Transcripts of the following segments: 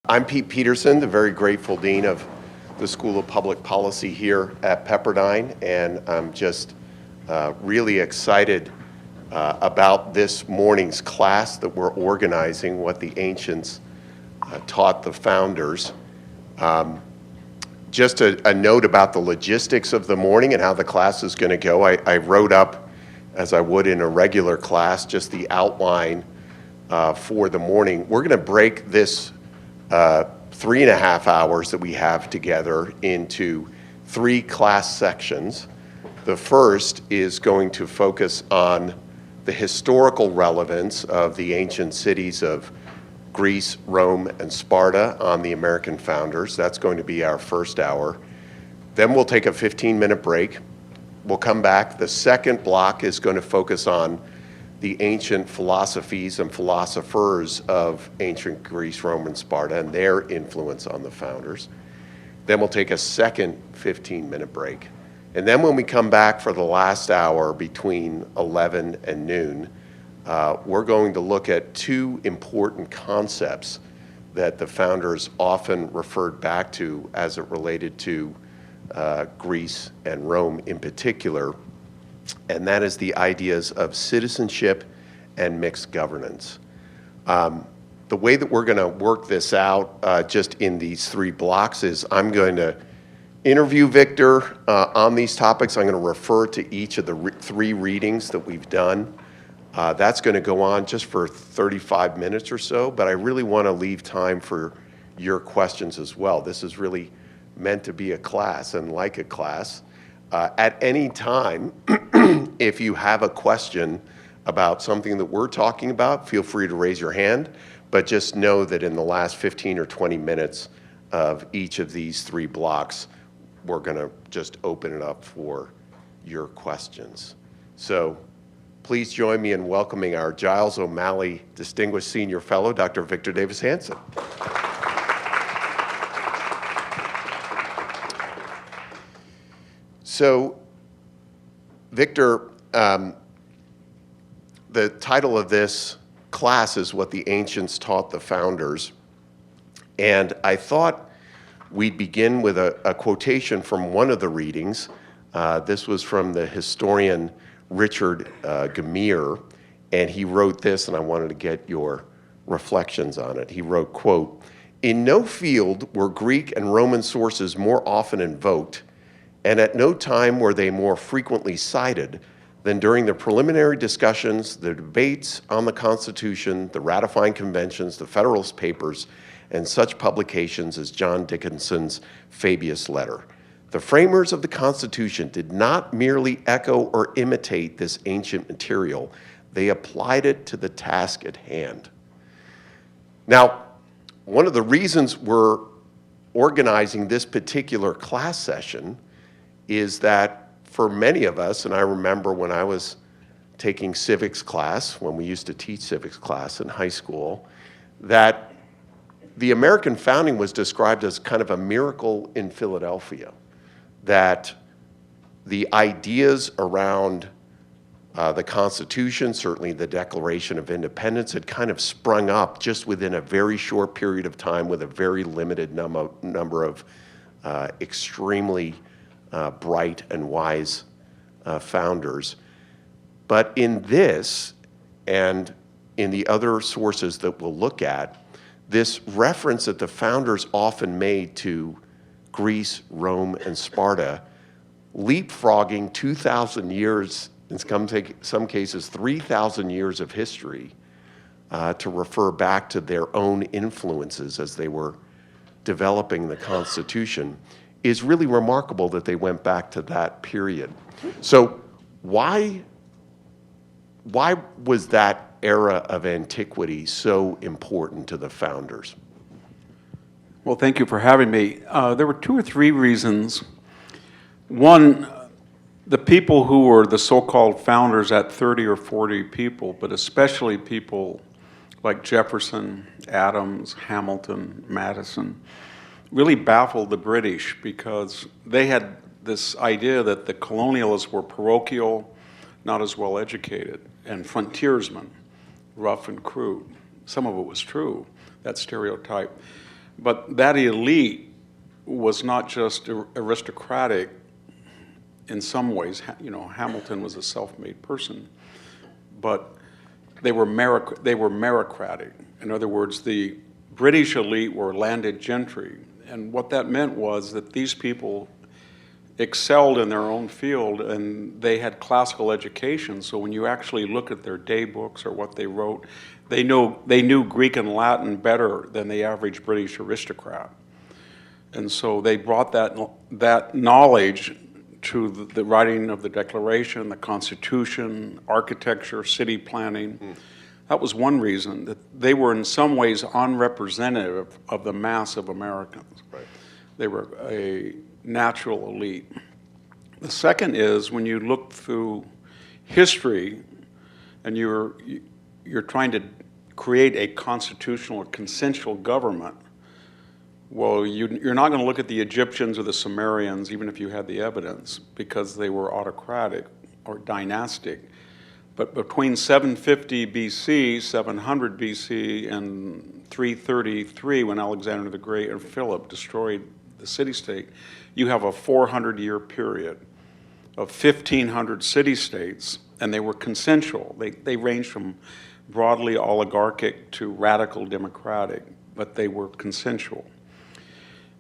I'm Pete Peterson, the very grateful dean of the School of Public Policy here at Pepperdine, and I'm just really excited about this morning's class that we're organizing, what the ancients taught the founders. Just a note about the logistics of the morning and how the class is going to go. I wrote up, as I would in a regular class, just the outline for the morning. We're going to break this 3.5 hours that we have together into 3 class sections. The first is going to focus on the historical relevance of the ancient cities of Greece, Rome, and Sparta on the American founders. That's going to be our first hour. Then we'll take a 15-minute break. We'll come back. The second block is going to focus on the ancient philosophies and philosophers of ancient Greece, Rome, and Sparta and their influence on the founders. Then we'll take a second 15-minute break. And then when we come back for the last hour between 11 and noon, we're going to look at 2 important concepts that the founders often referred back to as it related to Greece and Rome in particular, and that is the ideas of citizenship and mixed governance. The way that we're going to work this out just in these 3 blocks is I'm going to interview Victor on these topics. I'm going to refer to each of the 3 readings that we've done. That's going to go on just for 35 minutes or so, but I really want to leave time for your questions as well. This is really meant to be a class, and like a class, at any time, if you have a question about something that we're talking about, feel free to raise your hand, but just know that in the last 15 or 20 minutes of each of these 3 blocks, we're going to just open it up for your questions. So please join me in welcoming our Giles O'Malley Distinguished Senior Fellow, Dr. Victor Davis Hanson. So, Victor, the title of this class is What the Ancients Taught the Founders. And I thought we'd begin with a quotation from one of the readings. This was from the historian Richard Gamere, and he wrote this, and I wanted to get your reflections on it. He wrote, quote, "In no field were Greek and Roman sources more often invoked, and at no time were they more frequently cited than during the preliminary discussions, the debates on the Constitution, the ratifying conventions, the Federalist Papers, and such publications as John Dickinson's Fabius Letter. The framers of the Constitution did not merely echo or imitate this ancient material, they applied it to the task at hand." Now, one of the reasons we're organizing this particular class session is that for many of us, and I remember when I was taking civics class, when we used to teach civics class in high school, that the American founding was described as kind of a miracle in Philadelphia, that the ideas around the Constitution, certainly the Declaration of Independence, had kind of sprung up just within a very short period of time with a very limited number of extremely bright and wise founders. But in this, and in the other sources that we'll look at, this reference that the founders often made to Greece, Rome, and Sparta, leapfrogging 2,000 years, in some cases 3,000 years of history, to refer back to their own influences as they were developing the Constitution, is really remarkable that they went back to that period. So why was that era of antiquity so important to the founders? Well, thank you for having me. There were 2 or 3 reasons. One, the people who were the so-called founders at 30 or 40 people, but especially people like Jefferson, Adams, Hamilton, Madison, really baffled the British because they had this idea that the colonialists were parochial, not as well educated, and frontiersmen, rough and crude. Some of it was true, that stereotype. But that elite was not just aristocratic in some ways. Hamilton was a self-made person, but they were meritocratic. In other words, the British elite were landed gentry, and what that meant was that these people excelled in their own field, and they had classical education. So when you actually look at their day books or what they wrote, they knew Greek and Latin better than the average British aristocrat. And so they brought that knowledge to the writing of the Declaration, the Constitution, architecture, city planning. That was one reason, that they were in some ways unrepresentative of the mass of Americans. Right. They were a natural elite. The second is when you look through history and you're trying to create a constitutional or consensual government, well, you're not going to look at the Egyptians or the Sumerians, even if you had the evidence, because they were autocratic or dynastic. But between 750 BC, 700 BC, and 333, when Alexander the Great or Philip destroyed the city-state, you have a 400-year period of 1,500 city-states, and they were consensual. They ranged from broadly oligarchic to radical democratic, but they were consensual.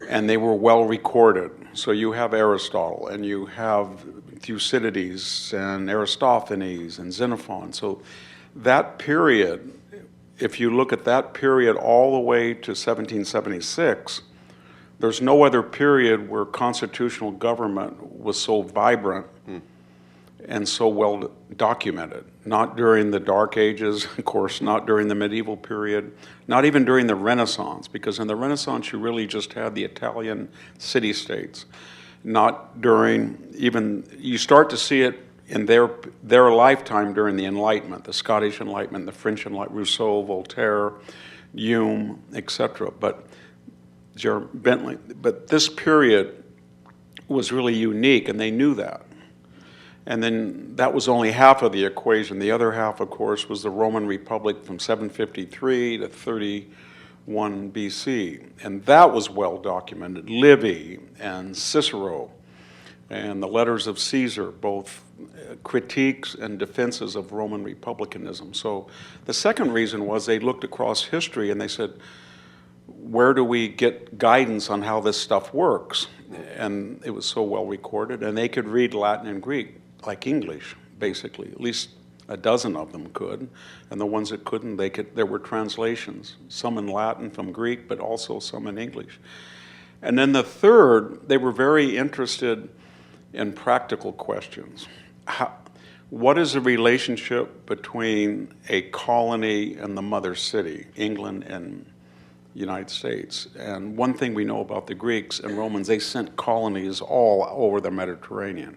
And they were well recorded. So you have Aristotle, and you have Thucydides, and Aristophanes, and Xenophon. So that period, if you look at that period all the way to 1776, there's no other period where constitutional government was so vibrant and so well documented. Not during the Dark Ages, of course, not during the medieval period, not even during the Renaissance, because in the Renaissance you really just had the Italian city-states. Not during even, you start to see it in their lifetime during the Enlightenment, the Scottish Enlightenment, the French Enlightenment, Rousseau, Voltaire, Hume, etc. But Bentley. But this period was really unique, and they knew that. And then that was only half of the equation. The other half, of course, was the Roman Republic from 753 to 31 BC. And that was well documented. Livy and Cicero and the letters of Caesar, both critiques and defenses of Roman republicanism. So the second reason was they looked across history and they said, where do we get guidance on how this stuff works? And it was so well recorded, and they could read Latin and Greek like English, basically. At least a dozen of them could, and the ones that couldn't, there were translations, some in Latin from Greek, but also some in English. And then the third, they were very interested in practical questions. What is the relationship between a colony and the mother city, England and United States? And one thing we know about the Greeks and Romans, they sent colonies all over the Mediterranean,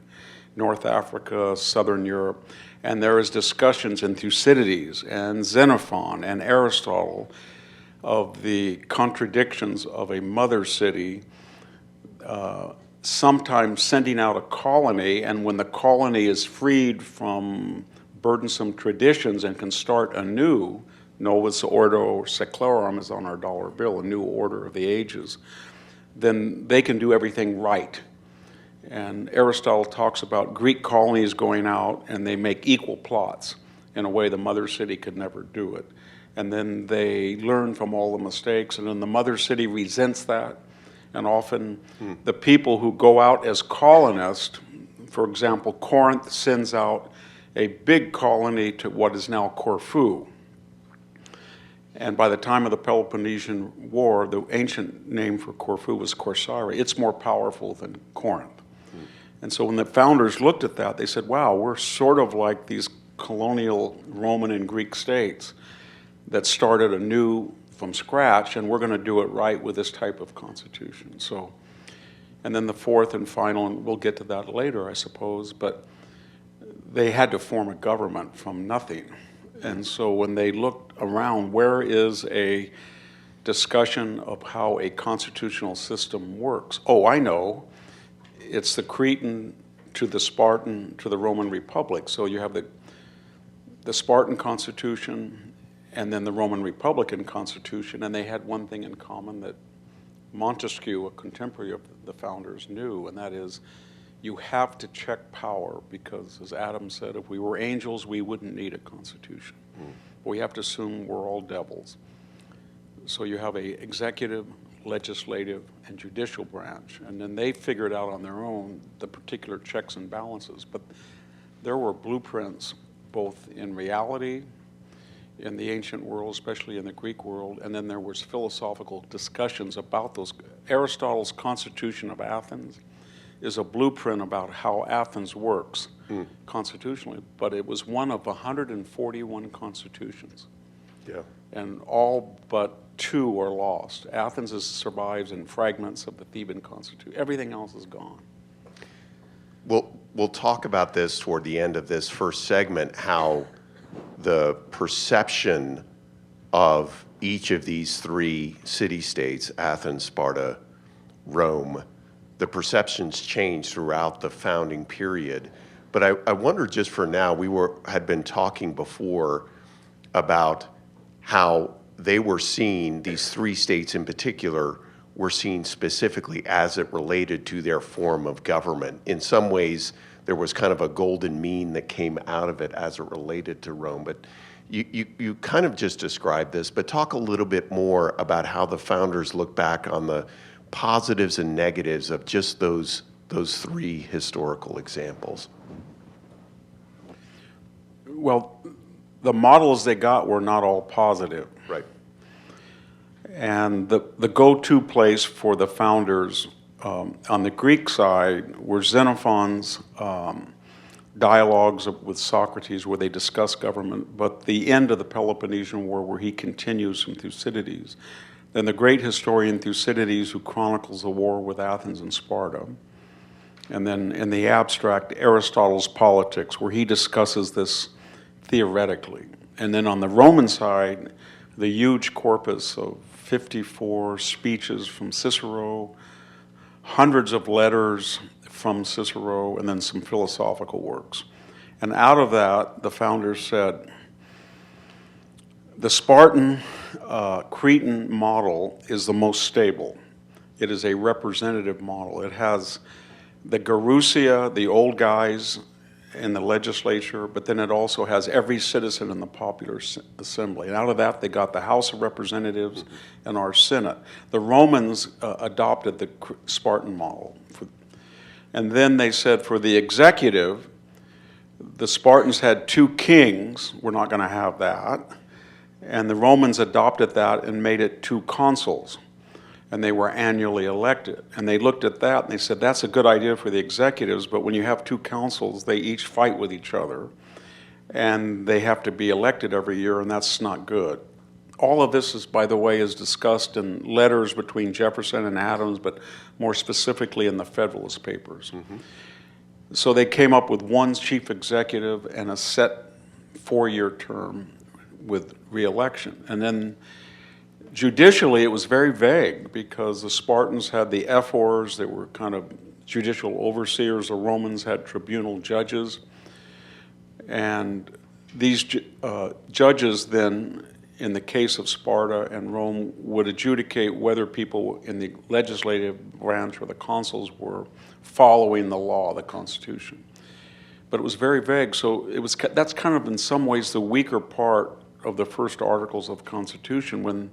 North Africa, Southern Europe, and there is discussions in Thucydides and Xenophon and Aristotle of the contradictions of a mother city sometimes sending out a colony, and when the colony is freed from burdensome traditions and can start anew, Novus Ordo Seclorum is on our dollar bill, a new order of the ages, then they can do everything right. And Aristotle talks about Greek colonies going out and they make equal plots in a way the mother city could never do it. And then they learn from all the mistakes, and then the mother city resents that. And often the people who go out as colonists, for example, Corinth sends out a big colony to what is now Corfu. And by the time of the Peloponnesian War, the ancient name for Corfu was Corcyra. It's more powerful than Corinth. And so when the founders looked at that, they said, wow, we're sort of like these colonial Roman and Greek states that started anew from scratch, and we're going to do it right with this type of constitution. So, and then the fourth and final, and we'll get to that later, I suppose, but they had to form a government from nothing. And so when they looked around, where is a discussion of how a constitutional system works? Oh, I know. It's the Cretan to the Spartan to the Roman Republic. So you have the Spartan Constitution and then the Roman Republican Constitution, and they had one thing in common, that Montesquieu, a contemporary of the founders, knew, and that is you have to check power because, as Adam said, if we were angels, we wouldn't need a constitution. We have to assume we're all devils. So you have a executive, legislative, and judicial branch, and then they figured out on their own the particular checks and balances. But there were blueprints both in reality, in the ancient world, especially in the Greek world, and then there was philosophical discussions about those. Aristotle's Constitution of Athens is a blueprint about how Athens works constitutionally, but it was one of 141 constitutions. Yeah. And all but 2 are lost. Athens survives in fragments of the Theban constitution. Everything else is gone. We'll talk about this toward the end of this first segment, how the perception of each of these 3 city-states, Athens, Sparta, Rome, the perceptions changed throughout the founding period. But I wonder, just for now, had been talking before about how they were seen, these 3 states in particular, were seen specifically as it related to their form of government. In some ways, there was kind of a golden mean that came out of it as it related to Rome. But you kind of just described this, but talk a little bit more about how the founders look back on the positives and negatives of just those 3 historical examples. Well, the models they got were not all positive. Right. And the go-to place for the founders on the Greek side were Xenophon's dialogues with Socrates where they discuss government, but the end of the Peloponnesian War where he continues from Thucydides. Then the great historian Thucydides who chronicles the war with Athens and Sparta. And then in the abstract, Aristotle's Politics where he discusses this theoretically. And then on the Roman side, the huge corpus of 54 speeches from Cicero, hundreds of letters from Cicero, and then some philosophical works. And out of that, the founders said, the Spartan Cretan model is the most stable. It is a representative model. It has the Gerousia, the old guys in the legislature, but then it also has every citizen in the popular assembly. And out of that, they got the House of Representatives and our Senate. The Romans adopted the Spartan model. And then they said for the executive, the Spartans had 2 kings. We're not going to have that. And the Romans adopted that and made it 2 consuls. And they were annually elected. And they looked at that and they said, that's a good idea for the executives, but when you have 2 consuls, they each fight with each other. And they have to be elected every year, and that's not good. All of this is, by the way, is discussed in letters between Jefferson and Adams, but more specifically in the Federalist Papers. So they came up with 1 chief executive and a set 4-year term with re-election. And then judicially, it was very vague because the Spartans had the ephors that were kind of judicial overseers. The Romans had tribunal judges. And these judges then, in the case of Sparta and Rome, would adjudicate whether people in the legislative branch or the consuls were following the law, the Constitution. But it was very vague, so that's kind of in some ways the weaker part of the first articles of the Constitution when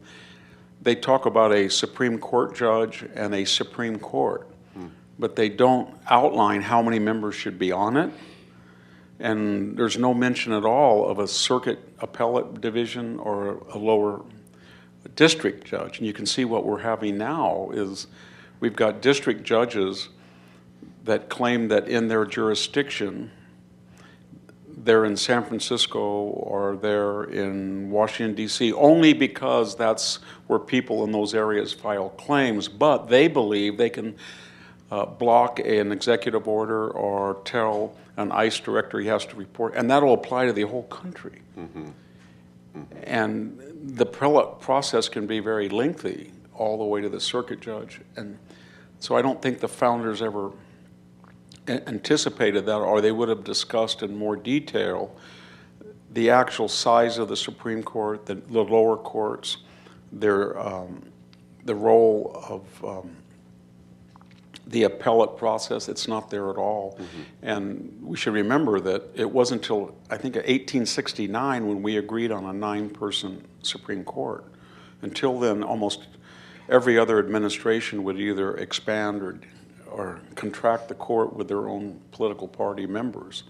they talk about a Supreme Court judge and a Supreme Court, but they don't outline how many members should be on it. And there's no mention at all of a circuit appellate division or a lower district judge. And you can see what we're having now is we've got district judges that claim that in their jurisdiction, they're in San Francisco or they're in Washington, D.C., only because that's where people in those areas file claims. But they believe they can block an executive order or tell an ICE director he has to report, and that'll apply to the whole country. And the process can be very lengthy all the way to the circuit judge. And so I don't think the founders ever anticipated that, or they would have discussed in more detail the actual size of the Supreme Court, the lower courts, their the role of the appellate process. It's not there at all. And we should remember that it wasn't until, I think, 1869 when we agreed on a 9-person Supreme Court. Until then, almost every other administration would either expand or contract the court with their own political party members.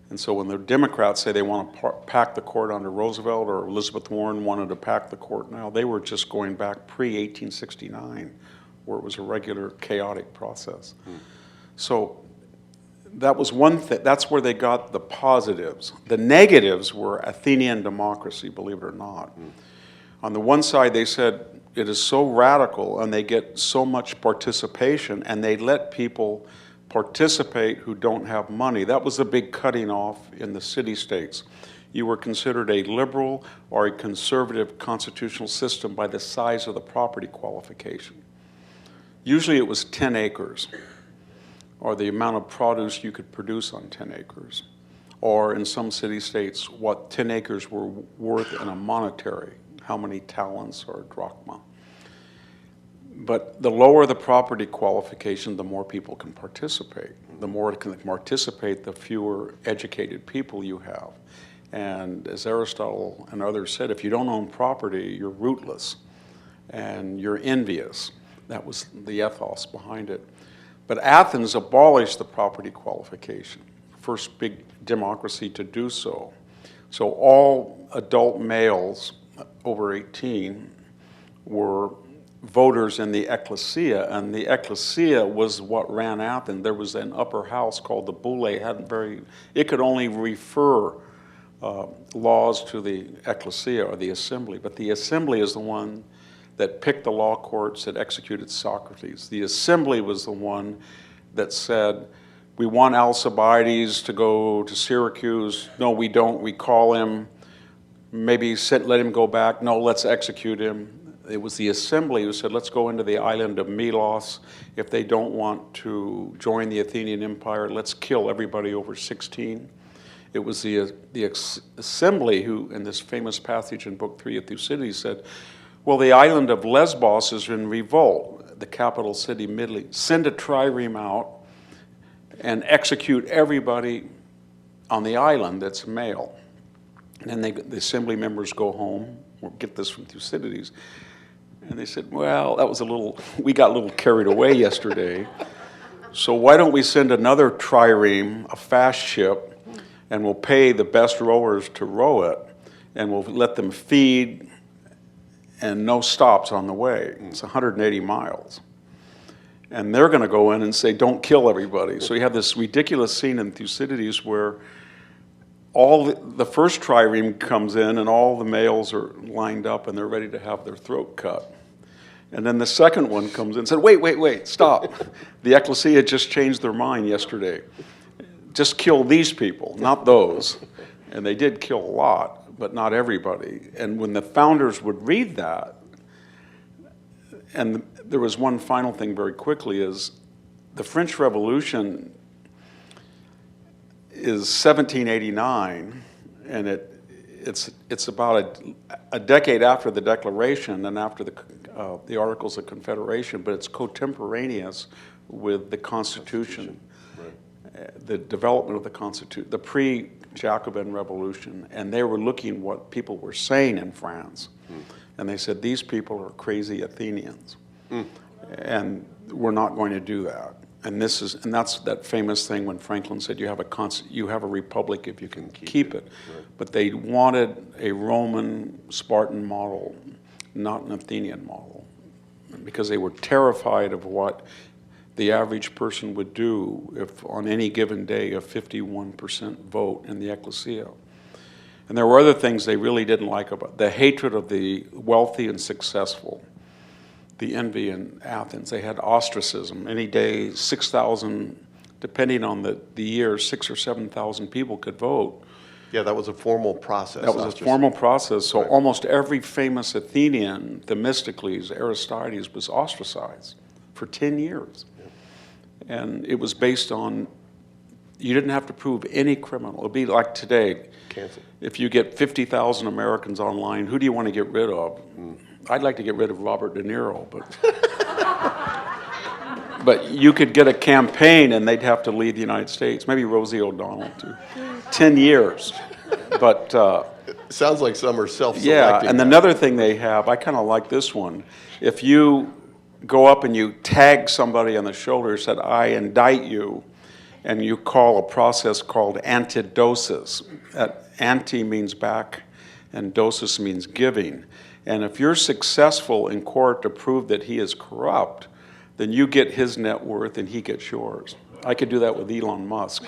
And so when the Democrats say they want to pack the court under Roosevelt, or Elizabeth Warren wanted to pack the court now, they were just going back pre-1869, where it was a regular chaotic process. So that was one thing. That's where they got the positives. The negatives were Athenian democracy, believe it or not. On the one side, they said it is so radical and they get so much participation, and they let people participate who don't have money. That was the big cutting off in the city-states. You were considered a liberal or a conservative constitutional system by the size of the property qualification. Usually it was 10 acres, or the amount of produce you could produce on 10 acres, or in some city-states, what 10 acres were worth in a monetary, how many talents or drachma. But the lower the property qualification, the more people can participate. The more it can participate, the fewer educated people you have. And as Aristotle and others said, if you don't own property, you're rootless and you're envious. That was the ethos behind it. But Athens abolished the property qualification, first big democracy to do so. So all adult males over 18 were voters in the ecclesia, and the ecclesia was what ran Athens. There was an upper house called the boule. It could only refer laws to the ecclesia or the assembly, but the assembly is the one that picked the law courts that executed Socrates. The assembly was the one that said, we want Alcibiades to go to Syracuse. No, we don't. We call him. Maybe let him go back. No, let's execute him. It was the assembly who said, let's go into the island of Melos. If they don't want to join the Athenian Empire, let's kill everybody over 16. It was the assembly who, in this famous passage in Book 3 of Thucydides, said, well, the island of Lesbos is in revolt, the capital city, Midley. Send a trireme out and execute everybody on the island that's male. And then the assembly members go home. We'll get this from Thucydides. And they said, well, we got a little carried away yesterday. So why don't we send another trireme, a fast ship, and we'll pay the best rowers to row it, and we'll let them feed, and no stops on the way. It's 180 miles. And they're going to go in and say, don't kill everybody. So you have this ridiculous scene in Thucydides where the first trireme comes in and all the males are lined up and they're ready to have their throat cut. And then the second one comes in and said, wait, stop. The ecclesia just changed their mind yesterday. Just kill these people, not those. And they did kill a lot, but not everybody. And when the founders would read that, and there was one final thing very quickly, is the French Revolution is 1789, and it's about a decade after the Declaration and after the Articles of Confederation, but it's contemporaneous with the Constitution, right. The development of the Constitution, the pre-Jacobin Revolution, and they were looking what people were saying in France, and they said, these people are crazy Athenians, and we're not going to do that. And that's that famous thing when Franklin said, you have a republic if you can keep it. Right. But they wanted a Roman Spartan model, not an Athenian model, because they were terrified of what the average person would do if on any given day a 51% vote in the ecclesia. And there were other things they really didn't like about the hatred of the wealthy and successful. The envy in Athens. They had ostracism. Any day, 6,000, depending on the year, 6,000 or 7,000 people could vote. Yeah, that was a formal process. That was a formal process. So right. Almost every famous Athenian, Themistocles, Aristides, was ostracized for 10 years. Yeah. And it was based on, you didn't have to prove any criminal. It would be like today. Cancel. If you get 50,000 Americans online, who do you want to get rid of? I'd like to get rid of Robert De Niro, but you could get a campaign and they'd have to lead the United States. Maybe Rosie O'Donnell too. 10 years. But Sounds like some are self-selecting. yeah, and another thing they have, I kind of like this one. If you go up and you tag somebody on the shoulder, said, I indict you, and you call a process called antidosis. Anti means back, and dosis means giving. And if you're successful in court to prove that he is corrupt, then you get his net worth and he gets yours. I could do that with Elon Musk.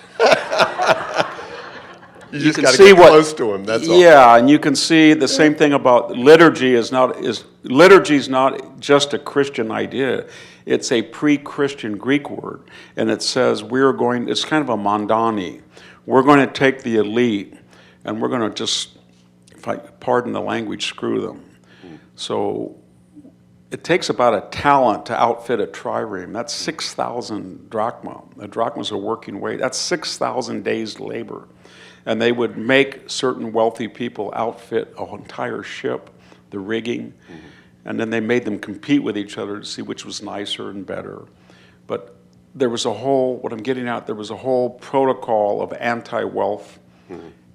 You just got to get close to him, that's all. Yeah, and you can see the same thing about liturgy liturgy is not just a Christian idea. It's a pre-Christian Greek word, and it says it's kind of a mondani. We're going to take the elite, and we're going to just, if I pardon the language, screw them. So it takes about a talent to outfit a trireme. That's 6,000 drachma. A drachma is a working weight. That's 6,000 days' labor. And they would make certain wealthy people outfit an entire ship, the rigging, and then they made them compete with each other to see which was nicer and better. But there was what I'm getting at, there was a whole protocol of anti-wealth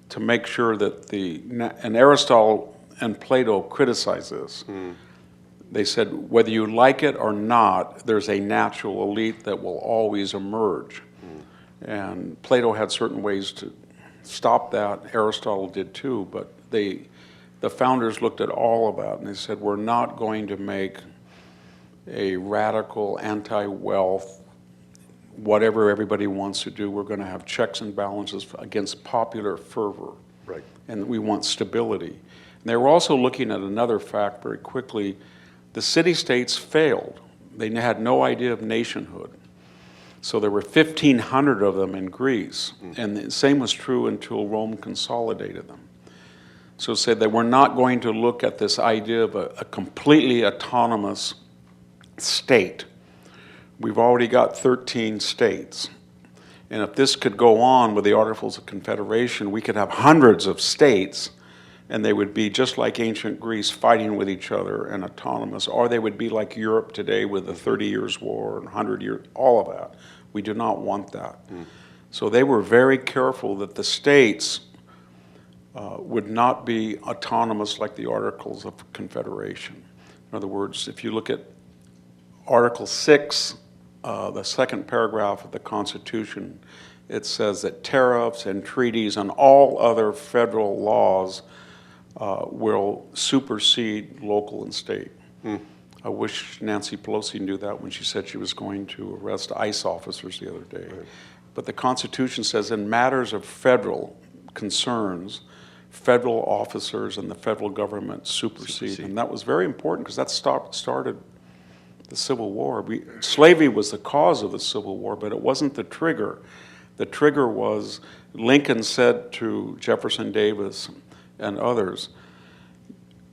to make sure that and Aristotle and Plato criticized this. They said, whether you like it or not, there's a natural elite that will always emerge. And Plato had certain ways to stop that. Aristotle did too, but the founders looked at all of that and they said, we're not going to make a radical anti-wealth, whatever everybody wants to do. We're going to have checks and balances against popular fervor. Right. And we want stability. And they were also looking at another fact very quickly. The city-states failed. They had no idea of nationhood. So there were 1,500 of them in Greece, and the same was true until Rome consolidated them. So said that we're not going to look at this idea of a completely autonomous state. We've already got 13 states. And if this could go on with the Articles of Confederation, we could have hundreds of states, and they would be just like ancient Greece, fighting with each other and autonomous, or they would be like Europe today with the 30 Years' War and 100 years, all of that. We do not want that. So they were very careful that the states would not be autonomous like the Articles of Confederation. In other words, if you look at Article 6, the second paragraph of the Constitution, it says that tariffs and treaties and all other federal laws will supersede local and state. I wish Nancy Pelosi knew that when she said she was going to arrest ICE officers the other day. Right. But the Constitution says in matters of federal concerns, federal officers and the federal government supersede. And that was very important because that started the Civil War. Slavery was the cause of the Civil War, but it wasn't the trigger. The trigger was Lincoln said to Jefferson Davis and others,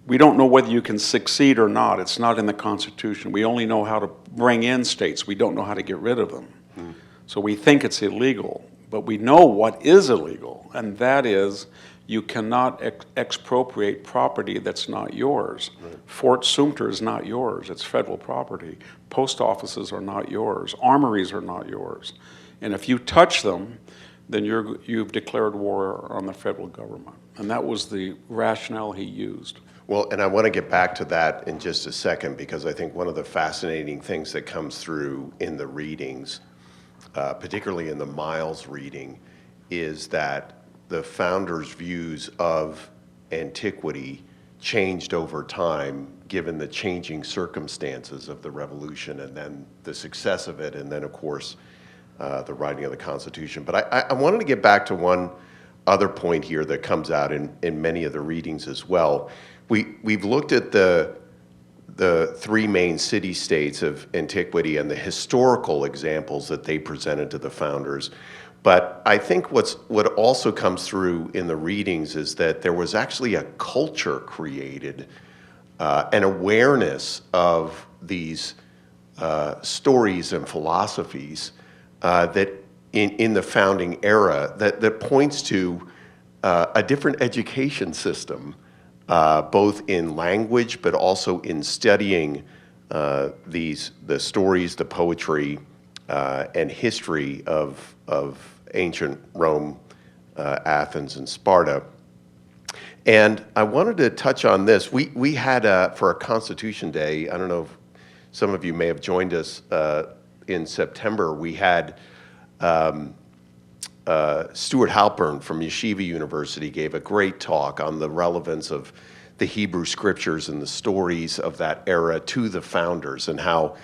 we don't know whether you can succeed or not. It's not in the Constitution. We only know how to bring in states. We don't know how to get rid of them. So we think it's illegal, but we know what is illegal, and that is you cannot expropriate property that's not yours. Right. Fort Sumter is not yours. It's federal property. Post offices are not yours. Armories are not yours. And if you touch them, then you've declared war on the federal government. And that was the rationale he used. Well, and I want to get back to that in just a second because I think one of the fascinating things that comes through in the readings, particularly in the Miles reading, is that the founders' views of antiquity changed over time given the changing circumstances of the revolution and then the success of it and then, of course, the writing of the Constitution. But I wanted to get back to one other point here that comes out in many of the readings as well. We've looked at the three main city-states of antiquity and the historical examples that they presented to the founders. But I think what also comes through in the readings is that there was actually a culture created, an awareness of these stories and philosophies that in the founding era that points to a different education system both in language but also in studying the stories, the poetry, and history of ancient Rome, Athens, and Sparta. And I wanted to touch on this. We had, for a Constitution Day, I don't know if some of you may have joined us in September, we had Stuart Halpern from Yeshiva University gave a great talk on the relevance of the Hebrew scriptures and the stories of that era to the founders, and how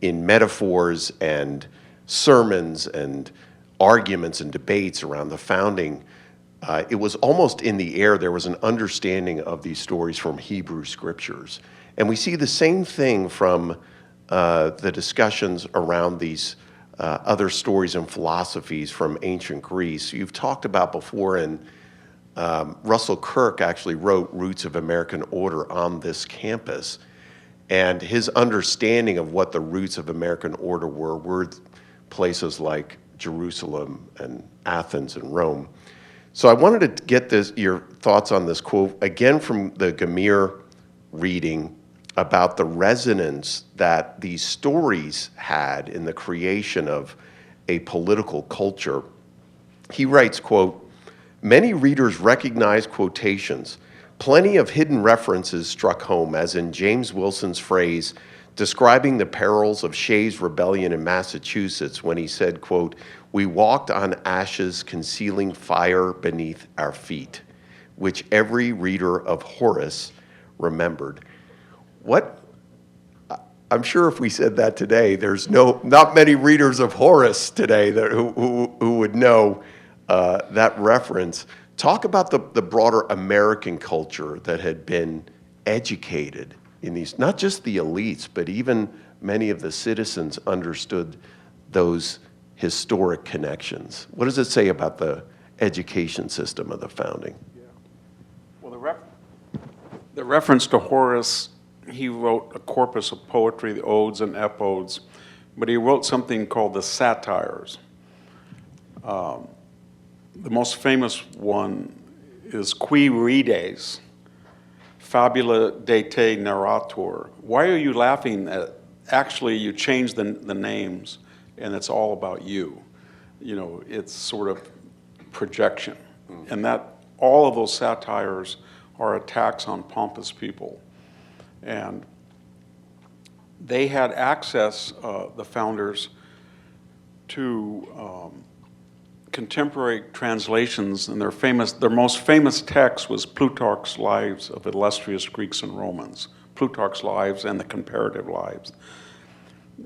in metaphors and sermons and arguments and debates around the founding, it was almost in the air. There was an understanding of these stories from Hebrew scriptures. And we see the same thing from the discussions around these other stories and philosophies from ancient Greece. You've talked about before, and Russell Kirk actually wrote Roots of American Order on this campus. And his understanding of what the roots of American order were places like Jerusalem and Athens and Rome. So I wanted to get your thoughts on this quote, again from the Gamir reading, about the resonance that these stories had in the creation of a political culture. He writes, quote, "Many readers recognize quotations. Plenty of hidden references struck home, as in James Wilson's phrase describing the perils of Shays' rebellion in Massachusetts when he said, quote, 'We walked on ashes concealing fire beneath our feet,' which every reader of Horace remembered." I'm sure if we said that today, there's not many readers of Horace today who would know that reference. Talk about the broader American culture that had been educated in these, not just the elites, but even many of the citizens understood those historic connections. What does it say about the education system of the founding? Yeah. Well, the reference to Horace, he wrote a corpus of poetry, the odes and epodes, but he wrote something called the satires. The most famous one is Qui rides, fabula de te narrator. Why are you laughing at? Actually, you change the names, and it's all about you. You know, it's sort of projection. And that all of those satires are attacks on pompous people. And they had access, the founders, to contemporary translations, and their most famous text was Plutarch's Lives of Illustrious Greeks and Romans, Plutarch's Lives and the Comparative Lives.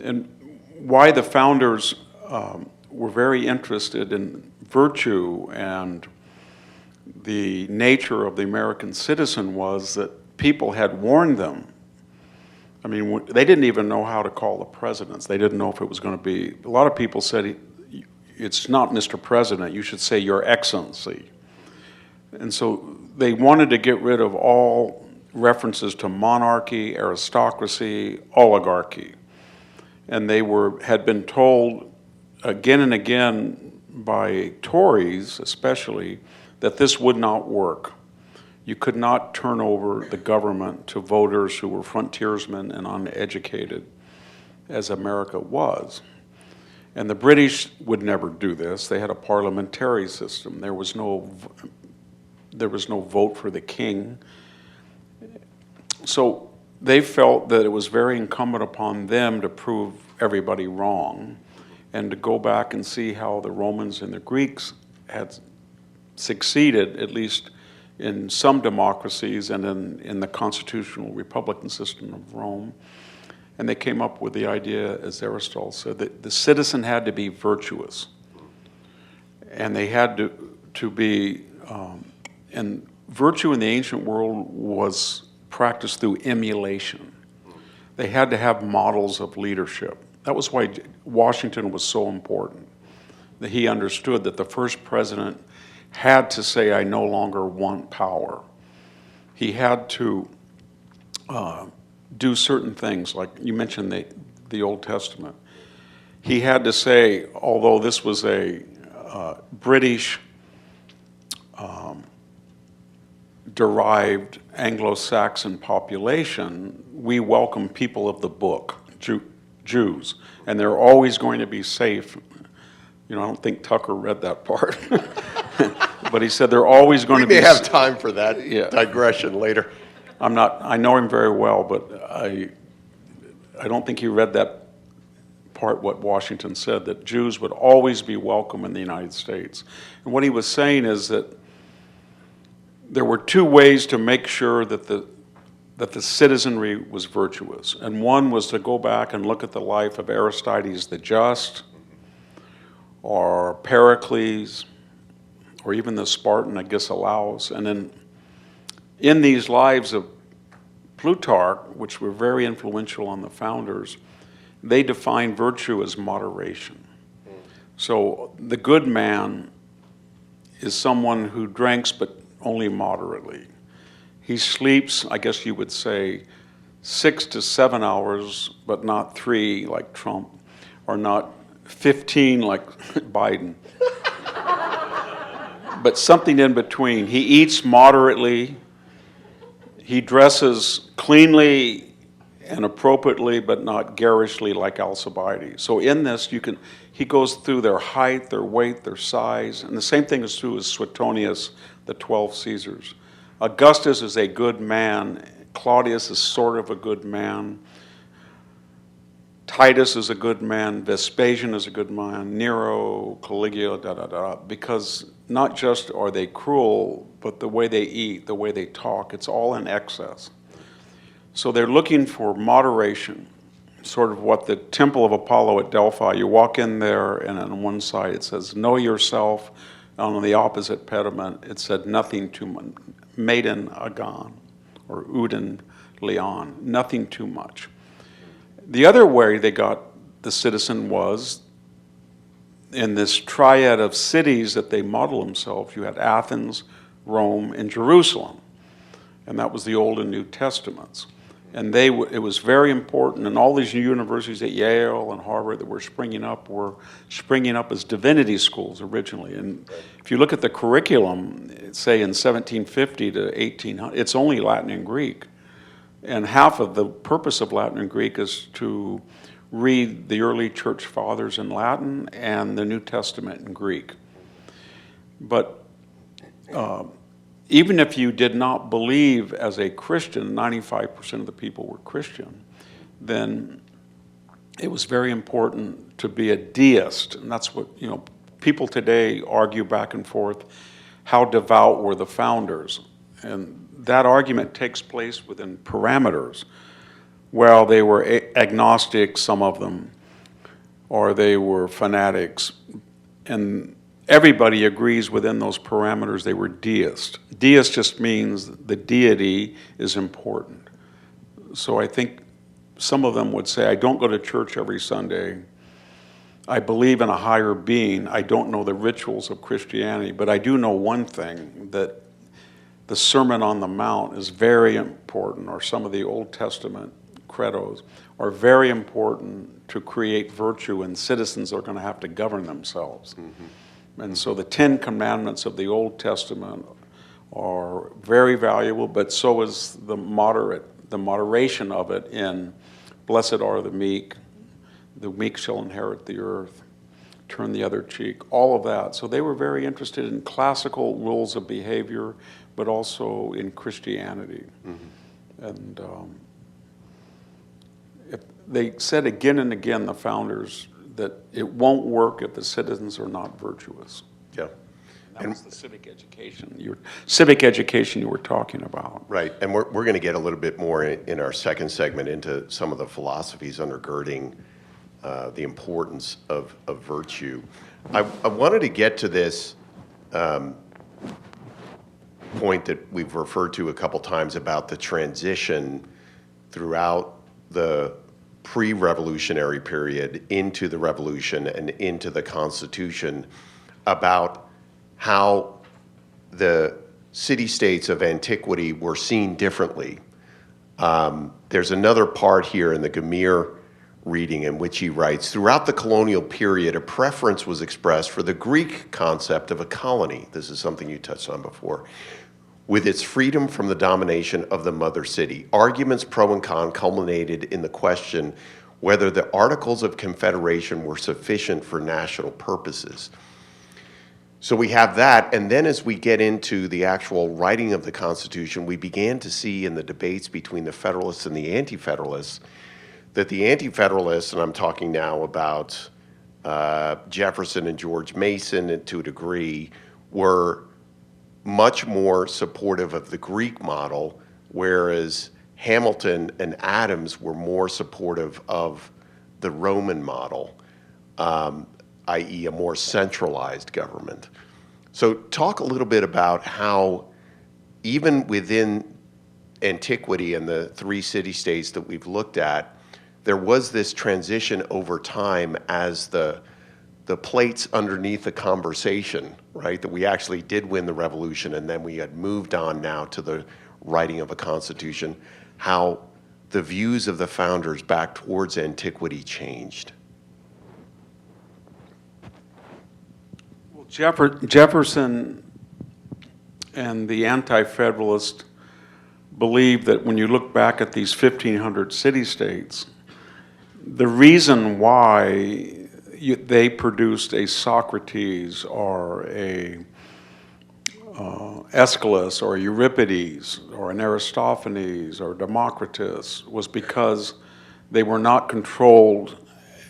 And why the founders were very interested in virtue and the nature of the American citizen was that people had warned them. I mean, they didn't even know how to call the presidents. They didn't know if it was going to be, a lot of people said, it's not Mr. President, you should say Your Excellency. And so they wanted to get rid of all references to monarchy, aristocracy, oligarchy. And they had been told again and again by Tories especially that this would not work. You could not turn over the government to voters who were frontiersmen and uneducated, as America was. And the British would never do this. They had a parliamentary system. There was no vote for the king. So they felt that it was very incumbent upon them to prove everybody wrong and to go back and see how the Romans and the Greeks had succeeded, at least in some democracies and in the constitutional republican system of Rome. And they came up with the idea, as Aristotle said, that the citizen had to be virtuous. And they had to be, and virtue in the ancient world was practiced through emulation. They had to have models of leadership. That was why Washington was so important, that he understood that the first president had to say, I no longer want power. He had to do certain things, like you mentioned the Old Testament. He had to say, although this was a British derived Anglo-Saxon population, we welcome people of the book, Jews, and they're always going to be safe. I don't think Tucker read that part, but he said they're always going to be. We may have time for that digression later. I know him very well, but I don't think he read that part, what Washington said, that Jews would always be welcome in the United States. And what he was saying is that there were two ways to make sure that the citizenry was virtuous. And one was to go back and look at the life of Aristides the Just, or Pericles, or even the Spartan Agesilaus. And then in these lives of Plutarch, which were very influential on the founders, they defined virtue as moderation. So the good man is someone who drinks but only moderately. He sleeps, I guess you would say, 6 to 7 hours, but not 3 like Trump, or not 15 like Biden. But something in between. He eats moderately. He dresses cleanly and appropriately, but not garishly like Alcibiades. So in this, he goes through their height, their weight, their size, and the same thing is true as Suetonius, the 12 Caesars. Augustus is a good man. Claudius is sort of a good man. Titus is a good man. Vespasian is a good man. Nero, Caligula, because not just are they cruel, but the way they eat, the way they talk, it's all in excess. So they're looking for moderation, sort of what the Temple of Apollo at Delphi, you walk in there and on one side it says, know yourself, and on the opposite pediment it said, nothing too much, maiden agon, or uden leon, nothing too much. The other way they got the citizen was in this triad of cities that they model themselves. You had Athens, Rome, and Jerusalem, and that was the Old and New Testaments. And it was very important, and all these universities at Yale and Harvard that were springing up as divinity schools originally. And if you look at the curriculum, say in 1750 to 1800, it's only Latin and Greek. And half of the purpose of Latin and Greek is to read the early church fathers in Latin and the New Testament in Greek. But even if you did not believe as a Christian, 95% of the people were Christian, then it was very important to be a deist. And that's what, people today argue back and forth, how devout were the founders? And that argument takes place within parameters. Well, they were agnostic, some of them, or they were fanatics. And everybody agrees within those parameters they were deist. Deist just means the deity is important. So I think some of them would say, I don't go to church every Sunday. I believe in a higher being. I don't know the rituals of Christianity, but I do know one thing, that the Sermon on the Mount is very important, or some of the Old Testament credos are very important to create virtue, and citizens are going to have to govern themselves. Mm-hmm. And so the 10 Commandments of the Old Testament are very valuable, but so is the moderation of it in blessed are the meek shall inherit the earth, turn the other cheek, all of that. So they were very interested in classical rules of behavior, but also in Christianity. Mm-hmm. And they said again and again, the founders, that it won't work if the citizens are not virtuous. Yeah. And that was the civic education you were talking about. Right, and we're going to get a little bit more in our second segment into some of the philosophies undergirding the importance of virtue. I wanted to get to this point that we've referred to a couple times about the transition throughout the pre-revolutionary period into the revolution and into the Constitution, about how the city-states of antiquity were seen differently. There's another part here in the Gamir reading in which he writes, throughout the colonial period, a preference was expressed for the Greek concept of a colony. This is something you touched on before, with its freedom from the domination of the mother city. Arguments pro and con culminated in the question whether the Articles of Confederation were sufficient for national purposes. So we have that, and then as we get into the actual writing of the Constitution, we began to see in the debates between the Federalists and the Anti-Federalists that the Anti-Federalists, and I'm talking now about Jefferson and George Mason and to a degree, were much more supportive of the Greek model, whereas Hamilton and Adams were more supportive of the Roman model, i.e. a more centralized government. So talk a little bit about how even within antiquity and the three city-states that we've looked at, there was this transition over time as the plates underneath the conversation, right, that we actually did win the revolution and then we had moved on now to the writing of a constitution, how the views of the founders back towards antiquity changed. Well, Jefferson and the Anti-Federalists believed that when you look back at these 1,500 city-states, the reason why they produced a Socrates or a Aeschylus or Euripides or an Aristophanes or Democritus was because they were not controlled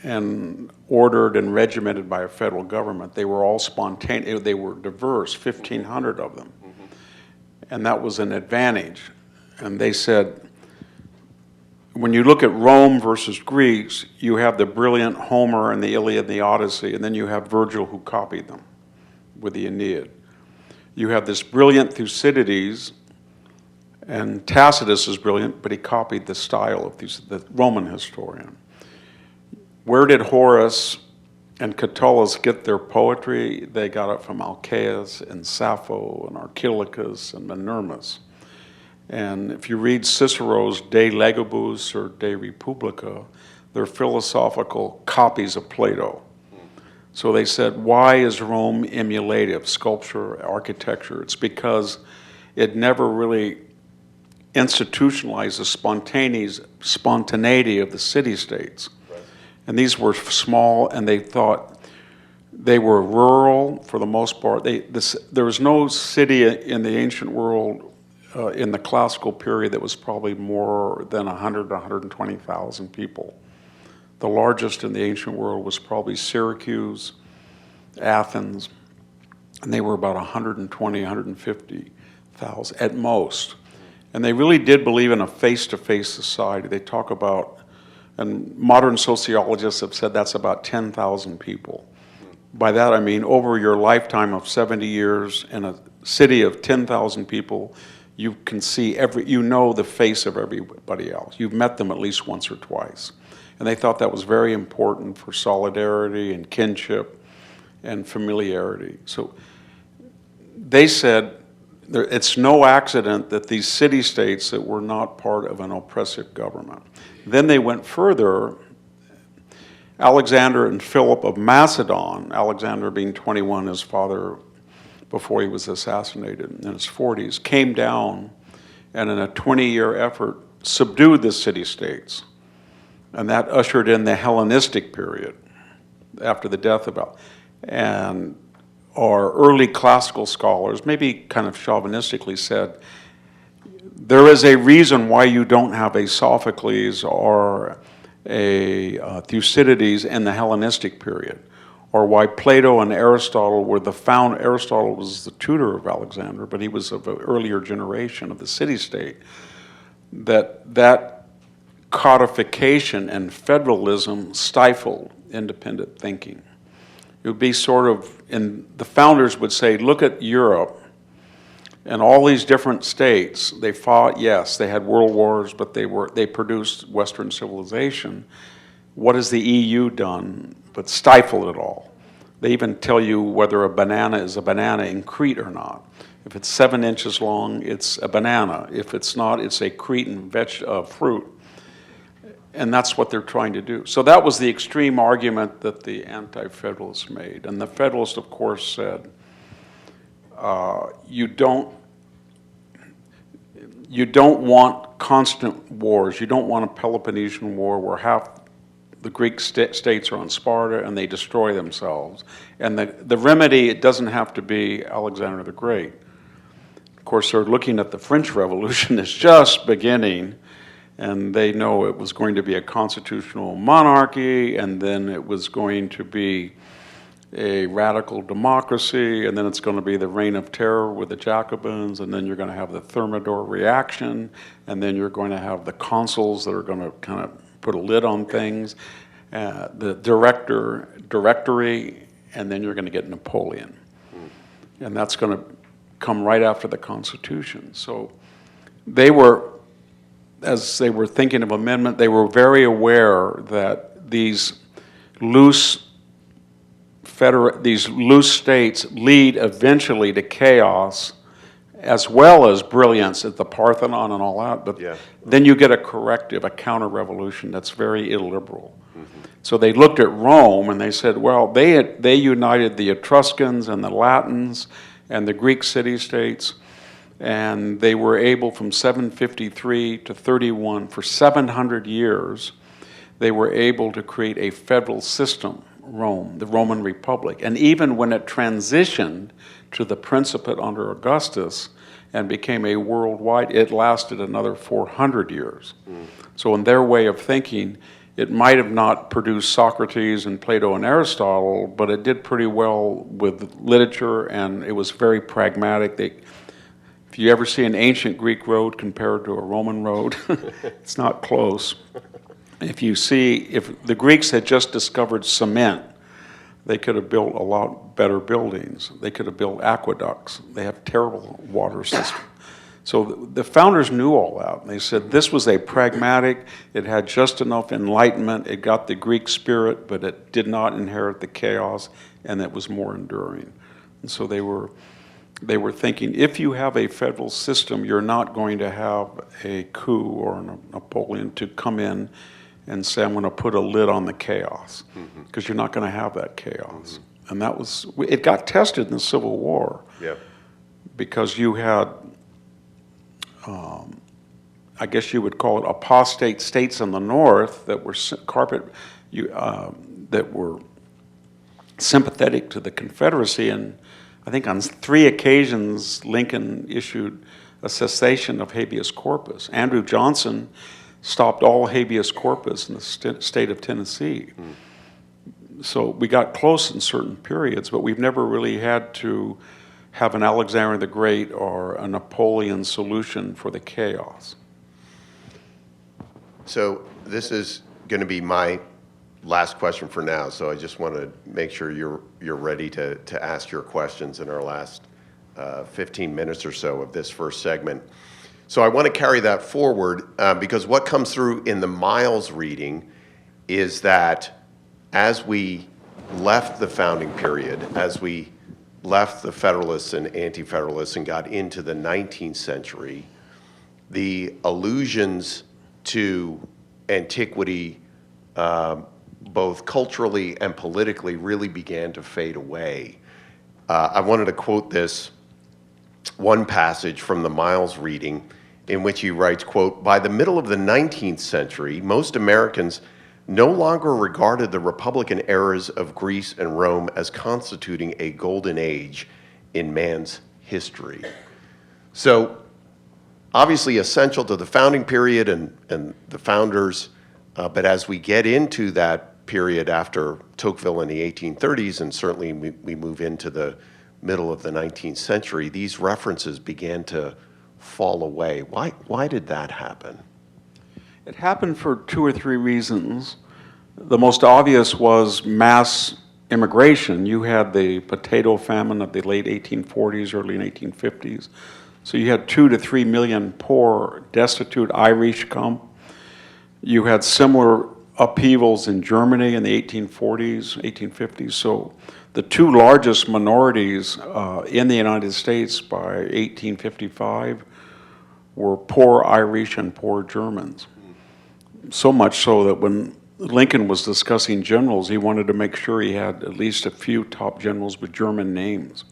and ordered and regimented by a federal government. They were all spontaneous. They were diverse, 1,500 of them. And that was an advantage. And they said, when you look at Rome versus Greece, you have the brilliant Homer and the Iliad and the Odyssey, and then you have Virgil who copied them with the Aeneid. You have this brilliant Thucydides, and Tacitus is brilliant, but he copied the style of the Roman historian. Where did Horace and Catullus get their poetry? They got it from Alcaeus and Sappho and Archilochus and Minermus. And if you read Cicero's De Legibus or De Republica, they're philosophical copies of Plato. So they said, why is Rome emulative, sculpture, architecture? It's because it never really institutionalized the spontaneity of the city-states. Right. And these were small, and they thought they were rural for the most part. There was no city in the ancient world in the classical period that was probably more than 100 to 120,000 people. The largest in the ancient world was probably Syracuse, Athens, and they were about 120, 150,000 at most. And they really did believe in a face-to-face society. They talk about, and modern sociologists have said that's about 10,000 people. By that I mean over your lifetime of 70 years in a city of 10,000 people, you can see you know the face of everybody else. You've met them at least once or twice. And they thought that was very important for solidarity and kinship and familiarity. So they said it's no accident that these city-states that were not part of an oppressive government. Then they went further. Alexander and Philip of Macedon, Alexander being 21, his father, before he was assassinated in his 40s, came down and in a 20-year effort subdued the city-states. And that ushered in the Hellenistic period after the death of and our early classical scholars, maybe kind of chauvinistically said, there is a reason why you don't have a Sophocles or a Thucydides in the Hellenistic period, or why Plato and Aristotle were the founder. Aristotle was the tutor of Alexander, but he was of an earlier generation of the city-state. That codification and federalism stifled independent thinking. It would be sort of, and the founders would say, look at Europe and all these different states. They fought, yes, they had world wars, but they produced Western civilization. What has the EU done but stifled it all? They even tell you whether a banana is a banana in Crete or not. If it's 7 inches long, it's a banana. If it's not, it's a Cretan fruit. And that's what they're trying to do. So that was the extreme argument that the Anti-Federalists made. And the Federalists, of course, said, you don't you don't want constant wars. You don't want a Peloponnesian War where half the Greek states are on Sparta and they destroy themselves. And the remedy, it doesn't have to be Alexander the Great. Of course, they're looking at the French Revolution. It's just beginning, and they know it was going to be a constitutional monarchy, and then it was going to be a radical democracy, and then it's going to be the reign of terror with the Jacobins, and then you're going to have the Thermidor reaction, and then you're going to have the consuls that are going to kind of put a lid on things, the directory, and then you're going to get Napoleon. And that's going to come right after the Constitution. So they were, as they were thinking of amendment, they were very aware that these loose states lead eventually to chaos, as well as brilliance at the Parthenon and all that. But then you get a corrective, a counter-revolution that's very illiberal. So they looked at Rome and they said, well, they united the Etruscans and the Latins and the Greek city-states, and they were able from 753 to 31, for 700 years, they were able to create a federal system, Rome, the Roman Republic. And even when it transitioned to the Principate under Augustus and became a worldwide, it lasted another 400 years. So in their way of thinking, it might have not produced Socrates and Plato and Aristotle, but it did pretty well with literature, and it was very pragmatic. If you ever see an ancient Greek road compared to a Roman road, it's not close. If the Greeks had just discovered cement, they could have built a lot better buildings. They could have built aqueducts. They have terrible water systems. So the founders knew all that. They said this was a pragmatic, it had just enough enlightenment, it got the Greek spirit, but it did not inherit the chaos, and it was more enduring. And so they were thinking, if you have a federal system, you're not going to have a coup or a Napoleon to come in and say, I'm going to put a lid on the chaos, because you're not going to have that chaos. And it got tested in the Civil War, because you had, I guess you would call it apostate states in the north that were that were sympathetic to the Confederacy, and I think on 3 occasions Lincoln issued a cessation of habeas corpus. Andrew Johnson stopped all habeas corpus in the state of Tennessee. So we got close in certain periods, but we've never really had to have an Alexander the Great or a Napoleon solution for the chaos. So this is going to be my last question for now, so I just want to make sure you're ready to ask your questions in our last 15 minutes or so of this first segment. So I want to carry that forward because what comes through in the Miles reading is that as we left the founding period, as we left the Federalists and Anti-Federalists and got into the 19th century, the allusions to antiquity, both culturally and politically, really began to fade away. I wanted to quote this one passage from the Miles reading in which he writes, quote, "By the middle of the 19th century, most Americans no longer regarded the republican eras of Greece and Rome as constituting a golden age in man's history." So obviously essential to the founding period and the founders, but as we get into that period after Tocqueville in the 1830s, and certainly we move into the middle of the 19th century, these references began to fall away. Why did that happen? It happened for 2 or 3 reasons. The most obvious was mass immigration. You had the potato famine of the late 1840s, early 1850s. So you had 2 to 3 million poor, destitute Irish come. You had similar upheavals in Germany in the 1840s, 1850s. So the 2 largest minorities in the United States by 1855 were poor Irish and poor Germans. So much so that when Lincoln was discussing generals, he wanted to make sure he had at least a few top generals with German names.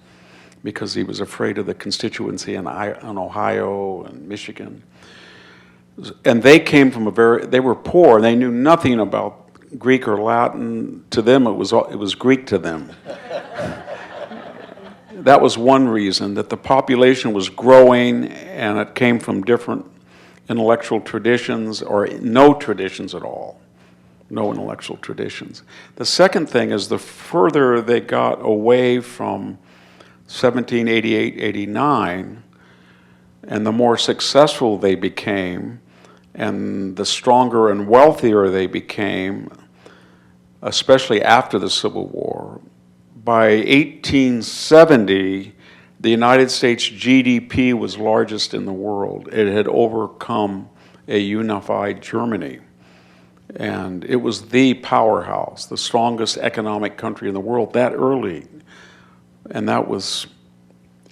because he was afraid of the constituency in Ohio and Michigan. And they came from they were poor, they knew nothing about Greek or Latin. To them, it was Greek to them. That was one reason, that the population was growing and it came from different intellectual traditions or no traditions at all. No intellectual traditions. The second thing is the further they got away from 1788, 89, and the more successful they became, and the stronger and wealthier they became, especially after the Civil War. By 1870, the United States GDP was largest in the world. It had overcome a unified Germany. And it was the powerhouse, the strongest economic country in the world that early. And that was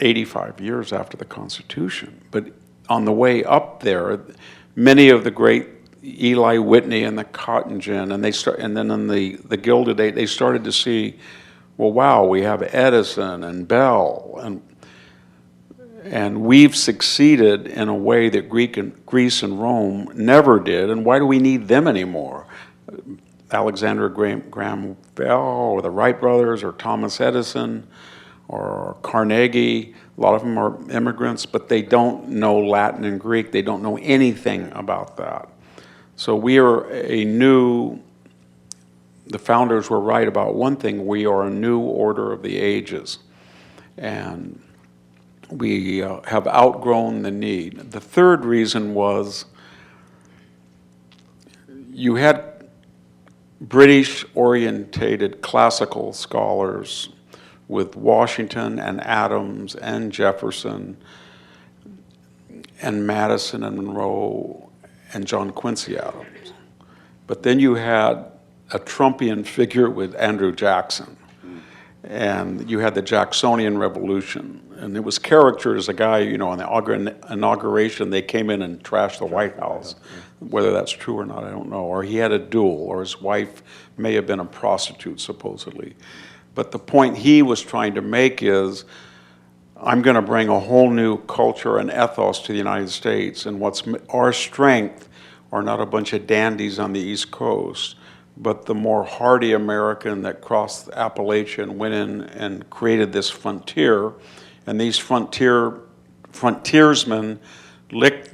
85 years after the Constitution. But on the way up there, many of the great Eli Whitney and the Cotton Gin, and then in the Gilded Age, they started to see, well, wow, we have Edison and Bell, and we've succeeded in a way that Greece and Rome never did, and why do we need them anymore? Alexander Graham Bell, or the Wright brothers, or Thomas Edison, or Carnegie. A lot of them are immigrants, but they don't know Latin and Greek. They don't know anything about that. So the founders were right about one thing: we are a new order of the ages. And we have outgrown the need. The third reason was you had British-orientated classical scholars with Washington and Adams and Jefferson and Madison and Monroe and John Quincy Adams. But then you had a Trumpian figure with Andrew Jackson. And you had the Jacksonian Revolution. And it was caricatured as a guy, on the inauguration, they came in and trashed the White House. Whether that's true or not, I don't know. Or he had a duel, or his wife may have been a prostitute, supposedly. But the point he was trying to make is, I'm going to bring a whole new culture and ethos to the United States. And what's our strength are not a bunch of dandies on the East Coast, but the more hardy American that crossed the Appalachian, went in and created this frontier. And these frontiersmen licked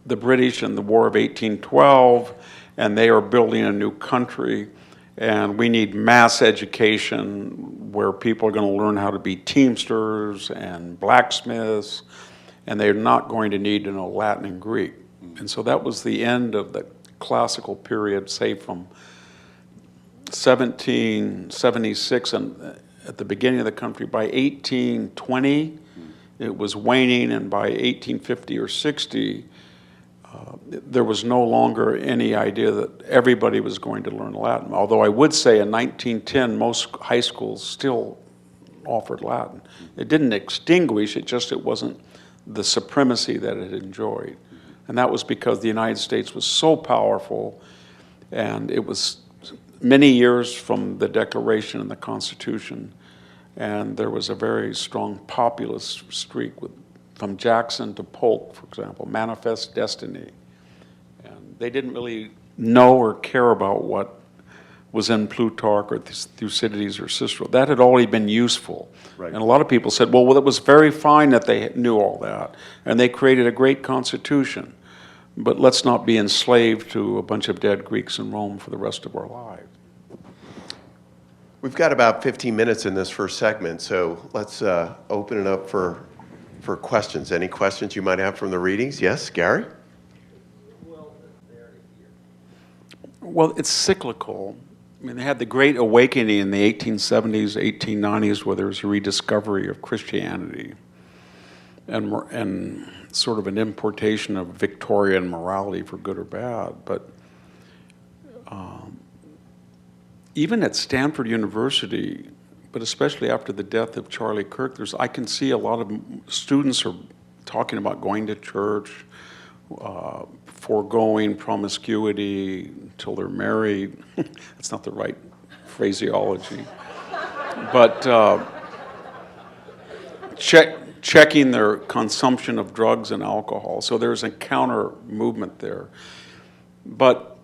the British in the War of 1812, and they are building a new country. And we need mass education where people are going to learn how to be teamsters and blacksmiths, and they're not going to need to know Latin and Greek. And so that was the end of the classical period, say from 1776 and at the beginning of the country. By 1820, it was waning, and by 1850 or 60, there was no longer any idea that everybody was going to learn Latin. Although I would say in 1910, most high schools still offered Latin. It didn't extinguish, it wasn't the supremacy that it enjoyed. And that was because the United States was so powerful, and it was many years from the Declaration and the Constitution, and there was a very strong populist streak from Jackson to Polk, for example, Manifest Destiny. And they didn't really know or care about what was in Plutarch or Thucydides or Cicero. That had already been useful. Right. And a lot of people said, well, it was very fine that they knew all that, and they created a great constitution. But let's not be enslaved to a bunch of dead Greeks in Rome for the rest of our lives. We've got about 15 minutes in this first segment, so let's open it up for questions. Any questions you might have from the readings? Yes, Gary? Well, it's cyclical. I mean, they had the Great Awakening in the 1870s, 1890s, where there was a rediscovery of Christianity and sort of an importation of Victorian morality, for good or bad. But even at Stanford University, but especially after the death of Charlie Kirk, I can see a lot of students are talking about going to church, foregoing promiscuity until they're married. That's not the right phraseology. But checking their consumption of drugs and alcohol. So there's a counter movement there. But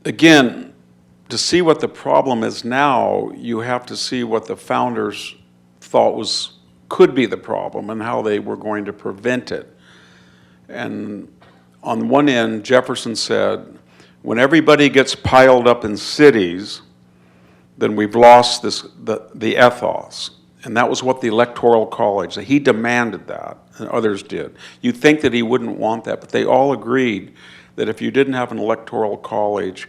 again, to see what the problem is now, you have to see what the founders thought could be the problem and how they were going to prevent it. And on one end, Jefferson said, when everybody gets piled up in cities, then we've lost the ethos. And that was what the Electoral College, he demanded that, and others did. You'd think that he wouldn't want that, but they all agreed that if you didn't have an Electoral College,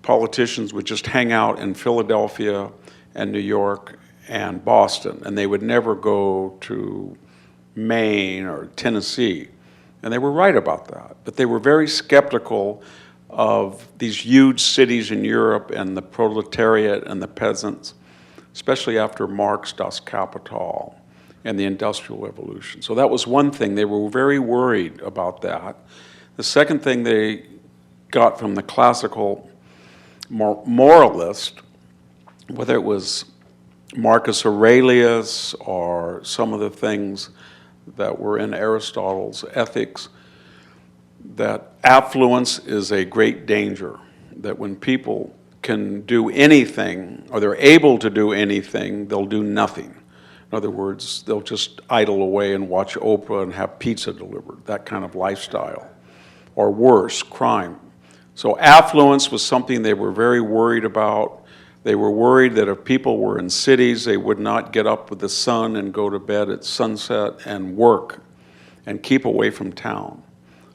politicians would just hang out in Philadelphia and New York and Boston, and they would never go to Maine or Tennessee. And they were right about that. But they were very skeptical of these huge cities in Europe and the proletariat and the peasants, especially after Marx Das Kapital and the Industrial Revolution. So that was one thing. They were very worried about that. The second thing they got from the classical moralist, whether it was Marcus Aurelius or some of the things that were in Aristotle's Ethics, that affluence is a great danger, that when people can do anything, or they're able to do anything, they'll do nothing. In other words, they'll just idle away and watch Oprah and have pizza delivered, that kind of lifestyle. Or worse, crime. So affluence was something they were very worried about. They were worried that if people were in cities, they would not get up with the sun and go to bed at sunset and work and keep away from town.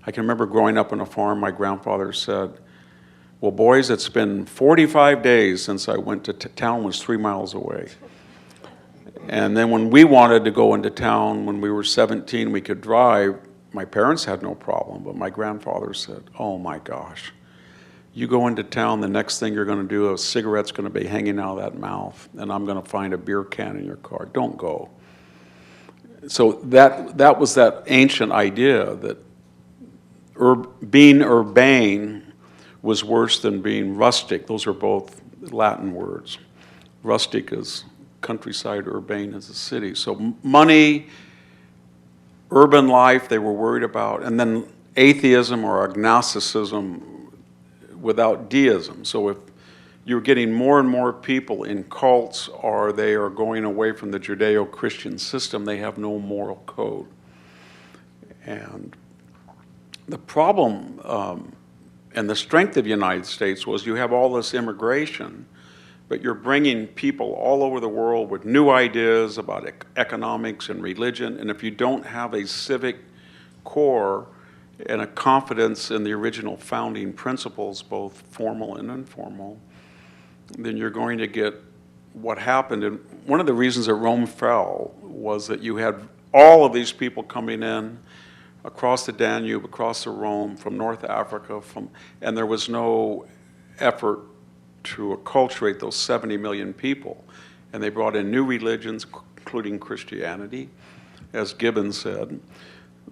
I can remember growing up on a farm, my grandfather said, well, boys, it's been 45 days since I went to town, was 3 miles away. And then when we wanted to go into town, when we were 17, we could drive. My parents had no problem, but my grandfather said, oh my gosh, you go into town, the next thing you're going to do, a cigarette's going to be hanging out of that mouth, and I'm going to find a beer can in your car. Don't go. So that was that ancient idea that being urbane was worse than being rustic. Those are both Latin words. Rustic is countryside, urbane is a city. So money, urban life, they were worried about, and then atheism or agnosticism without deism. So if you're getting more and more people in cults, or they are going away from the Judeo-Christian system, they have no moral code. And the problem and the strength of the United States was you have all this immigration, but you're bringing people all over the world with new ideas about economics and religion, and if you don't have a civic core and a confidence in the original founding principles, both formal and informal, then you're going to get what happened. And one of the reasons that Rome fell was that you had all of these people coming in across the Danube, across the Rhone, from North Africa, and there was no effort to acculturate those 70 million people. And they brought in new religions, including Christianity, as Gibbon said.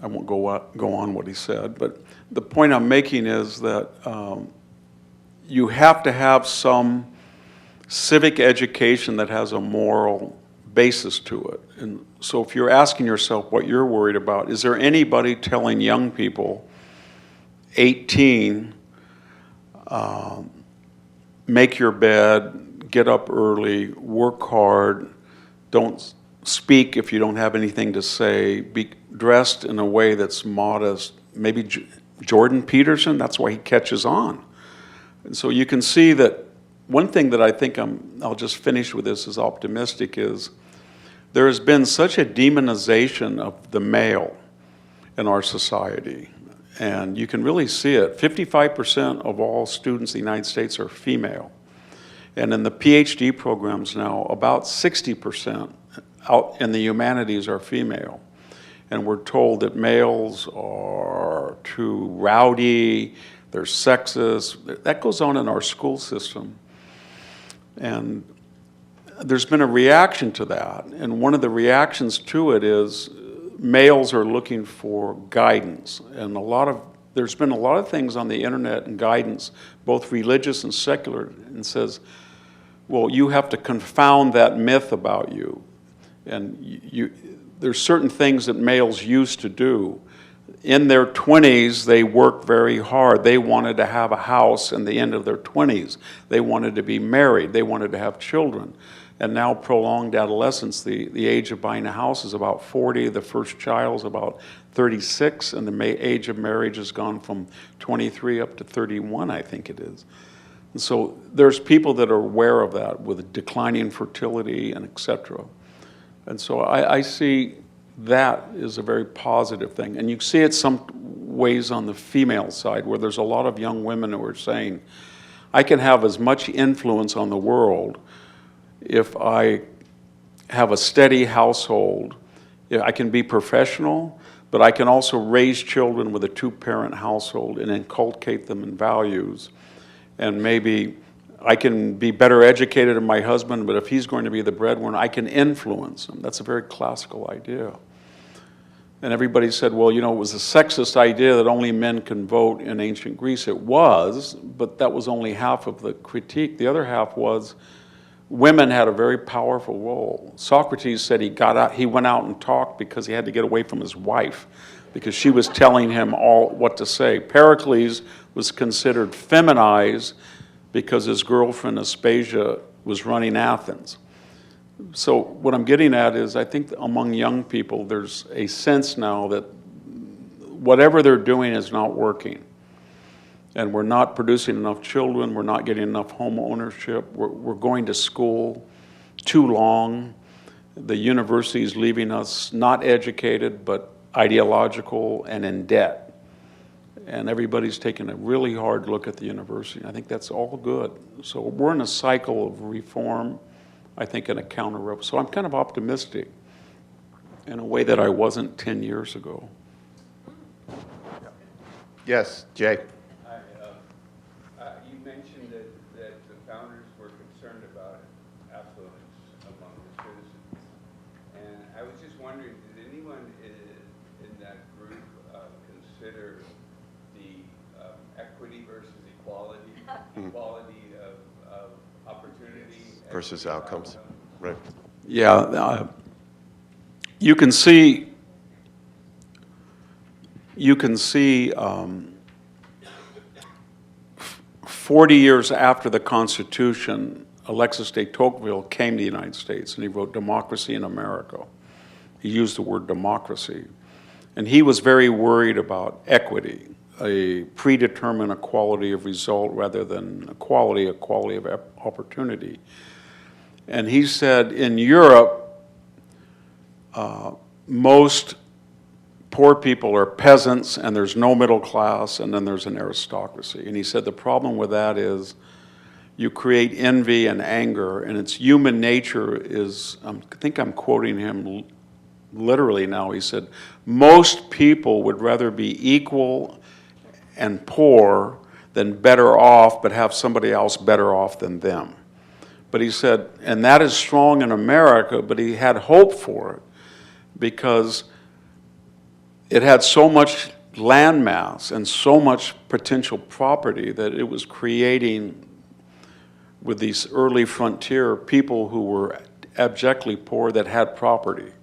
I won't go on what he said, but the point I'm making is that you have to have some civic education that has a moral basis to it. And so if you're asking yourself what you're worried about, is there anybody telling young people, 18, make your bed, get up early, work hard, don't speak if you don't have anything to say, be dressed in a way that's modest. Maybe Jordan Peterson, that's why he catches on. And so you can see that one thing that I think I'll just finish with this as optimistic is there has been such a demonization of the male in our society. And you can really see it. 55% of all students in the United States are female. And in the PhD programs now, about 60% out in the humanities are female. And we're told that males are too rowdy, they're sexist. That goes on in our school system. And there's been a reaction to that. And one of the reactions to it is males are looking for guidance. And there's been a lot of things on the internet and guidance, both religious and secular, and says, well, you have to confound that myth about you. And there's certain things that males used to do. In their 20s, they worked very hard. They wanted to have a house in the end of their 20s. They wanted to be married. They wanted to have children. And now prolonged adolescence, the age of buying a house is about 40, the first child is about 36, and the age of marriage has gone from 23 up to 31, I think it is. And so there's people that are aware of that with declining fertility and et cetera. And so I see that is a very positive thing. And you see it some ways on the female side where there's a lot of young women who are saying, I can have as much influence on the world if I have a steady household. I can be professional, but I can also raise children with a two-parent household and inculcate them in values. And maybe I can be better educated than my husband, but if he's going to be the breadwinner, I can influence him. That's a very classical idea. And everybody said, well, you know, it was a sexist idea that only men can vote in ancient Greece. It was, but that was only half of the critique. The other half was women had a very powerful role. Socrates said he went out and talked because he had to get away from his wife, because she was telling him all what to say. Pericles was considered feminized because his girlfriend Aspasia was running Athens. So what I'm getting at is I think among young people there's a sense now that whatever they're doing is not working. And we're not producing enough children, we're not getting enough home ownership, we're going to school too long. The university is leaving us not educated but ideological and in debt. And everybody's taking a really hard look at the university. I think that's all good. So we're in a cycle of reform, I think, in a counter-revolution. So I'm kind of optimistic in a way that I wasn't 10 years ago. Yes, Jay. You mentioned that the founders were concerned about affluence among the citizens. And I was just wondering, did anyone in that group consider the equity versus equality, equality of opportunity Versus outcomes. Right. Yeah, you can see 40 years after the Constitution, Alexis de Tocqueville came to the United States and he wrote Democracy in America. He used the word democracy. And he was very worried about equity, a predetermined equality of result rather than equality of opportunity. And he said in Europe, most poor people are peasants and there's no middle class and then there's an aristocracy. And he said the problem with that is you create envy and anger, and it's human nature is, I think I'm quoting him literally now, he said, most people would rather be equal and poor than better off, but have somebody else better off than them. But he said, and that is strong in America, but he had hope for it because it had so much land mass and so much potential property that it was creating, with these early frontier people who were abjectly poor that had property.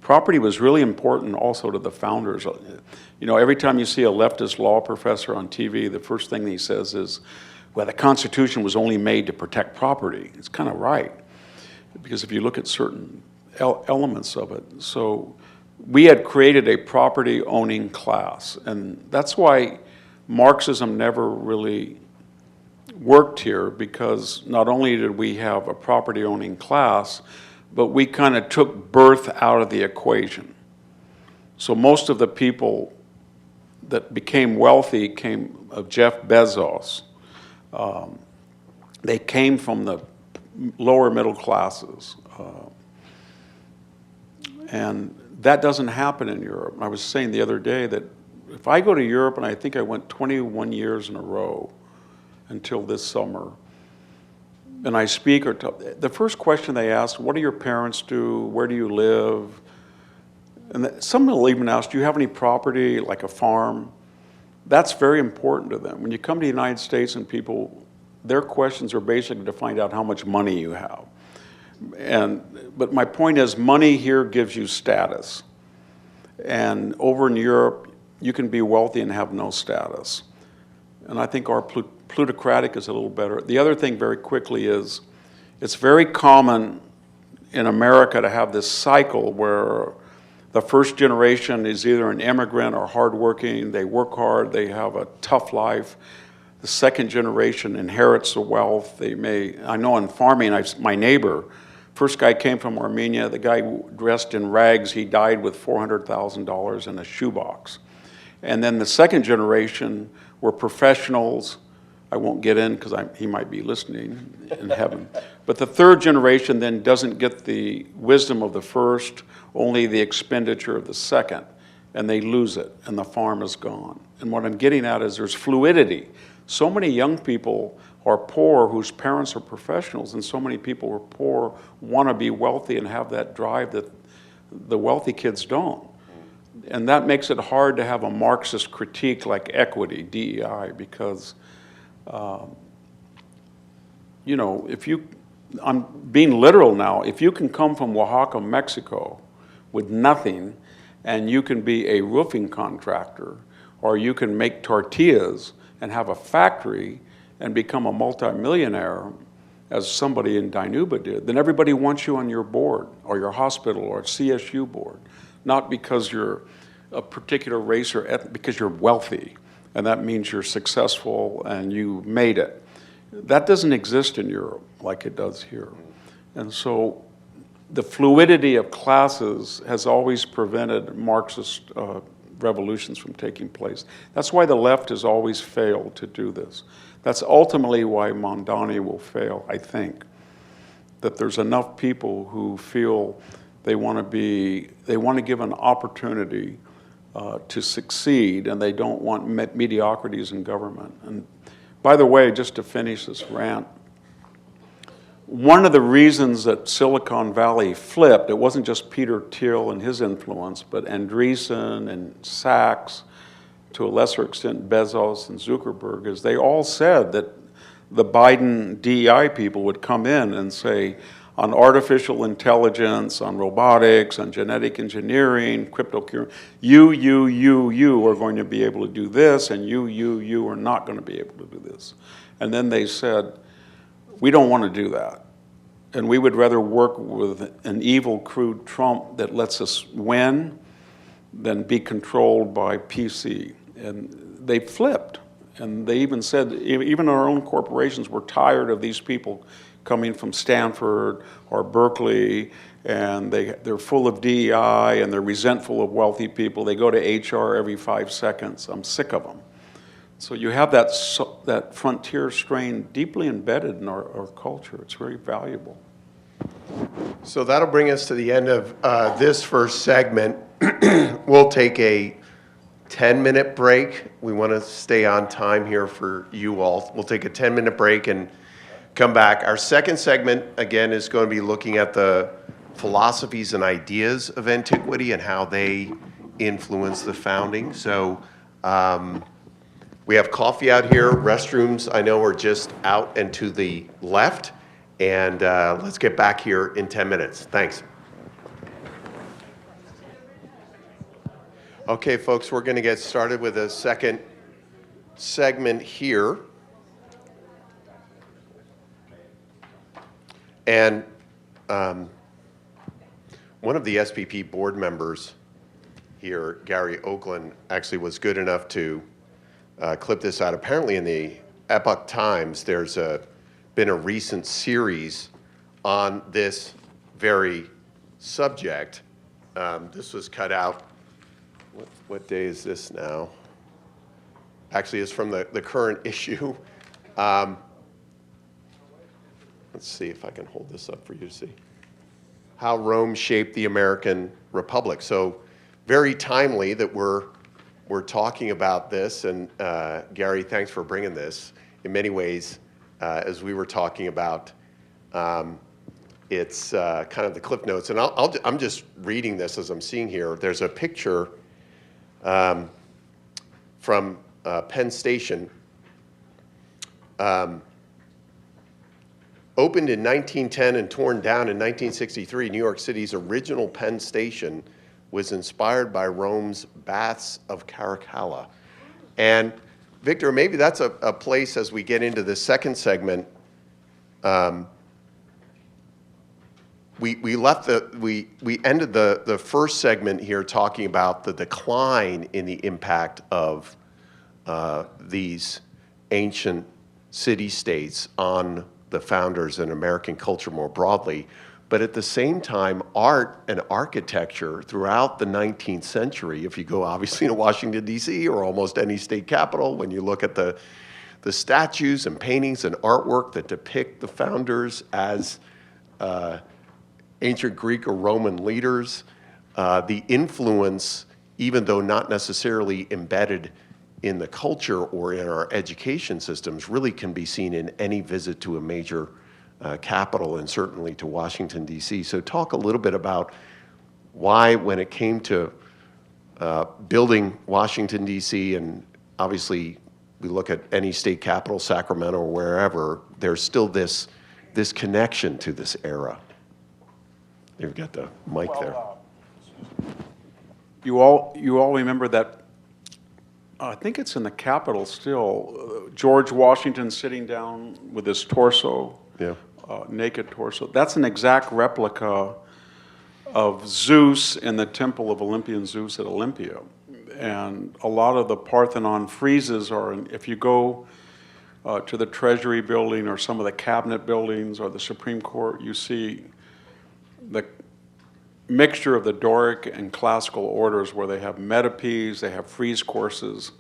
Property was really important also to the founders. You know, every time you see a leftist law professor on TV, the first thing he says is, well, the Constitution was only made to protect property. It's kind of right, because if you look at certain elements of it. So we had created a property-owning class, and that's why Marxism never really worked here, because not only did we have a property-owning class, but we kind of took birth out of the equation. So most of the people that became wealthy came of Jeff Bezos. They came from the lower middle classes. And that doesn't happen in Europe. I was saying the other day that if I go to Europe, and I think I went 21 years in a row until this summer, and I speak, the first question they ask, what do your parents do? Where do you live? And some will even ask, do you have any property, like a farm? That's very important to them. When you come to the United States and people, their questions are basically to find out how much money you have. But my point is, money here gives you status. And over in Europe, you can be wealthy and have no status. And I think our plutocratic is a little better. The other thing very quickly is, it's very common in America to have this cycle where the first generation is either an immigrant or hardworking, they work hard, they have a tough life. The second generation inherits the wealth. I know in farming, my neighbor, first guy came from Armenia, the guy dressed in rags, he died with $400,000 in a shoebox. And then the second generation were professionals. I won't get in because he might be listening in heaven. But the third generation then doesn't get the wisdom of the first, only the expenditure of the second, and they lose it, and the farm is gone. And what I'm getting at is there's fluidity. So many young people are poor whose parents are professionals, and so many people who are poor want to be wealthy and have that drive that the wealthy kids don't. And that makes it hard to have a Marxist critique like equity, DEI, because, I'm being literal now, if you can come from Oaxaca, Mexico with nothing, and you can be a roofing contractor, or you can make tortillas and have a factory and become a multimillionaire, as somebody in Dinuba did, then everybody wants you on your board, or your hospital, or CSU board. Not because you're a particular race or ethnic, because you're wealthy, and that means you're successful and you made it. That doesn't exist in Europe like it does here. And so the fluidity of classes has always prevented Marxist revolutions from taking place. That's why the left has always failed to do this. That's ultimately why Mondani will fail, I think. That there's enough people who feel they want to give an opportunity to succeed, and they don't want mediocrities in government. And by the way, just to finish this rant, one of the reasons that Silicon Valley flipped, it wasn't just Peter Thiel and his influence, but Andreessen and Sachs, to a lesser extent Bezos and Zuckerberg, is they all said that the Biden DEI people would come in and say, on artificial intelligence, on robotics, on genetic engineering, cryptocurrency, you are going to be able to do this, and you are not going to be able to do this. And then they said, we don't want to do that. And we would rather work with an evil, crude Trump that lets us win than be controlled by PC. And they flipped. And they even said, even our own corporations were tired of these people coming from Stanford or Berkeley, and they're full of DEI, and they're resentful of wealthy people. They go to HR every 5 seconds. I'm sick of them. So you have that frontier strain deeply embedded in our culture. It's very valuable. So that'll bring us to the end of this first segment. We'll take a 10-minute break. We want to stay on time here for you all. We'll take a 10-minute break and come back. Our second segment, again, is going to be looking at the philosophies and ideas of antiquity and how they influence the founding. So we have coffee out here. Restrooms, I know, are just out and to the left. And let's get back here in 10 minutes. Thanks. Okay, folks, we're going to get started with a second segment here. And one of the SPP board members here, Gary Oakland, actually was good enough to clip this out. Apparently in the Epoch Times, there's been a recent series on this very subject. This was cut out. What day is this now? Actually, it's from the current issue. Let's see if I can hold this up for you to see. How Rome Shaped the American Republic. So very timely that we're talking about this. And Gary, thanks for bringing this. In many ways, as we were talking about, it's kind of the cliff notes. And I'm just reading this as I'm seeing here. There's a picture from Penn Station. Opened in 1910 and torn down in 1963, New York City's original Penn Station was inspired by Rome's Baths of Caracalla. And Victor, maybe that's a place as we get into the second segment. We ended the first segment here talking about the decline in the impact of these ancient city-states on the founders and American culture more broadly. But at the same time, art and architecture throughout the 19th century, if you go obviously to Washington, D.C., or almost any state capital, when you look at the statues and paintings and artwork that depict the founders as ancient Greek or Roman leaders, the influence, even though not necessarily embedded in the culture or in our education systems, really can be seen in any visit to a major capital, and certainly to Washington, D.C. So talk a little bit about why, when it came to building Washington, D.C., and obviously we look at any state capital, Sacramento or wherever, there's still this connection to this era. You've got the mic there. You all remember that, I think it's in the Capitol still, George Washington sitting down with his torso, Yeah. Naked torso. That's an exact replica of Zeus in the temple of Olympian Zeus at Olympia. And a lot of the Parthenon friezes are, if you go to the Treasury building or some of the cabinet buildings or the Supreme Court, you see the mixture of the Doric and classical orders where they have metopes, they have frieze courses,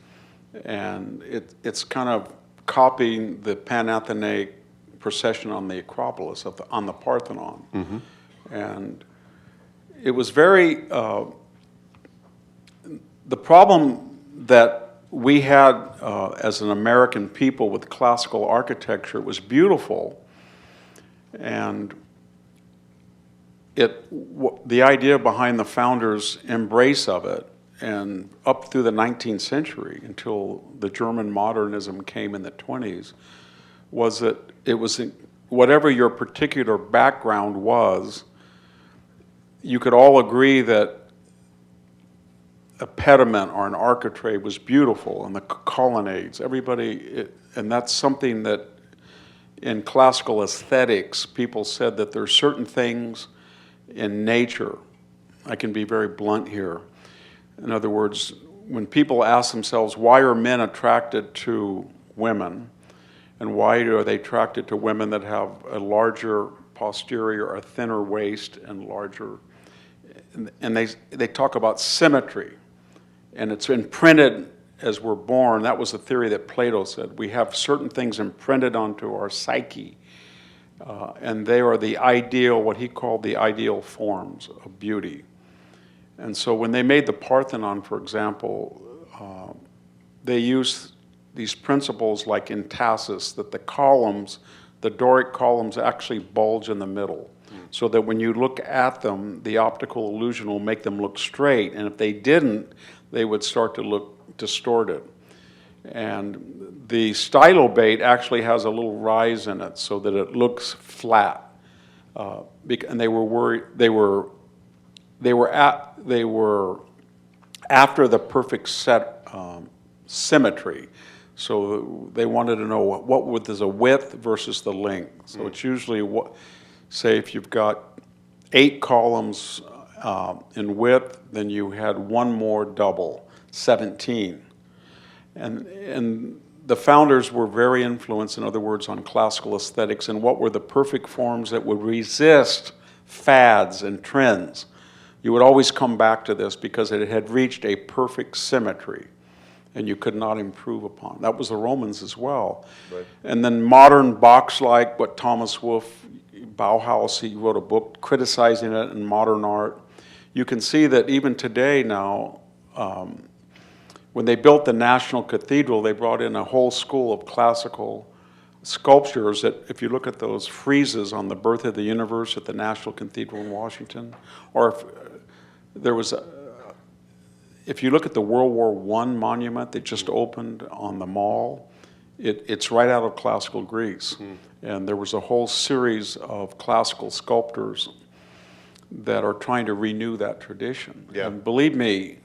and it's kind of copying the Panathenaic procession on the Acropolis, on the Parthenon. Mm-hmm. And it was very, the problem that we had as an American people with classical architecture was beautiful, and the idea behind the founders' embrace of it, and up through the 19th century until the German modernism came in the 20s, was that it was, whatever your particular background was, you could all agree that a pediment or an architrave was beautiful, and the colonnades, and that's something that in classical aesthetics, people said that there's certain things in nature. I can be very blunt here. In other words, when people ask themselves, why are men attracted to women? And why are they attracted to women that have a larger posterior, a thinner waist, and larger? And they talk about symmetry. And it's imprinted as we're born. That was the theory that Plato said. We have certain things imprinted onto our psyche. And they are the ideal, what he called the ideal forms of beauty. And so when they made the Parthenon, for example, they used these principles like in Tacitus, that the columns, the Doric columns actually bulge in the middle, so that when you look at them, the optical illusion will make them look straight, and if they didn't, they would start to look distorted. And the stylobate actually has a little rise in it so that it looks flat. And they were worried, they were after the perfect set symmetry. So they wanted to know what is a width versus the length. So it's usually, say if you've got 8 columns in width, then you had one more double, 17. And the founders were very influenced, in other words, on classical aesthetics and what were the perfect forms that would resist fads and trends. You would always come back to this because it had reached a perfect symmetry and you could not improve upon. That was the Romans as well. Right. And then modern box-like, what Thomas Wolfe, Bauhaus, he wrote a book criticizing it in modern art. You can see that even today now, when they built the National Cathedral, they brought in a whole school of classical sculptures that, if you look at those friezes on the birth of the universe at the National Cathedral in Washington, or if you look at the World War I monument that just opened on the Mall, It's right out of classical Greece. And there was a whole series of classical sculptors that are trying to renew that tradition. Yeah. And believe me,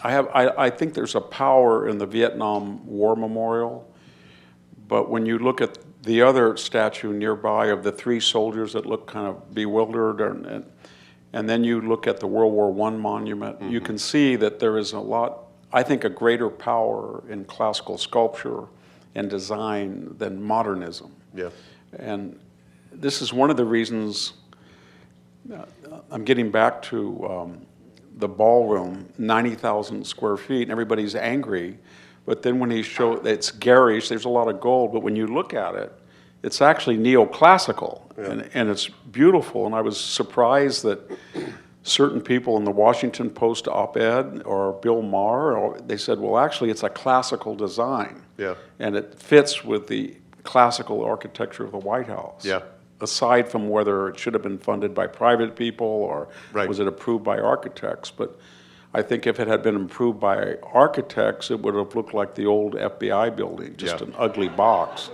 I think there's a power in the Vietnam War Memorial, but when you look at the other statue nearby of the three soldiers that look kind of bewildered, and then you look at the World War I monument, you can see that there is a lot, I think, a greater power in classical sculpture and design than modernism. Yeah. And this is one of the reasons I'm getting back to the ballroom, 90,000 square feet, and everybody's angry. But then when he showed, it's garish, there's a lot of gold, but when you look at it, it's actually neoclassical, and it's beautiful. And I was surprised that certain people in the Washington Post op-ed or Bill Maher, they said, well, actually, it's a classical design. Yeah. And it fits with the classical architecture of the White House. Yeah. Aside from whether it should have been funded by private people or was it approved by architects. But I think if it had been approved by architects, it would have looked like the old FBI building, just an ugly box.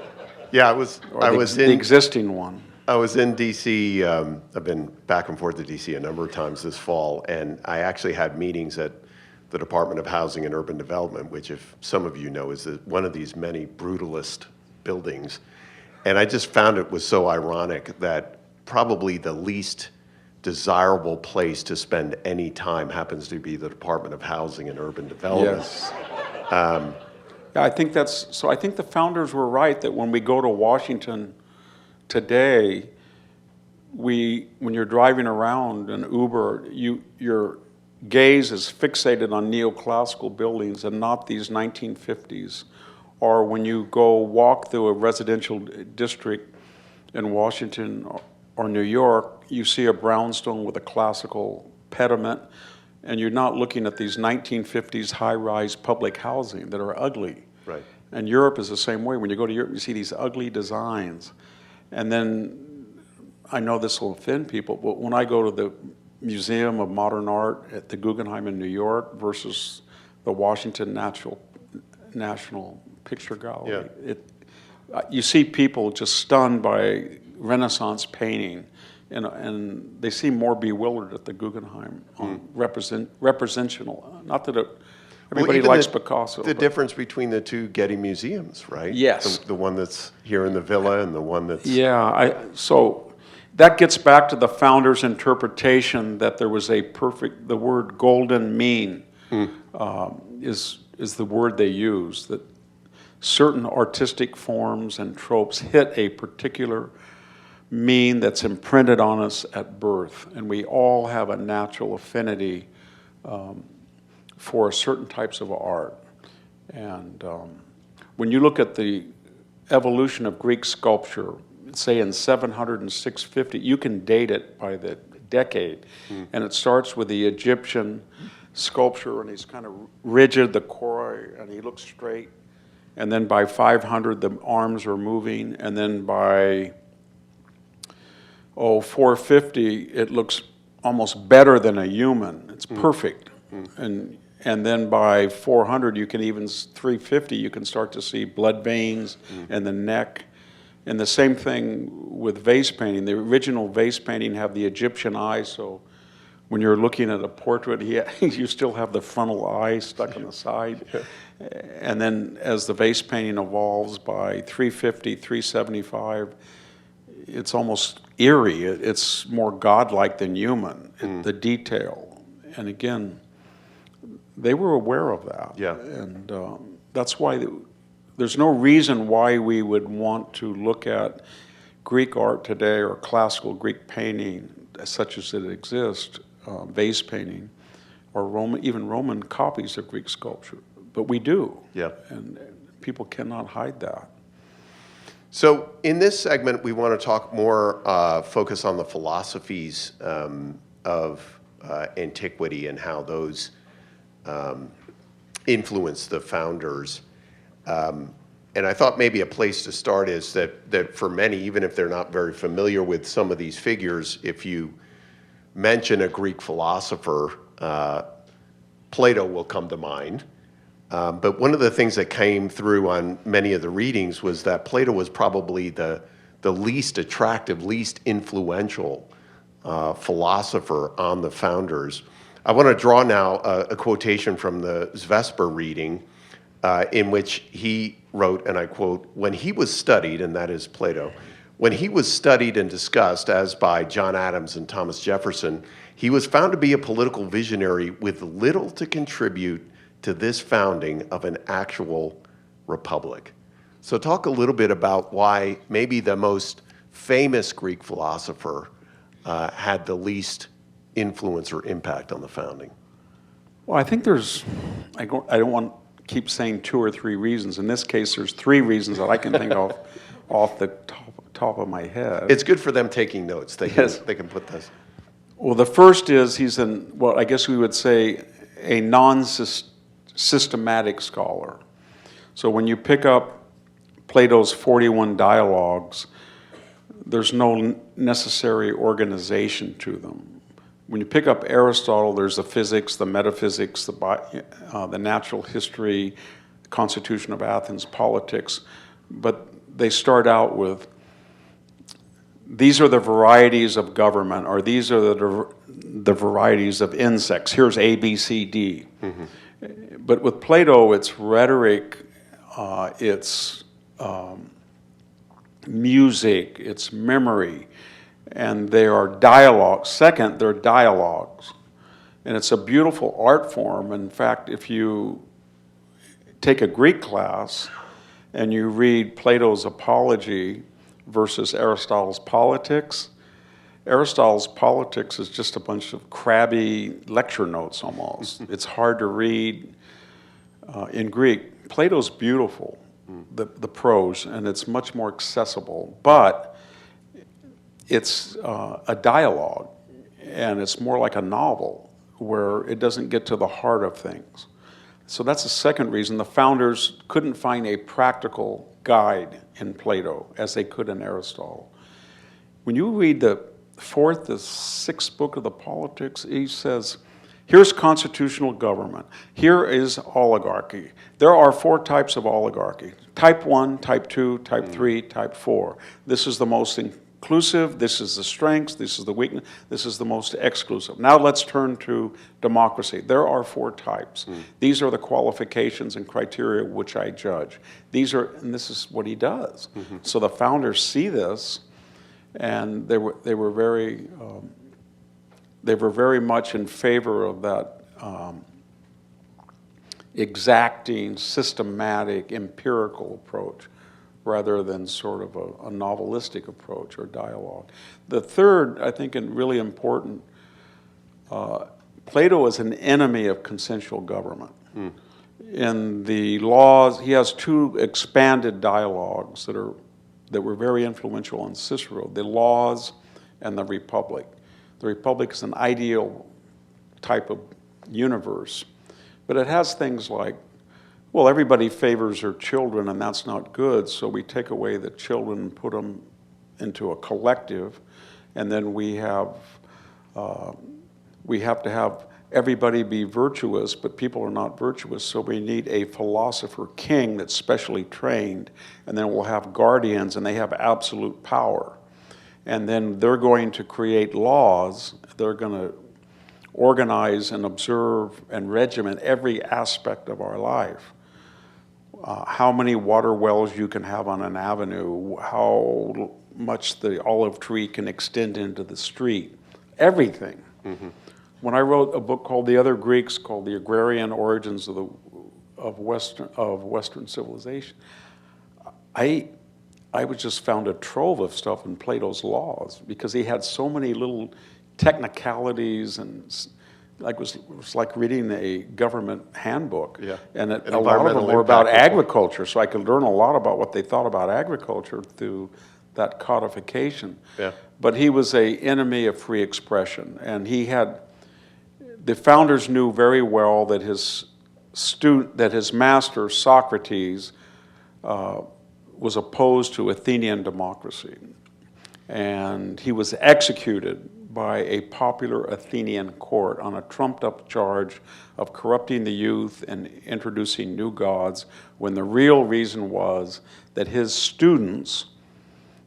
Yeah, I was the in existing one. I was in D.C. I've been back and forth to D.C. a number of times this fall, and I actually had meetings at the Department of Housing and Urban Development, which, if some of you know, is one of these many brutalist buildings. And I just found it was so ironic that probably the least desirable place to spend any time happens to be the Department of Housing and Urban Development. Yes. Yeah, I think I think the founders were right that when we go to Washington today, when you're driving around in Uber, your gaze is fixated on neoclassical buildings and not these 1950s. Or when you go walk through a residential district in Washington or New York, you see a brownstone with a classical pediment, and you're not looking at these 1950s high-rise public housing that are ugly. Right. And Europe is the same way. When you go to Europe, you see these ugly designs. And then, I know this will offend people, but when I go to the Museum of Modern Art at the Guggenheim in New York versus the Washington National Picture Gallery, you see people just stunned by Renaissance painting, and they seem more bewildered at the Guggenheim on representational. Not that everybody likes Picasso. The difference between the two Getty museums, right? Yes. The one that's here in the Villa and the one that's... So that gets back to the founders' interpretation that there was the word golden mean is the word they use, that certain artistic forms and tropes hit a particular mean that's imprinted on us at birth, and we all have a natural affinity for certain types of art. And when you look at the evolution of Greek sculpture, say in 700 and 650, you can date it by the decade, and it starts with the Egyptian sculpture, and he's kind of rigid, the choroi, and he looks straight. And then by 500, the arms are moving. And then by 450, it looks almost better than a human. It's perfect. And then by 400, 350, you can start to see blood veins and the neck. And the same thing with vase painting. The original vase painting have the Egyptian eye, so when you're looking at a portrait, you still have the frontal eye stuck on the side. And then as the vase painting evolves by 350, 375, it's almost eerie. It's more godlike than human, the detail. And again, they were aware of that. Yeah. And that's why there's no reason why we would want to look at Greek art today or classical Greek painting, such as it exists, vase painting, or even Roman copies of Greek sculpture. But we do. Yeah. And people cannot hide that. So in this segment, we want to talk more, focus on the philosophies of antiquity and how those influenced the founders. And I thought maybe a place to start is that for many, even if they're not very familiar with some of these figures, if you mention a Greek philosopher, Plato will come to mind. But one of the things that came through on many of the readings was that Plato was probably the least attractive, least influential philosopher on the founders. I want to draw now a quotation from the Vesper reading in which he wrote, and I quote, "When he was studied," and that is Plato, "when he was studied and discussed, as by John Adams and Thomas Jefferson, he was found to be a political visionary with little to contribute to this founding of an actual republic." So talk a little bit about why maybe the most famous Greek philosopher had the least influence or impact on the founding. Well, I think there's, I don't want to keep saying 2 or 3 reasons. In this case, there's 3 reasons that I can think of off the top of my head. It's good for them taking notes. They can, Yes. they can put this. Well, the first is he's what I guess we would say a non-systematic scholar. So when you pick up Plato's 41 dialogues, there's no necessary organization to them. When you pick up Aristotle, there's the physics, the metaphysics, the natural history, Constitution of Athens, politics, but they start out with, these are the varieties of government, or these are the varieties of insects. Here's A, B, C, D. Mm-hmm. But with Plato, it's rhetoric, it's music, it's memory, and they are dialogues. Second, they're dialogues. And it's a beautiful art form. In fact, if you take a Greek class and you read Plato's Apology versus Aristotle's Politics, Aristotle's Politics is just a bunch of crabby lecture notes almost. It's hard to read in Greek. Plato's beautiful, the prose, and it's much more accessible, but it's a dialogue, and it's more like a novel where it doesn't get to the heart of things. So that's the second reason. The founders couldn't find a practical guide in Plato as they could in Aristotle. When you read the 4th to 6th book of the Politics, he says, here's constitutional government. Here is oligarchy. There are 4 types of oligarchy. Type 1, type 2, type 3, type 4. This is the most inclusive, this is the strengths, this is the weakness, this is the most exclusive. Now let's turn to democracy. There are 4 types. These are the qualifications and criteria which I judge. And this is what he does. Mm-hmm. So the founders see this, and they were very much in favor of that exacting, systematic, empirical approach, rather than sort of a novelistic approach or dialogue. The third, I think, and really important, Plato is an enemy of consensual government. In the laws, he has 2 expanded dialogues that were very influential on Cicero, the Laws and the Republic. The Republic is an ideal type of universe, but it has things like, well, everybody favors their children, and that's not good, so we take away the children and put them into a collective, and then we have to have everybody be virtuous, but people are not virtuous, so we need a philosopher king that's specially trained, and then we'll have guardians, and they have absolute power. And then they're going to create laws, they're going to organize and observe and regiment every aspect of our life. How many water wells you can have on an avenue, how much the olive tree can extend into the street, everything. Mm-hmm. When I wrote a book called The Other Greeks, called The Agrarian Origins of Western Civilization, I was just found a trove of stuff in Plato's Laws, because he had so many little technicalities, and it was like reading a government handbook. Yeah. And a lot of them were about agriculture, so I could learn a lot about what they thought about agriculture through that codification. Yeah. But he was an enemy of free expression, and the founders knew very well that his master, Socrates, was opposed to Athenian democracy. And he was executed by a popular Athenian court on a trumped-up charge of corrupting the youth and introducing new gods, when the real reason was that his students,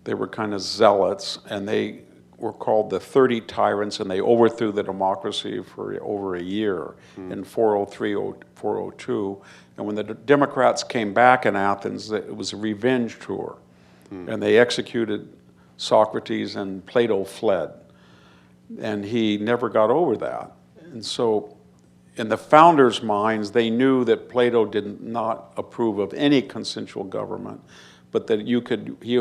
they were kind of zealots, and they were called the 30 Tyrants, and they overthrew the democracy for over a year in 403, 402. And when the Democrats came back in Athens, it was a revenge tour. And they executed Socrates, and Plato fled. And he never got over that. And so in the founders' minds, they knew that Plato did not approve of any consensual government, but that you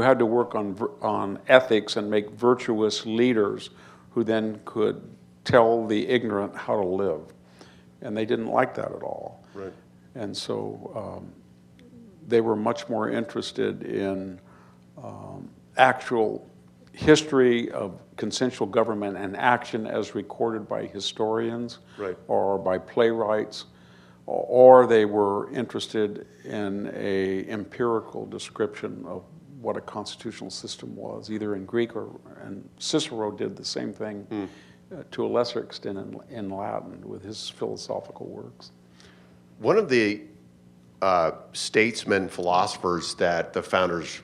had to work on ethics and make virtuous leaders who then could tell the ignorant how to live. And they didn't like that at all. Right. And so they were much more interested in actual history of consensual government and action as recorded by historians, right, or by playwrights, or they were interested in a empirical description of what a constitutional system was, either in Greek and Cicero did the same thing to a lesser extent in Latin with his philosophical works. One of the statesmen, philosophers that the founders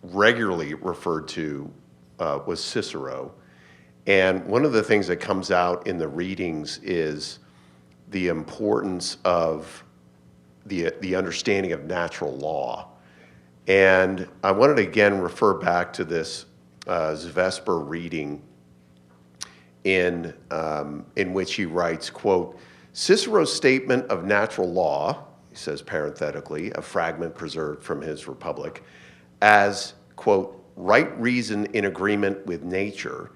regularly referred to was Cicero. And one of the things that comes out in the readings is the importance of the understanding of natural law. And I wanted to again refer back to this Vesper reading in which he writes, quote, Cicero's statement of natural law, he says parenthetically, a fragment preserved from his Republic, as, quote, right reason in agreement with nature,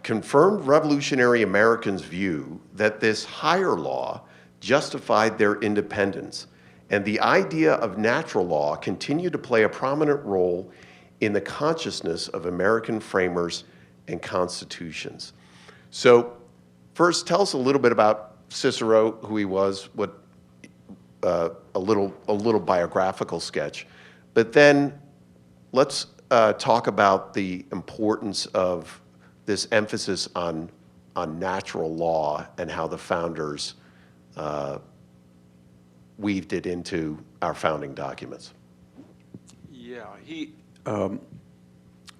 confirmed revolutionary Americans' view that this higher law justified their independence, and the idea of natural law continued to play a prominent role in the consciousness of American framers and constitutions. So first, tell us a little bit about Cicero, who he was, what a little biographical sketch, but then let's talk about the importance of this emphasis on natural law and how the founders weaved it into our founding documents. Yeah,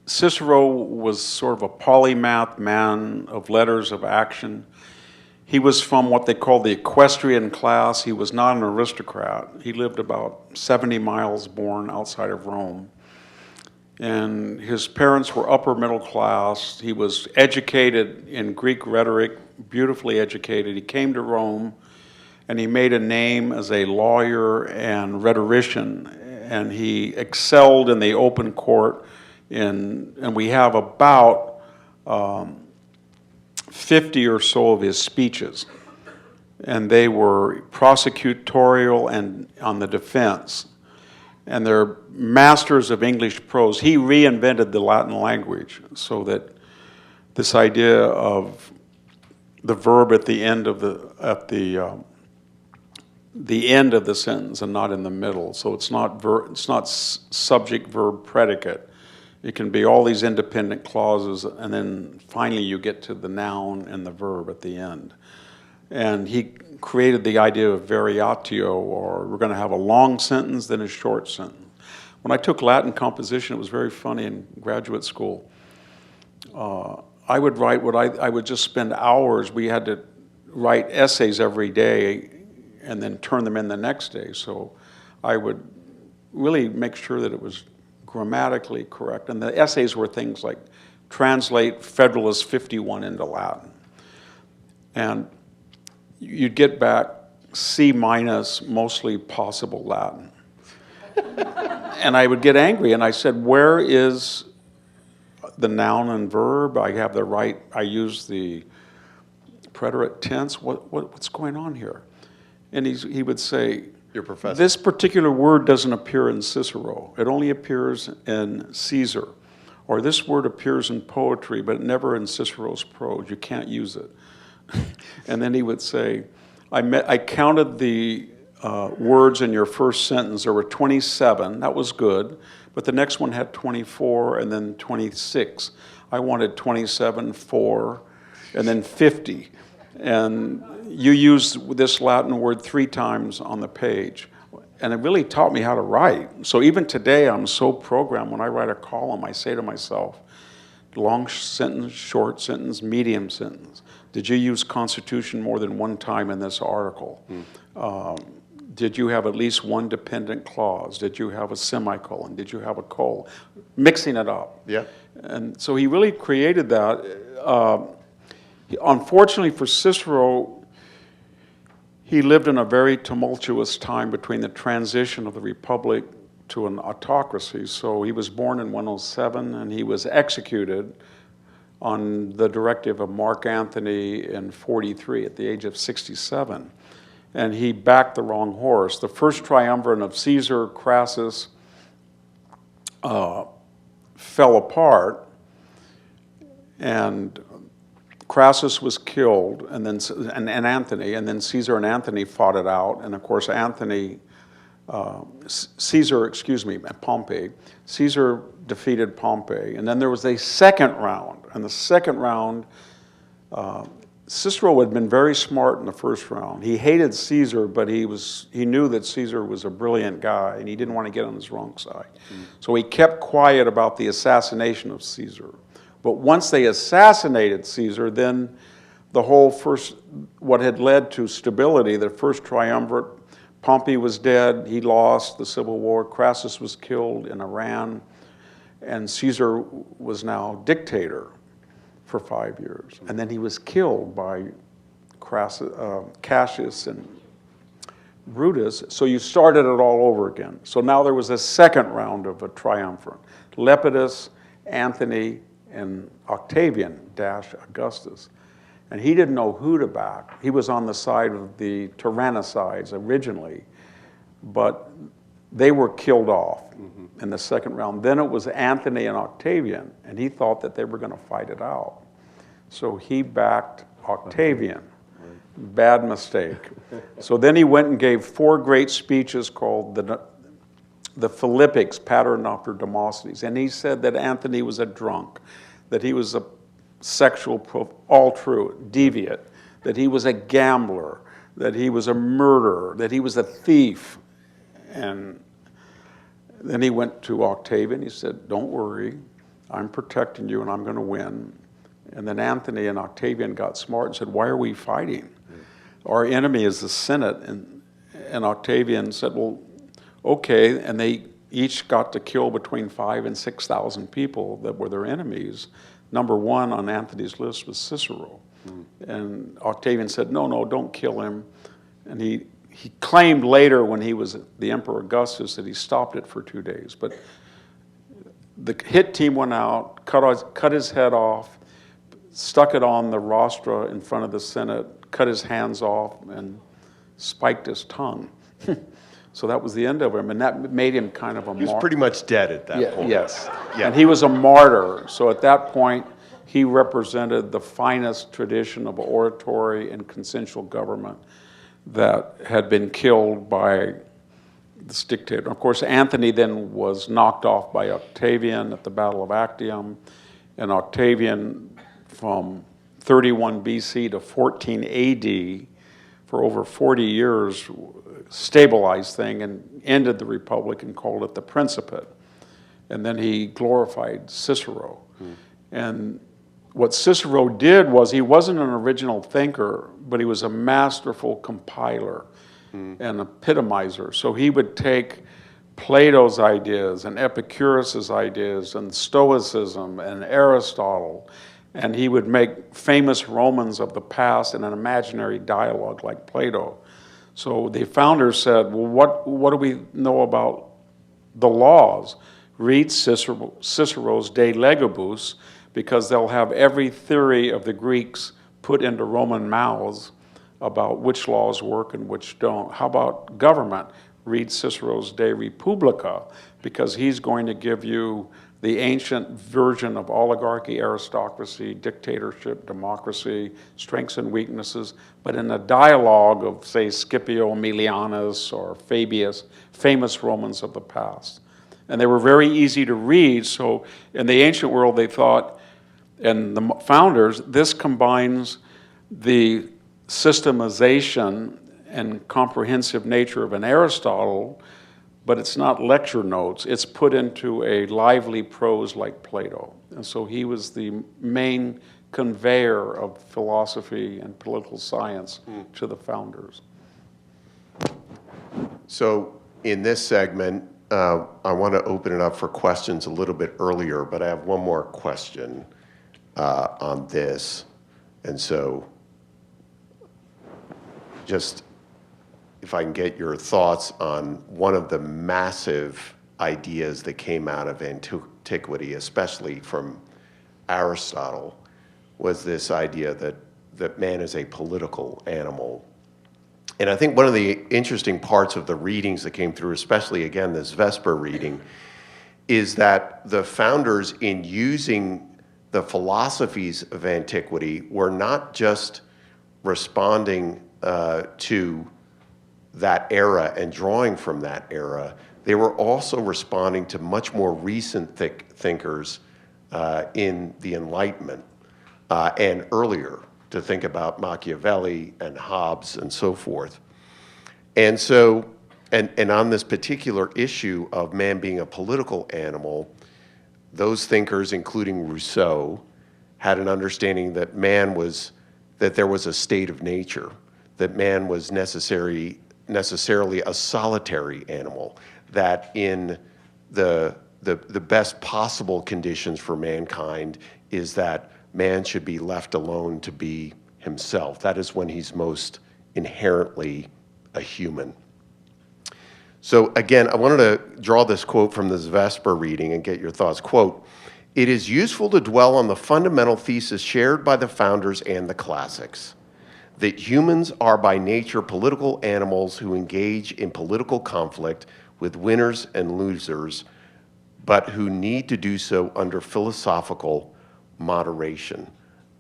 Cicero was sort of a polymath man of letters, of action. He was from what they call the equestrian class. He was not an aristocrat. He lived about 70 miles born outside of Rome. And his parents were upper middle class. He was educated in Greek rhetoric, beautifully educated. He came to Rome, and he made a name as a lawyer and rhetorician, and he excelled in the open court. And we have about 50 or so of his speeches, and they were prosecutorial and on the defense. And they're masters of English prose. He reinvented the Latin language so that this idea of the verb at the end of the end of the sentence and not in the middle. So it's not subject, verb, predicate. It can be all these independent clauses, and then finally you get to the noun and the verb at the end. And he created the idea of variatio, or we're going to have a long sentence, then a short sentence. When I took Latin composition, it was very funny in graduate school. I would write I would just spend hours. We had to write essays every day and then turn them in the next day. So I would really make sure that it was grammatically correct. And the essays were things like translate Federalist 51 into Latin. And you'd get back C-, mostly possible Latin. And I would get angry, and I said, where is the noun and verb? I have the right, I use the preterite tense. What's going on here? And he would say, Your professor. This particular word doesn't appear in Cicero. It only appears in Caesar. Or this word appears in poetry, but never in Cicero's prose. You can't use it. And then he would say, I counted the words in your first sentence. There were 27. That was good. But the next one had 24 and then 26. I wanted 27, 4, and then 50. And you use this Latin word 3 times on the page. And it really taught me how to write. So even today, I'm so programmed. When I write a column, I say to myself, long sentence, short sentence, medium sentence. Did you use Constitution more than 1 time in this article? Did you have at least 1 dependent clause? Did you have a semicolon? Did you have a colon? Mixing it up. Yeah. And so he really created that. Unfortunately for Cicero, he lived in a very tumultuous time between the transition of the Republic to an autocracy. So he was born in 107, and he was executed on the directive of Mark Antony in 43 at the age of 67. And he backed the wrong horse. The first triumvirate of Caesar, Crassus, fell apart, and Crassus was killed, and then Antony, and then Caesar and Antony fought it out, and of course Pompey. Caesar defeated Pompey, and then there was a second round, and the second round, Cicero had been very smart in the first round. He hated Caesar, but he knew that Caesar was a brilliant guy, and he didn't want to get on his wrong side. So he kept quiet about the assassination of Caesar. But once they assassinated Caesar, then the whole what had led to stability, the first triumvirate, Pompey was dead, he lost the Civil War, Crassus was killed in Iran, and Caesar was now dictator for 5 years. And then he was killed by Cassius and Brutus, so you started it all over again. So now there was a second round of a triumvirate. Lepidus, Antony, and Octavian Augustus. And he didn't know who to back. He was on the side of the tyrannicides originally, but they were killed off in the second round. Then it was Antony and Octavian, and he thought that they were going to fight it out. So he backed Octavian. Bad mistake. So then he went and gave 4 great speeches called the Philippics, patterned after Demosthenes. And he said that Antony was a drunk, that he was a all true, deviant, that he was a gambler, that he was a murderer, that he was a thief. And then he went to Octavian. He said, don't worry, I'm protecting you and I'm going to win. And then Antony and Octavian got smart and said, why are we fighting? Our enemy is the Senate. And Octavian said, well, okay. And they each got to kill between 5,000 and 6,000 people that were their enemies. Number 1 on Antony's list was Cicero. And Octavian said, no, don't kill him. And he claimed later when he was the Emperor Augustus that he stopped it for 2 days. But the hit team went out, cut his head off, stuck it on the rostra in front of the Senate, cut his hands off, and spiked his tongue. So that was the end of him, and that made him kind of a martyr. He was pretty much dead at that point. Yes, Yeah. and he was a martyr. So at that point, he represented the finest tradition of oratory and consensual government that had been killed by this dictator. Of course, Antony then was knocked off by Octavian at the Battle of Actium, and Octavian from 31 BC to 14 AD, for over 40 years, stabilized thing and ended the Republic and called it the Principate. And then he glorified Cicero. And what Cicero did was he wasn't an original thinker, but he was a masterful compiler and epitomizer. So he would take Plato's ideas and Epicurus's ideas and Stoicism and Aristotle, and he would make famous Romans of the past in an imaginary dialogue like Plato. So the founders said, well, what do we know about the laws? Read Cicero's De Legibus, because they'll have every theory of the Greeks put into Roman mouths about which laws work and which don't. How about government? Read Cicero's De Republica, because he's going to give you the ancient version of oligarchy, aristocracy, dictatorship, democracy, strengths and weaknesses, but in a dialogue of, say, Scipio Aemilianus or Fabius, famous Romans of the past. And they were very easy to read, so in the ancient world they thought, And the founders, this combines the systemization and comprehensive nature of an Aristotle, but it's not lecture notes. It's put into a lively prose like Plato. And so he was the main conveyor of philosophy and political science to the founders. So in this segment, I want to open it up for questions a little bit earlier, but I have one more question on this. And so just if I can get your thoughts on one of the massive ideas that came out of antiquity, especially from Aristotle, was this idea that man is a political animal. And I think one of the interesting parts of the readings that came through, especially again this Vesper reading, is that the founders in using the philosophies of antiquity were not just responding to that era and drawing from that era, they were also responding to much more recent thinkers in the Enlightenment and earlier, to think about Machiavelli and Hobbes and so forth. And so, and on this particular issue of man being a political animal, those thinkers, including Rousseau, had an understanding that that there was a state of nature, that man was necessarily a solitary animal, that in the best possible conditions for mankind is that man should be left alone to be himself. That is when he's most inherently a human. So again, I wanted to draw this quote from this Vesper reading and get your thoughts. Quote, "It is useful to dwell on the fundamental thesis shared by the founders and the classics, that humans are by nature political animals who engage in political conflict with winners and losers, but who need to do so under philosophical moderation,"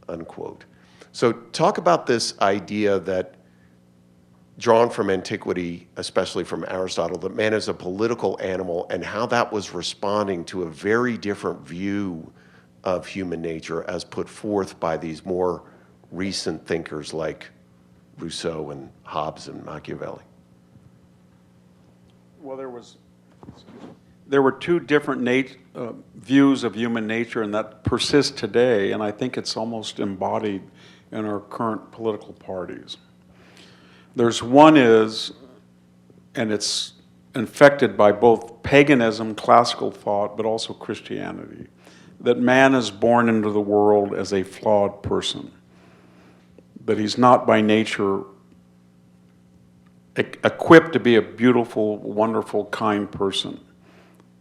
unquote. So talk about this idea that, drawn from antiquity, especially from Aristotle, that man is a political animal and how that was responding to a very different view of human nature as put forth by these more recent thinkers like Rousseau and Hobbes and Machiavelli. Well, there were two different views of human nature, and that persists today, and I think it's almost embodied in our current political parties. There's one is, and it's infected by both paganism, classical thought, but also Christianity, that man is born into the world as a flawed person, that he's not by nature equipped to be a beautiful, wonderful, kind person,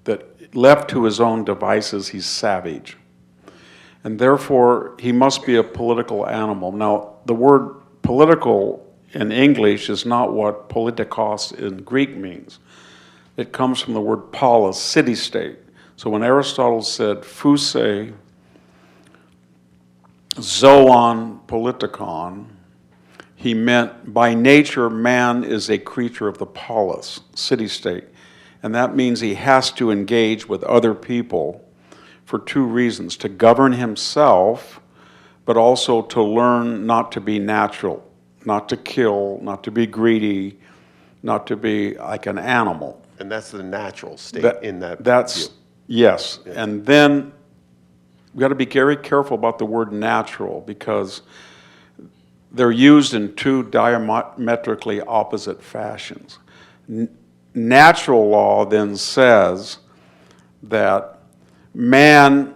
that left to his own devices, he's savage. And therefore, he must be a political animal. Now, the word political in English is not what politikos in Greek means. It comes from the word polis, city-state. So when Aristotle said phuse zoon politikon, he meant by nature man is a creature of the polis, city-state. And that means he has to engage with other people for two reasons: to govern himself, but also to learn not to be natural, not to kill, not to be greedy, not to be like an animal. And that's the natural state in that That's, view. yes. Yeah. And then we got to be very careful about the word natural, because they're used in two diametrically opposite fashions. Natural law then says that man,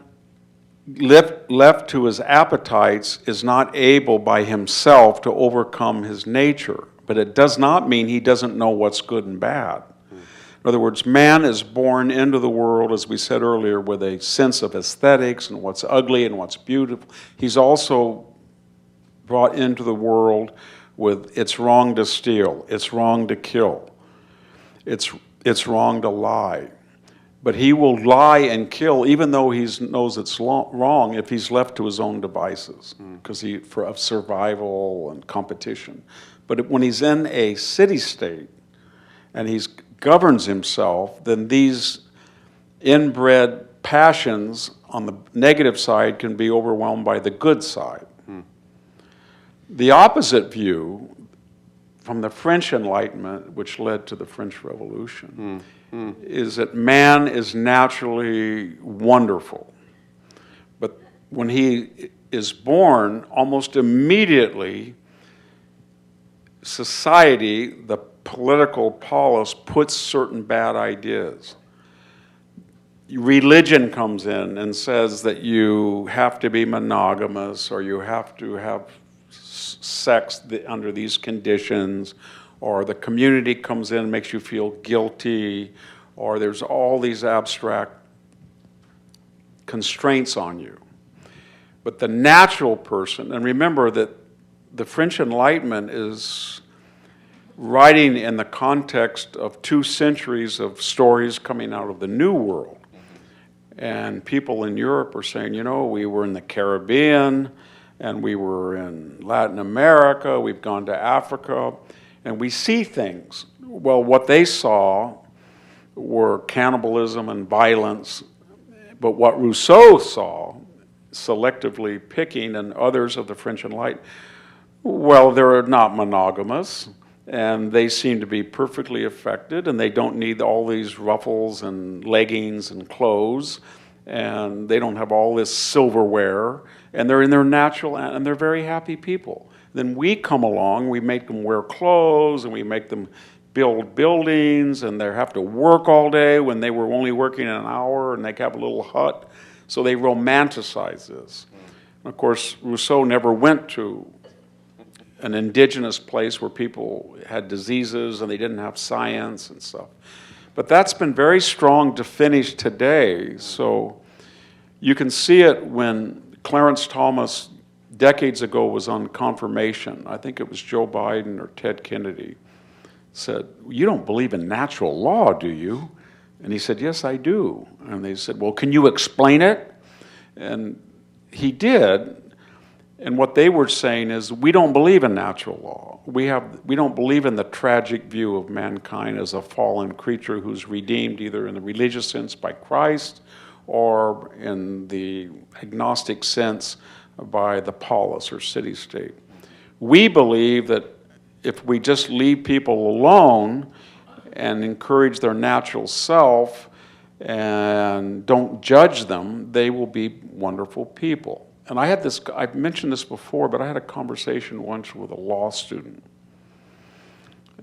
left to his appetites, is not able by himself to overcome his nature. But it does not mean he doesn't know what's good and bad. In other words, man is born into the world, as we said earlier, with a sense of aesthetics and what's ugly and what's beautiful. He's also brought into the world with it's wrong to steal, it's wrong to kill, it's wrong to lie. But he will lie and kill even though he knows it's wrong if he's left to his own devices, because of survival and competition. But when he's in a city-state and he governs himself, then these inbred passions negative side can be overwhelmed by the good side. The opposite view, from the French Enlightenment, which led to the French Revolution, is that man is naturally wonderful. But when he is born, almost immediately, society, the political polis, puts certain bad ideas. Religion comes in and says that you have to be monogamous, or you have to have sex under these conditions, or the community comes in and makes you feel guilty, or there's all these abstract constraints on you. But the natural person, and remember that the French Enlightenment is writing in the context of 2 centuries of stories coming out of the New World. And people in Europe are saying, you know, we were in the Caribbean, and we were in Latin America, we've gone to Africa, and we see things. Well, what they saw were cannibalism and violence, but what Rousseau saw, selectively picking, and others of the French Enlightenment, well, they're not monogamous, and they seem to be perfectly affected, and they don't need all these ruffles and leggings and clothes, and they don't have all this silverware, and they're in their natural, and they're very happy people. Then we come along, we make them wear clothes, and we make them build buildings, and they have to work all day when they were only working an hour, and they have a little hut. So they romanticize this. And of course, Rousseau never went to an indigenous place where people had diseases and they didn't have science and stuff. But that's been very strong to finish today. So you can see it when Clarence Thomas decades ago was on confirmation. I think it was Joe Biden or Ted Kennedy said, "You don't believe in natural law, do you?" And he said, "Yes, I do." And they said, "Well, can you explain it?" And he did. And what they were saying is, we don't believe in natural law. We don't believe in the tragic view of mankind as a fallen creature who's redeemed either in the religious sense by Christ or in the agnostic sense by the polis or city-state. We believe that if we just leave people alone and encourage their natural self and don't judge them, they will be wonderful people. And I've mentioned this before, but I had a conversation once with a law student.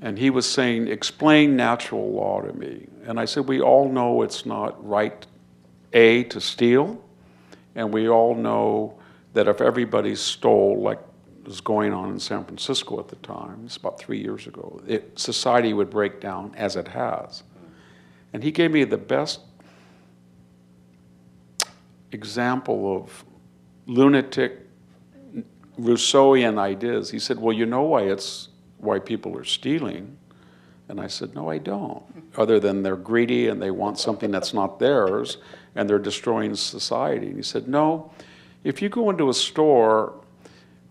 And he was saying, explain natural law to me. And I said, we all know it's not right, A, to steal. And we all know that if everybody stole, like was going on in San Francisco at the time, it's about 3 years ago, society would break down as it has. And he gave me the best example of lunatic Rousseauian ideas. He said, well, you know why people are stealing? And I said, no, I don't. Other than they're greedy and they want something that's not theirs and they're destroying society. And he said, no, if you go into a store,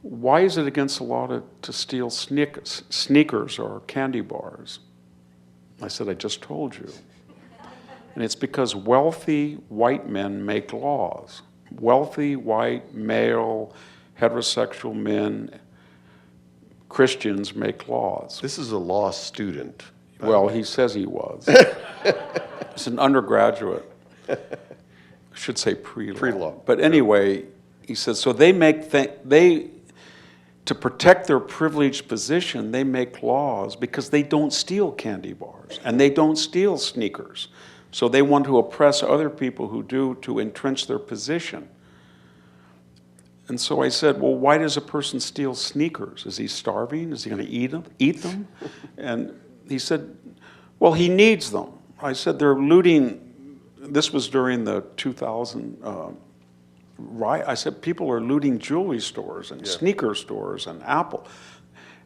why is it against the law to steal sneakers or candy bars? I said, I just told you. And it's because wealthy white men make laws. Wealthy, white, male, heterosexual men, Christians make laws. This is a law student. Well, he says he was. He's an undergraduate. I should say pre-law. Pre-law. But anyway, he says, so they to protect their privileged position, they make laws because they don't steal candy bars and they don't steal sneakers. So they want to oppress other people who do to entrench their position. And so I said, well, why does a person steal sneakers? Is he starving? Is he going to eat them? And he said, well, he needs them. I said, they're looting. This was during the 2000 riot. I said, people are looting jewelry stores and sneaker stores and Apple.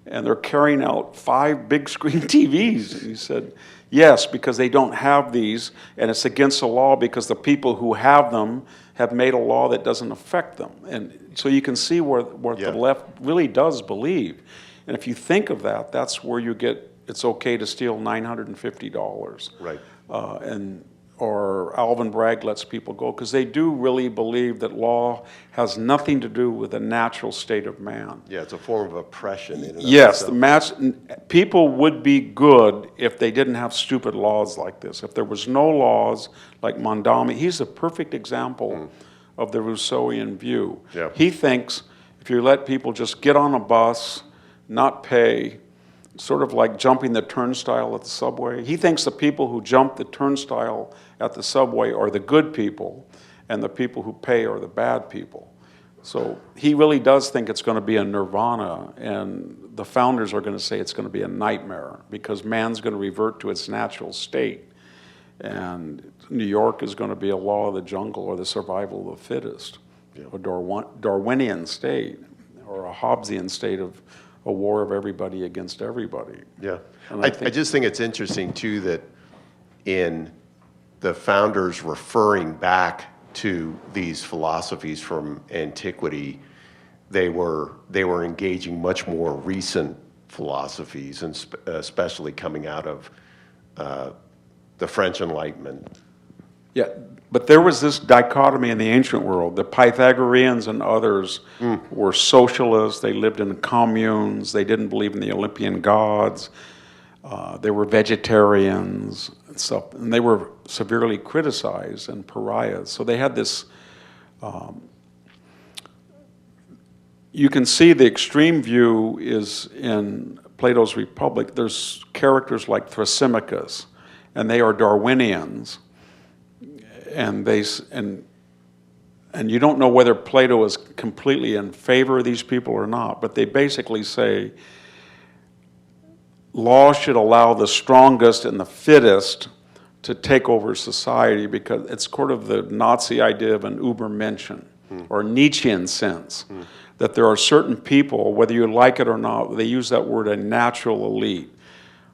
And they're carrying out 5 big screen TVs. And he said, yes, because they don't have these, and it's against the law because the people who have them have made a law that doesn't affect them. And so you can see where the left really does believe. And if you think of that, that's where you get, it's okay to steal $950. Right. And or Alvin Bragg lets people go, because they do really believe that law has nothing to do with the natural state of man. Yeah, it's a form of oppression in and of Yes, itself. people would be good if they didn't have stupid laws like this. If there was no laws like Mondami, he's a perfect example of the Rousseauian view. Yeah. He thinks if you let people just get on a bus, not pay, sort of like jumping the turnstile at the subway. He thinks the people who jump the turnstile at the subway are the good people, and the people who pay are the bad people. So he really does think it's going to be a nirvana, and the founders are going to say it's going to be a nightmare because man's going to revert to its natural state. And New York is going to be a law of the jungle or the survival of the fittest, a Darwinian state or a Hobbesian state of a war of everybody against everybody. Yeah. And I just think it's interesting, too, that in the founders referring back to these philosophies from antiquity, they were engaging much more recent philosophies, and especially coming out of the French Enlightenment. Yeah, but there was this dichotomy in the ancient world. The Pythagoreans and others were socialists. They lived in communes. They didn't believe in the Olympian gods. They were vegetarians and stuff, and they were severely criticized and pariahs. So they had this. You can see the extreme view is in Plato's Republic. There's characters like Thrasymachus, and they are Darwinians. And you don't know whether Plato is completely in favor of these people or not, but they basically say law should allow the strongest and the fittest to take over society, because it's sort of the Nazi idea of an Übermenschen, or Nietzschean sense, that there are certain people, whether you like it or not, they use that word, a natural elite,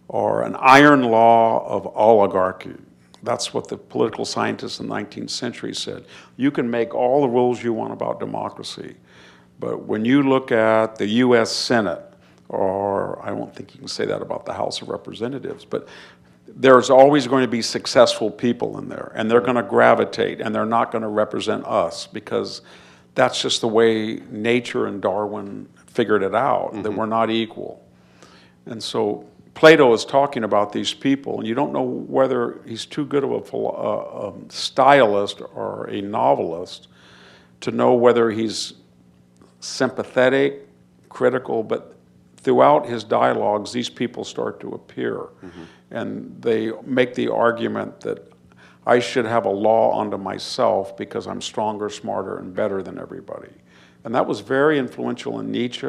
or an iron law of oligarchy. That's what the political scientists in the 19th century said. You can make all the rules you want about democracy, but when you look at the U.S. Senate, or I don't think you can say that about the House of Representatives, but there's always going to be successful people in there, and they're going to gravitate, and they're not going to represent us, because that's just the way nature and Darwin figured it out, that we're not equal. And so Plato is talking about these people, and you don't know whether he's too good of a stylist or a novelist to know whether he's sympathetic, critical, but throughout his dialogues, these people start to appear. And they make the argument that I should have a law unto myself because I'm stronger, smarter, and better than everybody. And that was very influential in Nietzsche.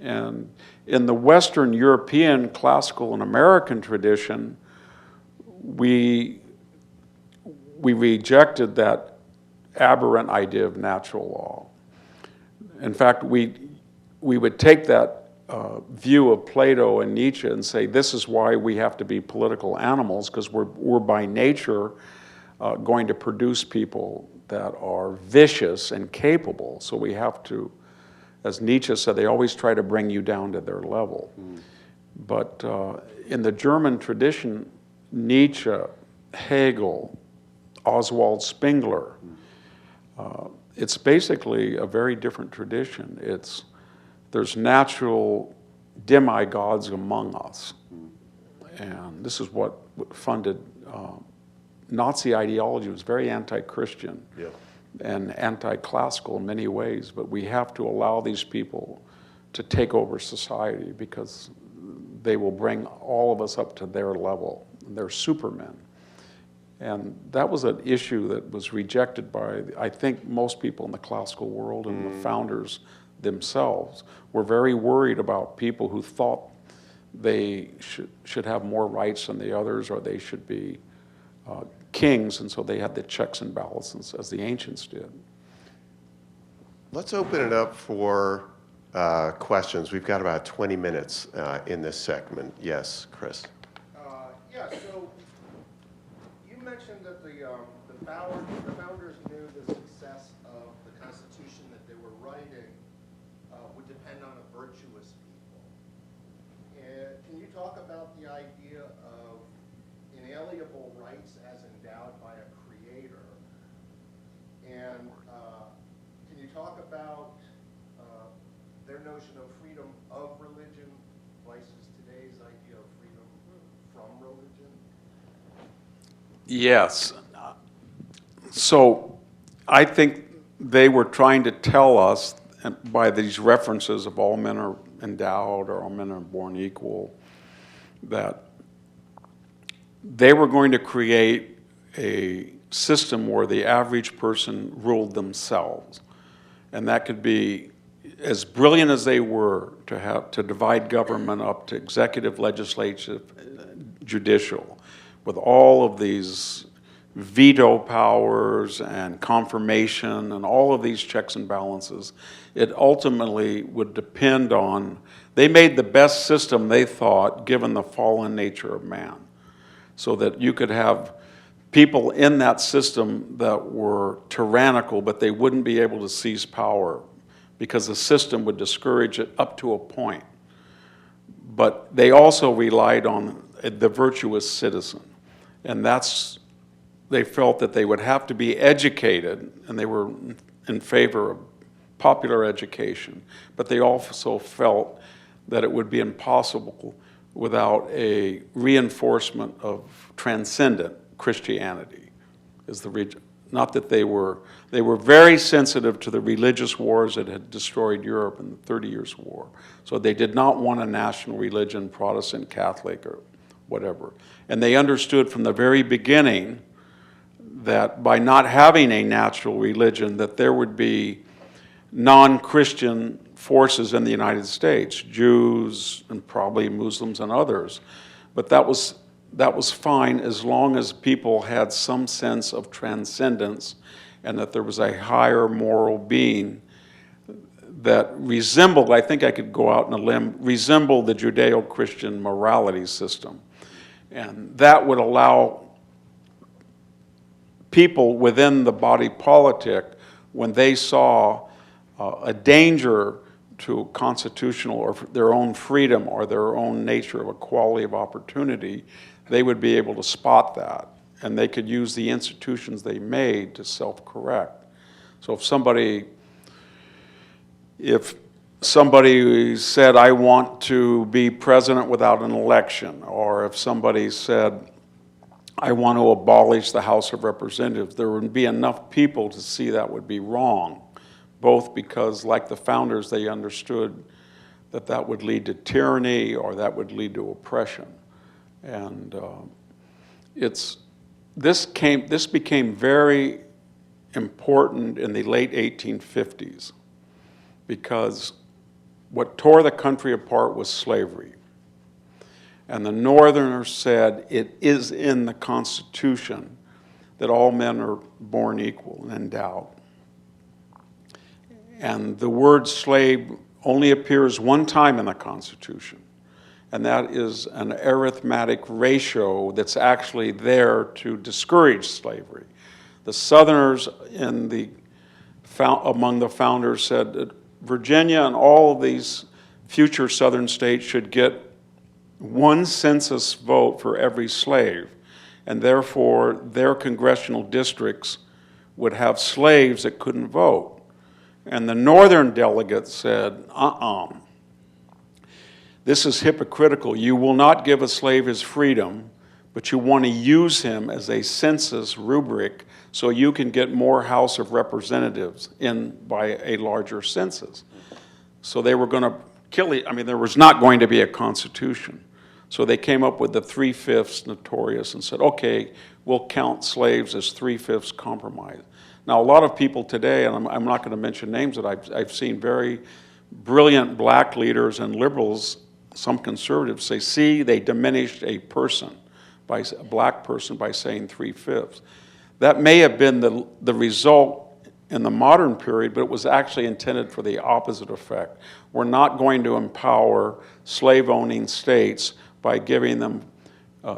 And in the Western European classical and American tradition, we rejected that aberrant idea of natural law. In fact, we would take that view of Plato and Nietzsche and say, this is why we have to be political animals, because we're by nature going to produce people that are vicious and capable. So we have to, as Nietzsche said, they always try to bring you down to their level. But in the German tradition, Nietzsche, Hegel, Oswald Spengler, it's basically a very different tradition. There's natural demigods among us. And this is what funded Nazi ideology. It was very anti-Christian. And anti-classical in many ways, but we have to allow these people to take over society, because they will bring all of us up to their level. They're supermen. And that was an issue that was rejected by, I think, most people in the classical world, and the founders themselves were very worried about people who thought they should have more rights than the others, or they should be kings, and so they had the checks and balances as the ancients did. Let's open it up for questions. We've got about 20 minutes in this segment. Yes, Chris. Yeah, so you mentioned that the founders knew the success of the Constitution that they were writing would depend on a virtuous people. And can you talk about the idea of, in inalienable rights as endowed by a creator. And can you talk about their notion of freedom of religion versus today's idea of freedom from religion? Yes. So I think they were trying to tell us, by these references of all men are endowed or all men are born equal, that they were going to create a system where the average person ruled themselves. And that could be as brilliant as they were to divide government up to executive, legislative, judicial, with all of these veto powers and confirmation and all of these checks and balances. It ultimately would depend on, they made the best system they thought given the fallen nature of man, so that you could have people in that system that were tyrannical, but they wouldn't be able to seize power because the system would discourage it up to a point. But they also relied on the virtuous citizen, and they felt that they would have to be educated, and they were in favor of popular education, but they also felt that it would be impossible without a reinforcement of transcendent Christianity. Not that they were very sensitive to the religious wars that had destroyed Europe in the 30 Years' War. So they did not want a national religion, Protestant, Catholic, or whatever. And they understood from the very beginning that by not having a natural religion, that there would be non-Christian forces in the United States, Jews and probably Muslims and others. But that was fine as long as people had some sense of transcendence and that there was a higher moral being that resembled, I think I could go out on a limb, resembled the Judeo-Christian morality system. And that would allow people within the body politic, when they saw a danger to constitutional or their own freedom or their own nature of equality of opportunity, they would be able to spot that. And they could use the institutions they made to self-correct. So if somebody said, I want to be president without an election, or if somebody said, I want to abolish the House of Representatives, there would be enough people to see that would be wrong, both because, like the founders, they understood that that would lead to tyranny or that would lead to oppression. And this became very important in the late 1850s, because what tore the country apart was slavery. And the Northerners said it is in the Constitution that all men are born equal and endowed. And the word slave only appears one time in the Constitution, and that is an arithmetic ratio that's actually there to discourage slavery. The Southerners among the founders said that Virginia and all of these future Southern states should get one census vote for every slave, and therefore their congressional districts would have slaves that couldn't vote. And the Northern delegates said, this is hypocritical. You will not give a slave his freedom, but you want to use him as a census rubric so you can get more House of Representatives in by a larger census. So they were going to kill it. I mean, there was not going to be a constitution. So they came up with the 3/5 notorious and said, okay, we'll count slaves as 3/5 compromise. Now, a lot of people today, and I'm not going to mention names, that I've seen very brilliant black leaders and liberals, some conservatives, say, see, they diminished a black person by saying 3/5. That may have been the result in the modern period, but it was actually intended for the opposite effect. We're not going to empower slave-owning states by giving them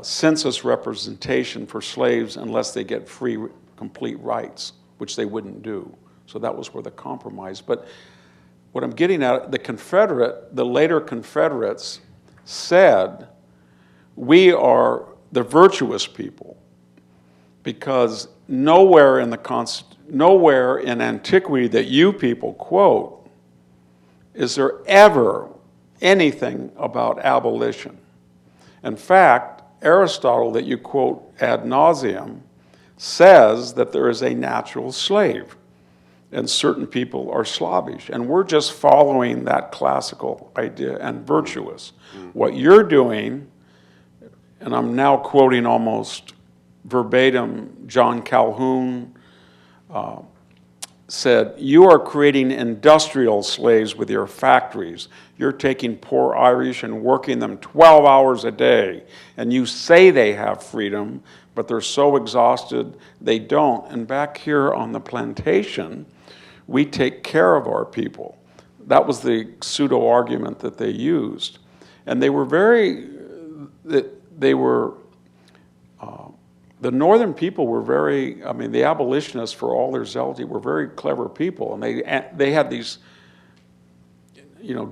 census representation for slaves unless they get free, complete rights, which they wouldn't do. So that was where the compromise. But what I'm getting at, the later Confederates said, we are the virtuous people, because nowhere in antiquity that you people quote is there ever anything about abolition. In fact, Aristotle, that you quote ad nauseum, says that there is a natural slave, and certain people are slavish. And we're just following that classical idea and virtuous. What you're doing, and I'm now quoting almost verbatim John Calhoun, said, you are creating industrial slaves with your factories. You're taking poor Irish and working them 12 hours a day, and you say they have freedom, but they're so exhausted they don't. And back here on the plantation, we take care of our people. That was the pseudo-argument that they used. And they were the northern people were the abolitionists, for all their zealotry, were very clever people. And they had these,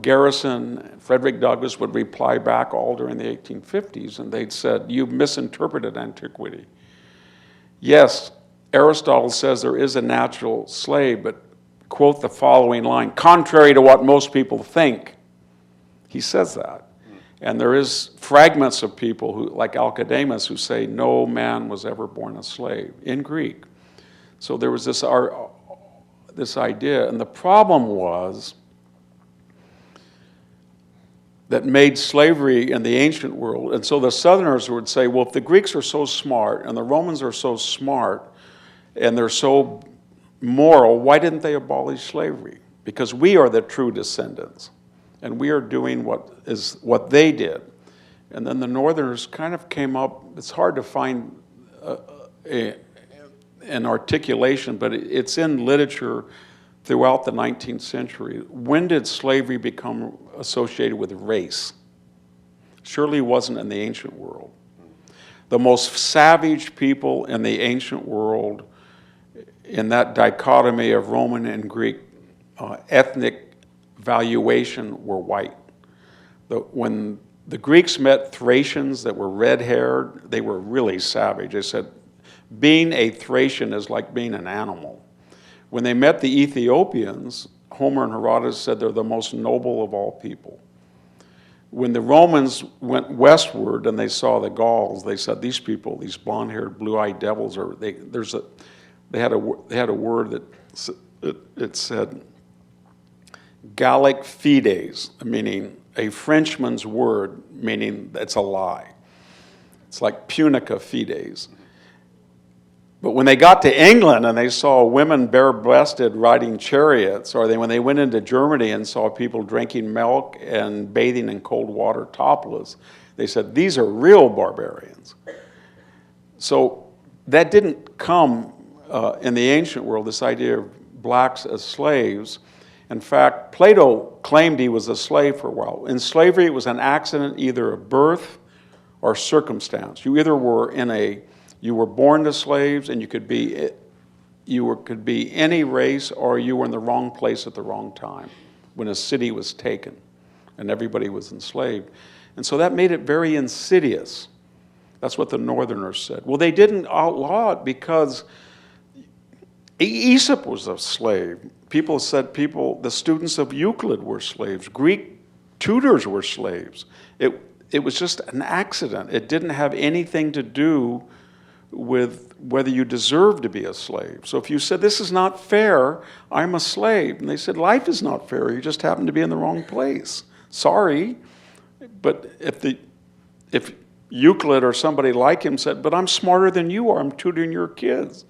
Garrison, Frederick Douglass would reply back all during the 1850s, and they'd said, you've misinterpreted antiquity. Yes, Aristotle says there is a natural slave, but quote the following line, contrary to what most people think. He says that. And there is fragments of people who, like Alcidamas, who say no man was ever born a slave in Greek. So there was this idea, and the problem was that made slavery in the ancient world. And so the Southerners would say, well, if the Greeks are so smart and the Romans are so smart and they're so moral, why didn't they abolish slavery? Because we are the true descendants. And we are doing what they did. And then the Northerners kind of came up, it's hard to find an articulation, but it's in literature throughout the 19th century. When did slavery become associated with race? Surely it wasn't in the ancient world. The most savage people in the ancient world, in that dichotomy of Roman and Greek ethnic valuation, were white. When the Greeks met Thracians that were red-haired, they were really savage. They said, being a Thracian is like being an animal. When they met the Ethiopians, Homer and Herodotus said they're the most noble of all people. When the Romans went westward and they saw the Gauls, they said, these people, these blonde-haired, blue-eyed devils, they had a word that said, Gallic fides, meaning a Frenchman's word, meaning it's a lie. It's like punica fides. But when they got to England and they saw women bare-breasted riding chariots, or when they went into Germany and saw people drinking milk and bathing in cold water topless, they said, these are real barbarians. So that didn't come in the ancient world, this idea of blacks as slaves. In fact, Plato claimed he was a slave for a while. In slavery, it was an accident, either of birth or circumstance. You either were you were born to slaves, and you could be any race, or you were in the wrong place at the wrong time when a city was taken and everybody was enslaved. And so that made it very insidious. That's what the Northerners said. Well, they didn't outlaw it because Aesop was a slave. People said the students of Euclid were slaves. Greek tutors were slaves. It was just an accident. It didn't have anything to do with whether you deserve to be a slave. So if you said, this is not fair, I'm a slave. And they said, life is not fair. You just happen to be in the wrong place. Sorry. But if Euclid or somebody like him said, but I'm smarter than you are, I'm tutoring your kids.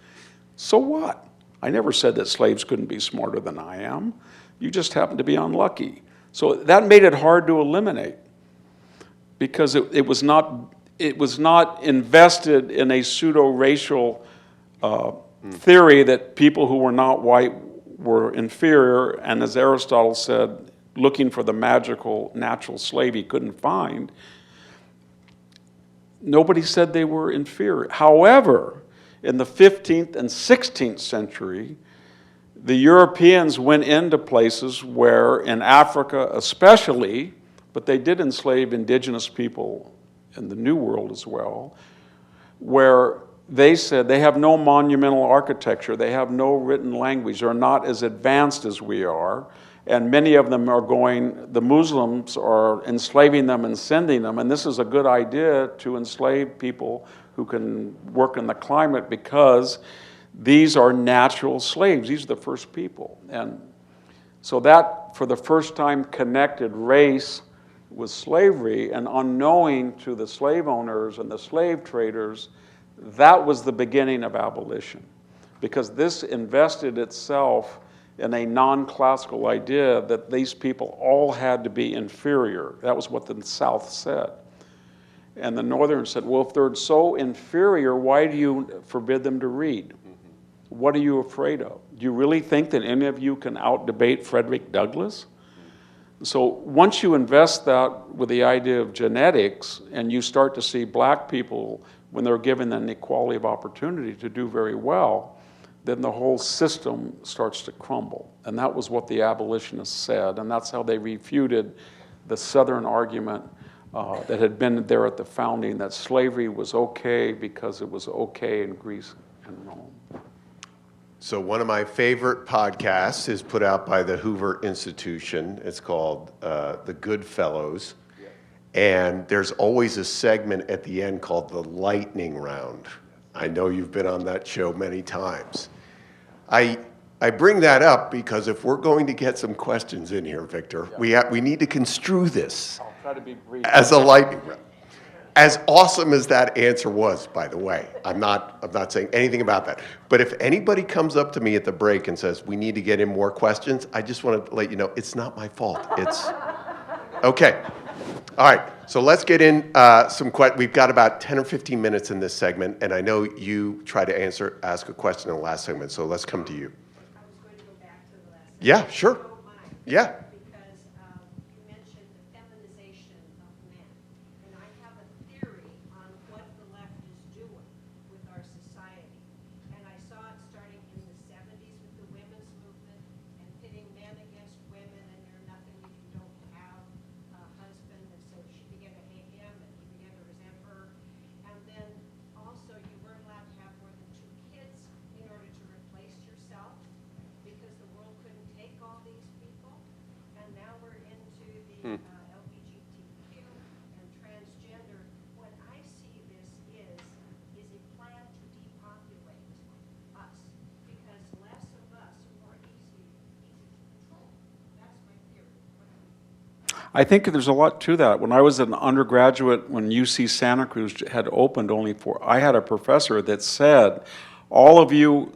So what? I never said that slaves couldn't be smarter than I am. You just happen to be unlucky. So that made it hard to eliminate because it was not invested in a pseudo-racial theory that people who were not white were inferior, and as Aristotle said, looking for the magical natural slave he couldn't find, nobody said they were inferior. However, in the 15th and 16th century, the Europeans went into places where, in Africa especially, but they did enslave indigenous people in the New World as well, where they said they have no monumental architecture, they have no written language, they're not as advanced as we are, and many of them are going, the Muslims are enslaving them and sending them, and this is a good idea to enslave people who can work in the climate because these are natural slaves. These are the first people. And so that, for the first time, connected race with slavery, and unknowing to the slave owners and the slave traders, that was the beginning of abolition. Because this invested itself in a non-classical idea that these people all had to be inferior. That was what the South said. And the Northerners said, well, if they're so inferior, why do you forbid them to read? What are you afraid of? Do you really think that any of you can out-debate Frederick Douglass? So once you invest that with the idea of genetics, and you start to see black people, when they're given an equality of opportunity, to do very well, then the whole system starts to crumble. And that was what the abolitionists said, and that's how they refuted the Southern argument that had been there at the founding, that slavery was okay because it was okay in Greece and Rome. So one of my favorite podcasts is put out by the Hoover Institution. It's called The Good Fellows. And there's always a segment at the end called the lightning round. I know you've been on that show many times. I bring that up because if we're going to get some questions in here, Victor, we need to construe this I'll try to be brief. as a lightning round. As awesome as that answer was, by the way, I'm not saying anything about that. But if anybody comes up to me at the break and says, we need to get in more questions, I just want to let you know, it's not my fault. It's okay. All right, so let's get in some questions. We've got about 10 or 15 minutes in this segment, and I know you tried to ask a question in the last segment, so let's come to you. I was going to go back to the last. Yeah, sure. If you don't mind. Yeah. Because you mentioned the feminization of men. And I have a theory on what the left is doing with our society. And I saw it starting in the 70s with the women's movement and pitting men against women, and you're nothing if you don't have a husband. And so she began to hate him, and he began to resent her. And then also you weren't allowed to have more than 2 kids in order to replace yourself, because the world couldn't take all these people. And now we're into the LGBTQ and transgender. What I see this is a plan to depopulate us, because less of us are more easy to control. That's my theory. I think there's a lot to that. When I was an undergraduate, when UC Santa Cruz had opened I had a professor that said, all of you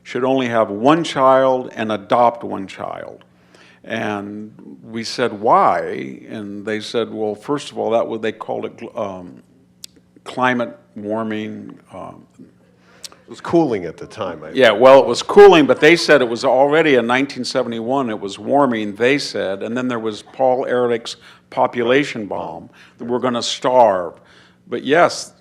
should only have 1 child and adopt 1 child. And we said, why? And they said, well, first of all, that what they called it climate warming. It was cooling at the time. Yeah, well, it was cooling, but they said it was already in 1971, it was warming, they said. And then there was Paul Ehrlich's population bomb, that we're going to starve. But yes,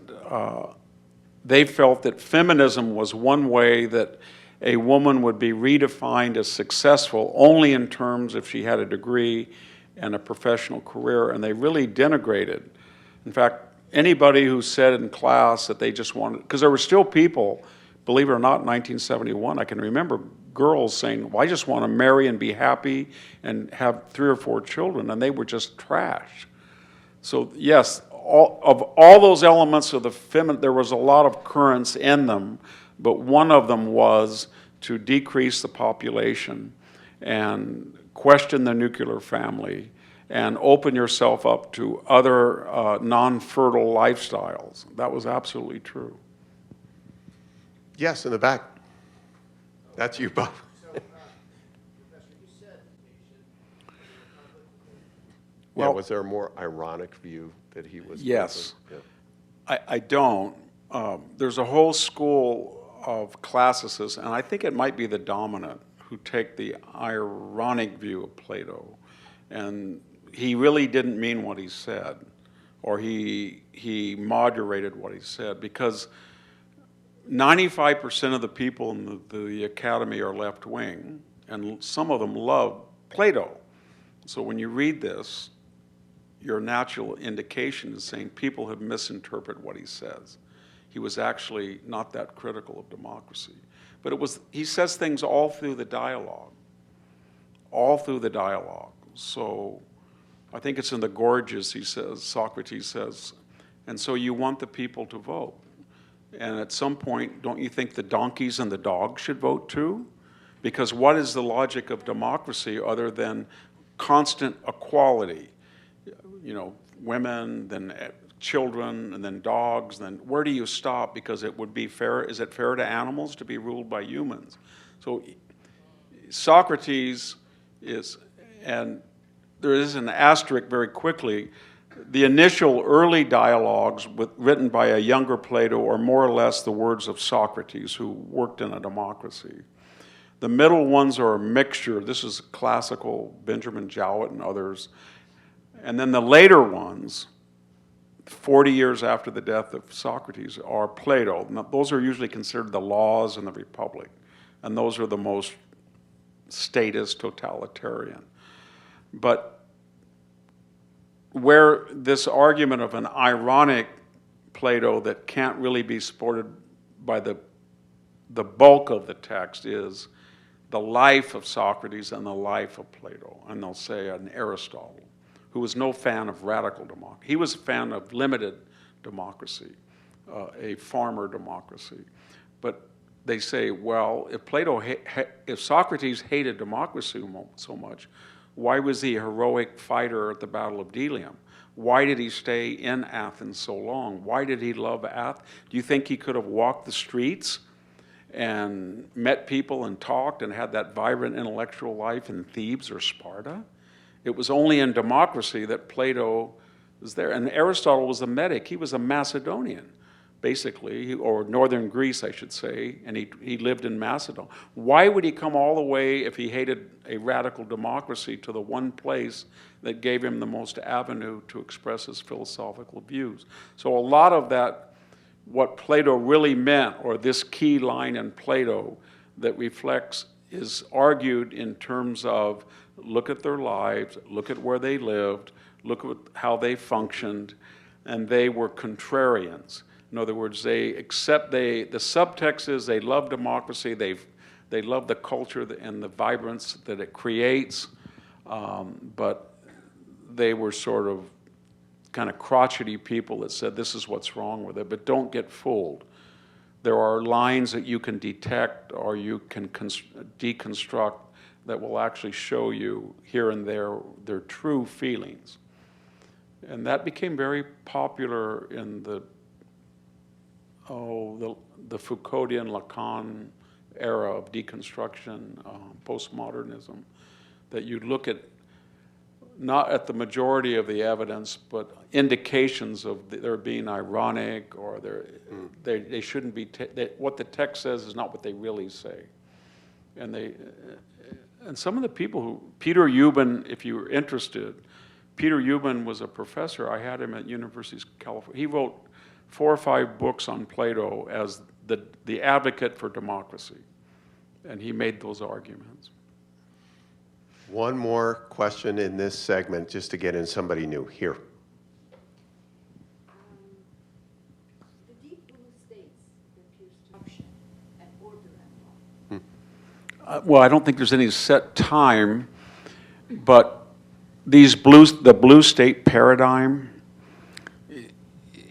they felt that feminism was one way that a woman would be redefined as successful only in terms if she had a degree and a professional career, and they really denigrated. In fact, anybody who said in class that they just wanted, because there were still people, believe it or not, in 1971, I can remember girls saying, well, I just want to marry and be happy and have 3 or 4 children, and they were just trash. So yes, of all those elements of the feminine, there was a lot of currents in them, but one of them was to decrease the population and question the nuclear family and open yourself up to other non-fertile lifestyles. That was absolutely true. Yes, in the back. That's you, Bob. Professor, you said Well- Was there a more ironic view that he was? Yes. Yeah. I don't. There's a whole school of classicists, and I think it might be the dominant, who take the ironic view of Plato. And he really didn't mean what he said, or he moderated what he said, because 95% of the people in the academy are left-wing, and some of them love Plato. So when you read this, your natural indication is saying people have misinterpreted what he says. he was actually not that critical of democracy. But he says things all through the dialogue. All through the dialogue. So I think it's in the Gorgias, Socrates says, and so you want the people to vote. And at some point, don't you think the donkeys and the dogs should vote too? Because what is the logic of democracy other than constant equality? You know, women, then children, and then dogs, then where do you stop? Because it would be fair, is it fair to animals to be ruled by humans? So Socrates is, and there is an asterisk very quickly, the initial early dialogues written by a younger Plato are more or less the words of Socrates, who worked in a democracy. The middle ones are a mixture. This is classical, Benjamin Jowett and others. And then the later ones, 40 years after the death of Socrates, are Plato. Now, those are usually considered the Laws and the Republic. And those are the most statist, totalitarian. But where this argument of an ironic Plato that can't really be supported by the bulk of the text is the life of Socrates and the life of Plato. And they'll say an Aristotle, who was no fan of radical democracy. He was a fan of limited democracy, a farmer democracy. But they say, well, if Socrates hated democracy so much, why was he a heroic fighter at the Battle of Delium? Why did he stay in Athens so long? Why did he love Athens? Do you think he could have walked the streets and met people and talked and had that vibrant intellectual life in Thebes or Sparta? It was only in democracy that Plato was there. And Aristotle was a medic. He was a Macedonian, basically, or northern Greece, I should say, and he lived in Macedon. Why would he come all the way, if he hated a radical democracy, to the one place that gave him the most avenue to express his philosophical views? So a lot of that, what Plato really meant, or this key line in Plato that reflects, is argued in terms of look at their lives, look at where they lived, look at how they functioned, and they were contrarians. In other words, the subtext is they love democracy, they love the culture and the vibrance that it creates, but they were sort of kind of crotchety people that said this is what's wrong with it, but don't get fooled. There are lines that you can detect or you can deconstruct that will actually show you here and there their true feelings. And that became very popular in the Foucauldian Lacan era of deconstruction, postmodernism, that you look at, not at the majority of the evidence, but indications of their being ironic, or they shouldn't be, what the text says is not what they really say. And some of the people who, Peter Euban, if you were interested, Peter Euban was a professor. I had him at University of California. He wrote 4 or 5 books on Plato as the advocate for democracy. And he made those arguments. One more question in this segment, just to get in somebody new. Here. The deep blue states appears to option and order and law. Well, I don't think there's any set time, but the blue state paradigm,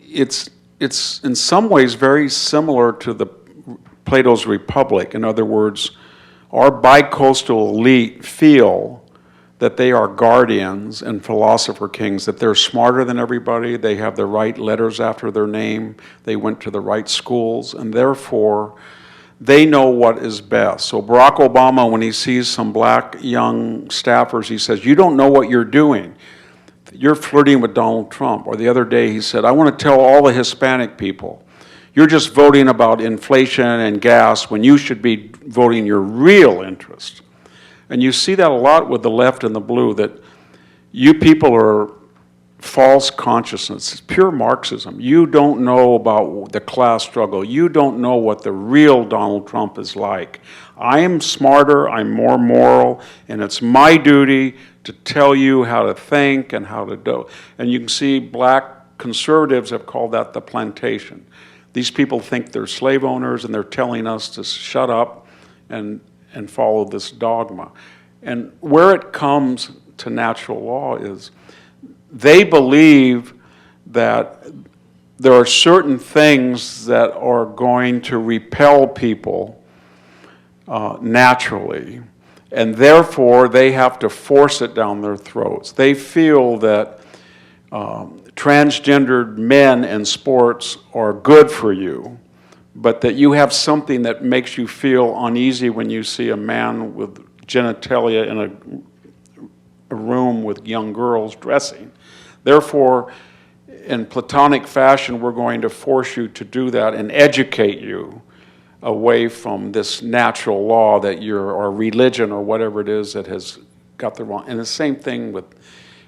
it's in some ways very similar to Plato's Republic. In other words, our bicoastal elite feel that they are guardians and philosopher kings, that they're smarter than everybody, they have the right letters after their name, they went to the right schools, and therefore they know what is best. So Barack Obama, when he sees some black young staffers, he says, "You don't know what you're doing. You're flirting with Donald Trump." Or the other day he said, "I want to tell all the Hispanic people, you're just voting about inflation and gas when you should be voting your real interest." And you see that a lot with the left and the blue, that you people are false consciousness. It's pure Marxism. You don't know about the class struggle. You don't know what the real Donald Trump is like. I am smarter, I'm more moral, and it's my duty to tell you how to think and how to do. And you can see black conservatives have called that the plantation. These people think they're slave owners, and they're telling us to shut up and follow this dogma. And where it comes to natural law is they believe that there are certain things that are going to repel people naturally, and therefore they have to force it down their throats. They feel that transgendered men in sports are good for you, but that you have something that makes you feel uneasy when you see a man with genitalia in a room with young girls dressing. Therefore, in Platonic fashion, we're going to force you to do that and educate you away from this natural law that or religion or whatever it is that has got the wrong. And the same thing with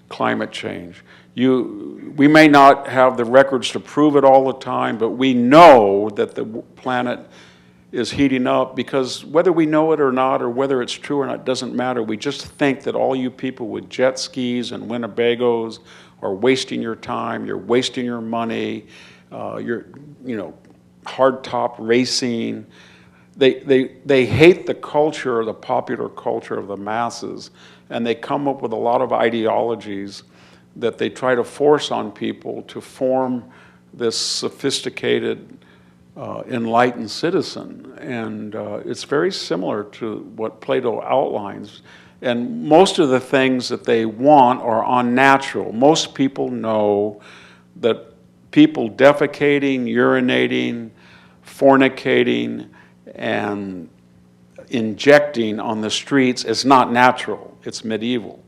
climate change. We may not have the records to prove it all the time, but we know that the planet is heating up, because whether we know it or not, or whether it's true or not, doesn't matter. We just think that all you people with jet skis and Winnebagos are wasting your time, you're wasting your money, you're, hardtop racing. They hate the culture, the popular culture of the masses, and they come up with a lot of ideologies that they try to force on people to form this sophisticated, enlightened citizen. And it's very similar to what Plato outlines. And most of the things that they want are unnatural. Most people know that people defecating, urinating, fornicating, and injecting on the streets is not natural. It's medieval.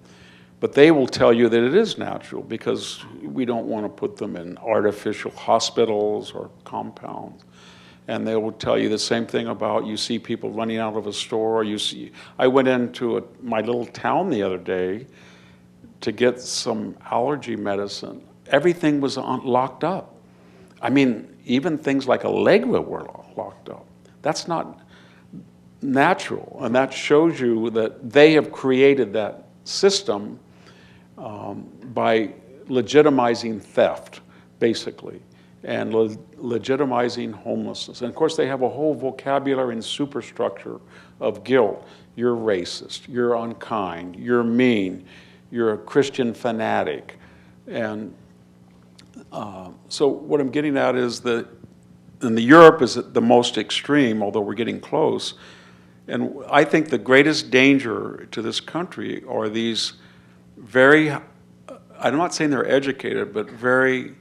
But they will tell you that it is natural, because we don't want to put them in artificial hospitals or compounds. And they will tell you the same thing about, you see people running out of a store. I went into my little town the other day to get some allergy medicine. Everything was locked up. I mean, even things like Allegra were locked up. That's not natural, and that shows you that they have created that system by legitimizing theft, basically, and legitimizing homelessness. And of course, they have a whole vocabulary and superstructure of guilt. You're racist, you're unkind, you're mean, you're a Christian fanatic. And so what I'm getting at is that Europe is the most extreme, although we're getting close. And I think the greatest danger to this country are these very, I'm not saying they're educated, but very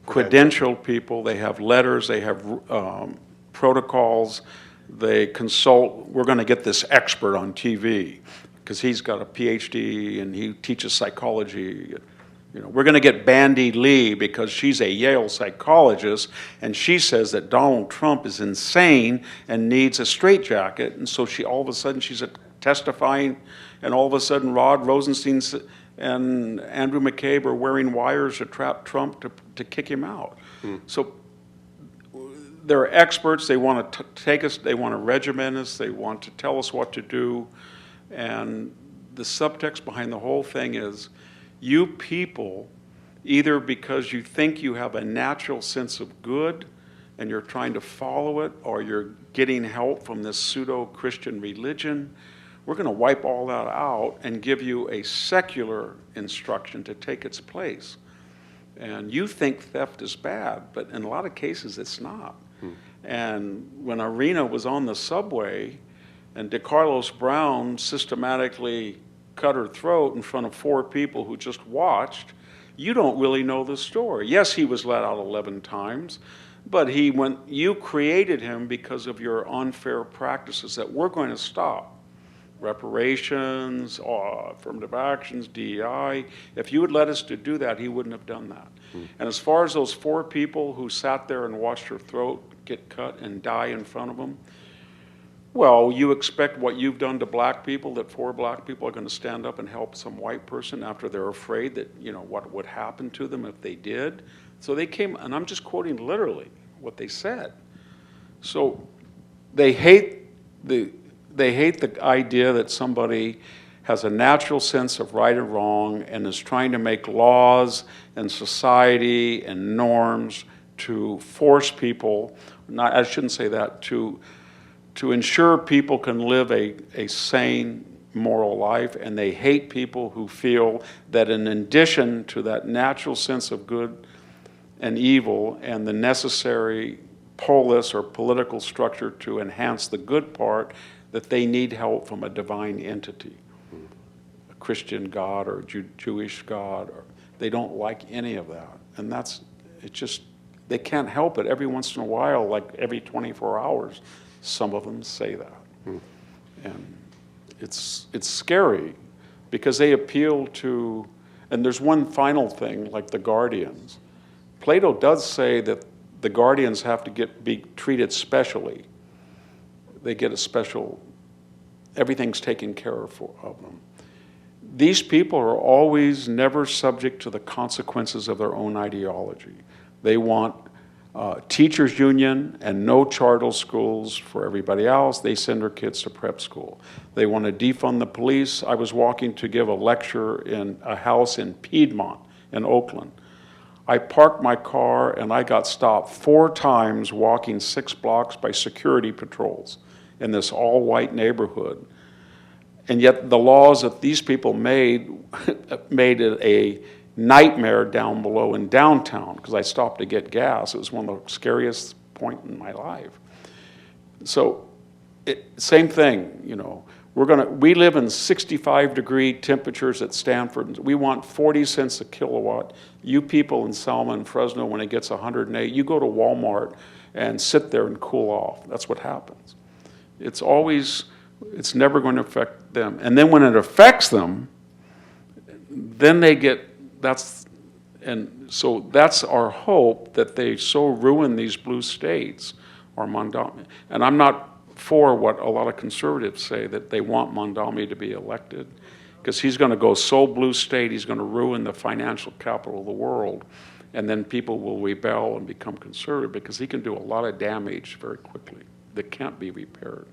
credentialed people. They have letters, they have protocols, they consult. We're going to get this expert on TV because he's got a PhD and he teaches psychology. We're going to get Bandy Lee because she's a Yale psychologist, and she says that Donald Trump is insane and needs a straitjacket. And so all of a sudden she's testifying, and all of a sudden Rod Rosenstein and Andrew McCabe are wearing wires to trap Trump to kick him out. So they're experts. They want to take us, they want to regiment us, they want to tell us what to do. And the subtext behind the whole thing is, you people, either because you think you have a natural sense of good and you're trying to follow it, or you're getting help from this pseudo-Christian religion, we're going to wipe all that out and give you a secular instruction to take its place. And you think theft is bad, but in a lot of cases it's not. And when Irina was on the subway and DeCarlos Brown systematically cut her throat in front of 4 people who just watched, you don't really know the story. Yes, he was let out 11 times, but you created him because of your unfair practices that we're going to stop. Reparations, affirmative actions, DEI. If you had let us to do that, he wouldn't have done that. And as far as those 4 people who sat there and watched her throat get cut and die in front of them, well, you expect what you've done to black people, that 4 black people are going to stand up and help some white person after they're afraid that, what would happen to them if they did. So they came, and I'm just quoting literally what they said. So they hate the idea that somebody has a natural sense of right and wrong and is trying to make laws and society and norms to force people, not, I shouldn't say that, to ensure people can live a sane moral life, and they hate people who feel that in addition to that natural sense of good and evil and the necessary polis or political structure to enhance the good part, that they need help from a divine entity, a Christian God or a Jewish God. Or they don't like any of that. And that's, it just, they can't help it. Every once in a while, like every 24 hours, some of them say that. And it's scary because they appeal to, and there's one final thing, like the guardians. Plato does say that the guardians have to be treated specially. They get a special, everything's taken care of them. These people are always never subject to the consequences of their own ideology. They want teachers union and no charter schools for everybody else. They send their kids to prep school. They want to defund the police. I was walking to give a lecture in a house in Piedmont in Oakland. I parked my car and I got stopped 4 times walking 6 blocks by security patrols in this all-white neighborhood. And yet the laws that these people made it a nightmare down below in downtown, because I stopped to get gas. It was one of the scariest points in my life. So, same thing, you know. We live in 65-degree temperatures at Stanford. We want 40 cents a kilowatt. You people in Selma and Fresno, when it gets 108, you go to Walmart and sit there and cool off. That's what happens. It's never going to affect them. And then when it affects them, then they get, so that's our hope, that they so ruin these blue states, or Mondami. And I'm not for what a lot of conservatives say, that they want Mondami to be elected, because he's going to go so blue state, he's going to ruin the financial capital of the world, and then people will rebel and become conservative, because he can do a lot of damage very quickly that can't be repaired.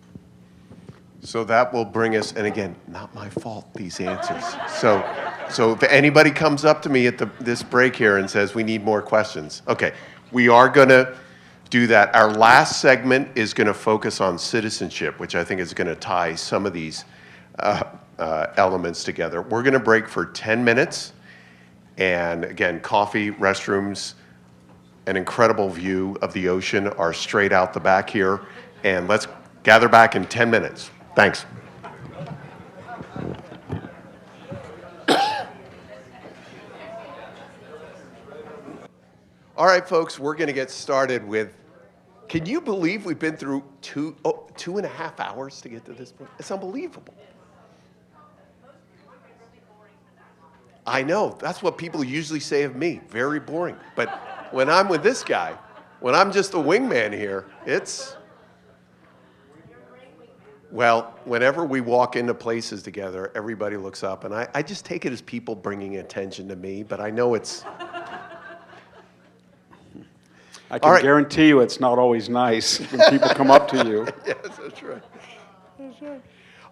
So that will bring us, and again, not my fault, these answers. So if anybody comes up to me at this break here and says, we need more questions, okay, we are going to do that. Our last segment is going to focus on citizenship, which I think is going to tie some of these elements together. We're going to break for 10 minutes, and again, coffee, restrooms, an incredible view of the ocean are straight out the back here, and let's gather back in 10 minutes. Thanks. All right, folks, we're going to get started with, can you believe we've been through 2.5 hours to get to this point? It's unbelievable. I know, that's what people usually say of me, very boring. But when I'm with this guy, when I'm just a wingman here, it's... Well, whenever we walk into places together, everybody looks up, and I just take it as people bringing attention to me, but I know it's... I can guarantee you it's not always nice when people come up to you. Yes, that's right. That's right.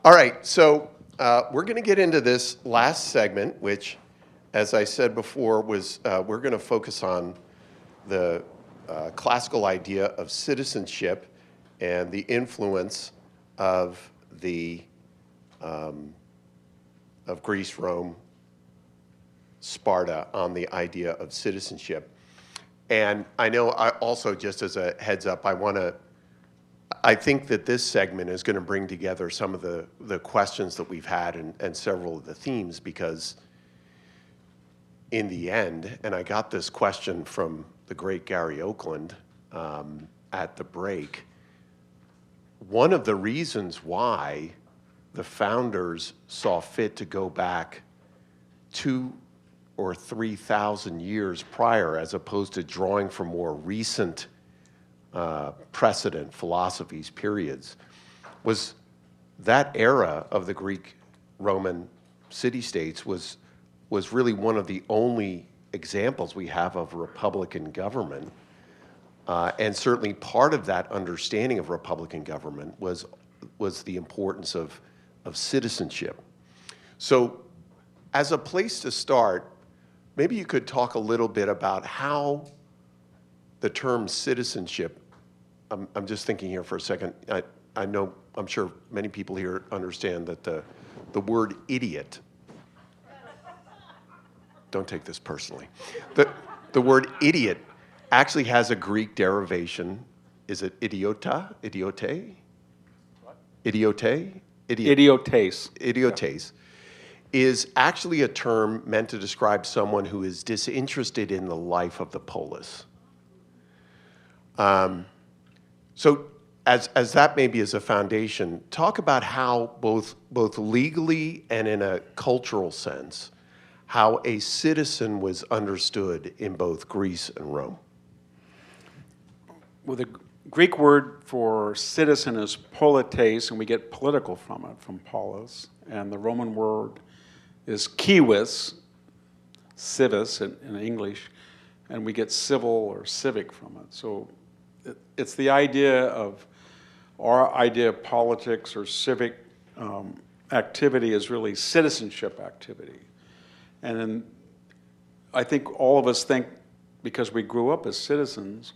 All right, so we're going to get into this last segment, which, as I said before, was we're going to focus on the classical idea of citizenship and the influence of Greece, Rome, Sparta on the idea of citizenship. And I know, I also, just as a heads up, I think that this segment is going to bring together some of the questions that we've had and several of the themes, because in the end, and I got this question from the great Gary Oakland at the break, one of the reasons why the founders saw fit to go back 2,000 or 3,000 years prior, as opposed to drawing from more recent precedent philosophies, periods, was that era of the Greek-Roman city-states was really one of the only examples we have of republican government. And certainly part of that understanding of republican government was the importance of citizenship. So as a place to start, maybe you could talk a little bit about how the term citizenship, I'm just thinking here for a second. I know, I'm sure many people here understand that the word idiot, don't take this personally, the word idiot actually has a Greek derivation. Is it idiota? Idiote? What? Idiote? Idiotes. Idiotes is actually a term meant to describe someone who is disinterested in the life of the polis. So as that maybe is a foundation, talk about how both legally and in a cultural sense, how a citizen was understood in both Greece and Rome. Well, the Greek word for citizen is polites, and we get political from it, from polis. And the Roman word is civis, civis in English, and we get civil or civic from it. So it's the idea of, our idea of politics or civic activity is really citizenship activity. And then I think all of us think, because we grew up as citizens,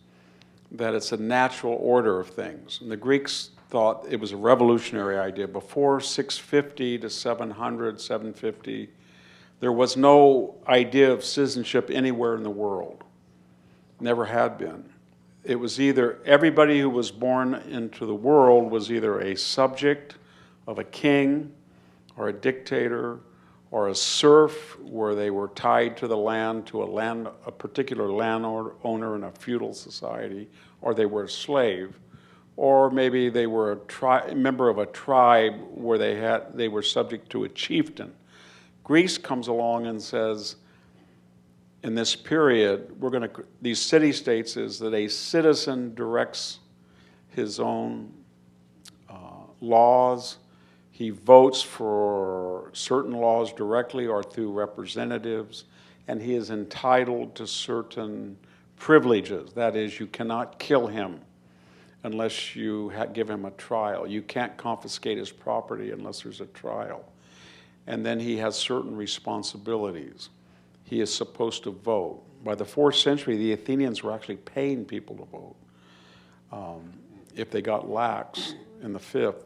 that it's a natural order of things. And the Greeks thought it was a revolutionary idea. Before 650 to 700, 750, there was no idea of citizenship anywhere in the world. Never had been. It was either everybody who was born into the world was either a subject of a king or a dictator or a serf, where they were tied to the land, to a particular landowner in a feudal society, or they were a slave, or maybe they were a member of a tribe where they were subject to a chieftain. Greece comes along and says, in this period, these city-states is that a citizen directs his own laws. He votes for certain laws directly or through representatives, and he is entitled to certain privileges. That is, you cannot kill him unless you give him a trial. You can't confiscate his property unless there's a trial. And then he has certain responsibilities. He is supposed to vote. By the 4th century, the Athenians were actually paying people to vote if they got lax in the 5th.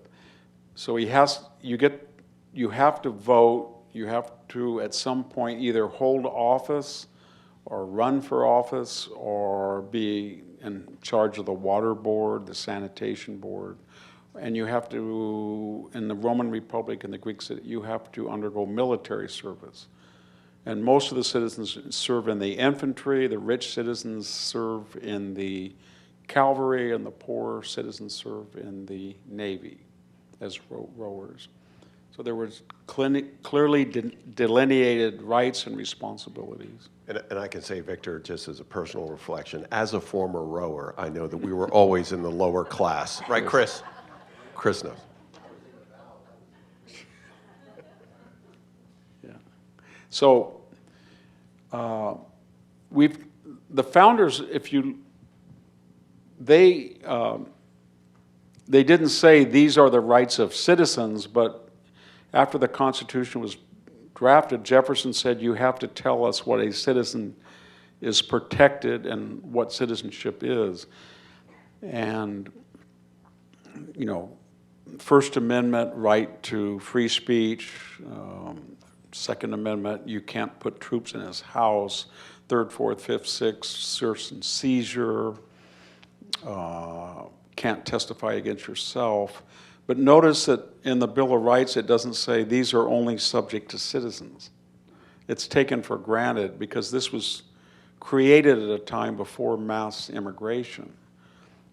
So you have to vote. You have to, at some point, either hold office or run for office or be in charge of the water board, the sanitation board. And you have to, in the Roman Republic and the Greek city, you have to undergo military service. And most of the citizens serve in the infantry, the rich citizens serve in the cavalry, and the poor citizens serve in the navy as rowers. So there was clearly delineated rights and responsibilities. And I can say, Victor, just as a personal reflection, as a former rower, I know that we were always in the lower class. Right, Chris? Chris knows. Yeah. So the founders, they didn't say these are the rights of citizens, but after the Constitution was drafted, Jefferson said you have to tell us what a citizen is protected and what citizenship is. And, First Amendment, right to free speech, Second Amendment, you can't put troops in his house, Third, Fourth, Fifth, Sixth, search and seizure, can't testify against yourself. But notice that in the Bill of Rights, it doesn't say these are only subject to citizens. It's taken for granted because this was created at a time before mass immigration.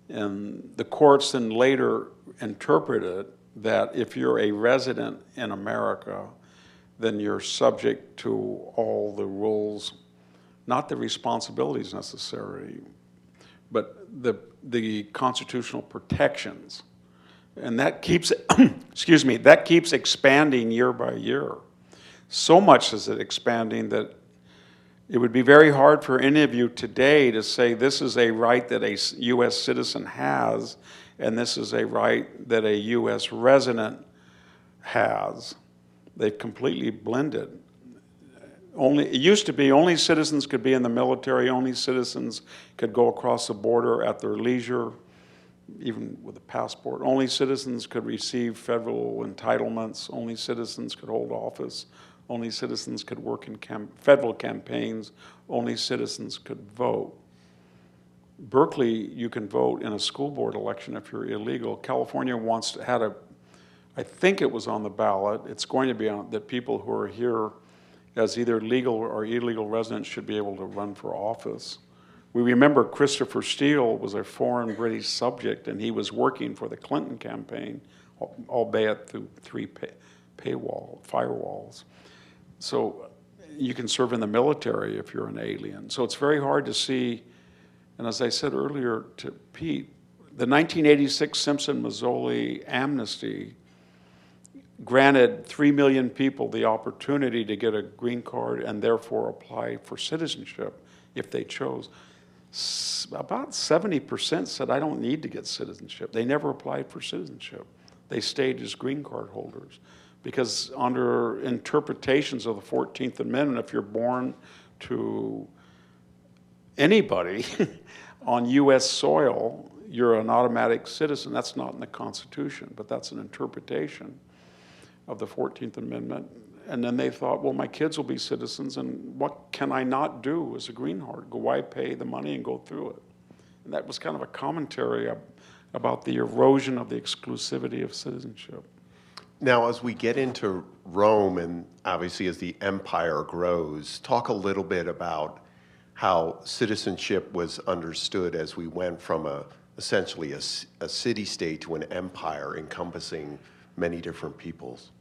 And the courts then later interpreted that if you're a resident in America, then you're subject to all the rules, not the responsibilities necessarily, but the constitutional protections. And that keeps, that keeps expanding year by year. So much is it expanding that it would be very hard for any of you today to say this is a right that a U.S. citizen has, and this is a right that a U.S. resident has. They've completely blended. It used to be only citizens could be in the military, only citizens could go across the border at their leisure, even with a passport. Only citizens could receive federal entitlements, only citizens could hold office, only citizens could work in federal campaigns, only citizens could vote. Berkeley, you can vote in a school board election if you're illegal. California I think it was on the ballot, it's going to be on, that people who are here as either legal or illegal residents should be able to run for office. We remember Christopher Steele was a foreign British subject, and he was working for the Clinton campaign, albeit through 3 firewalls. So you can serve in the military if you're an alien. So it's very hard to see, and as I said earlier to Pete, the 1986 Simpson-Mazzoli amnesty granted 3 million people the opportunity to get a green card and therefore apply for citizenship if they chose. About 70% said, I don't need to get citizenship. They never applied for citizenship. They stayed as green card holders. Because under interpretations of the 14th Amendment, if you're born to anybody on U.S. soil, you're an automatic citizen. That's not in the Constitution, but that's an interpretation of the 14th Amendment. And then they thought, well, my kids will be citizens, and what can I not do as a green card? Why pay the money and go through it? And that was kind of a commentary about the erosion of the exclusivity of citizenship. Now, as we get into Rome, and obviously as the empire grows, talk a little bit about how citizenship was understood as we went from essentially a city-state to an empire encompassing many different peoples.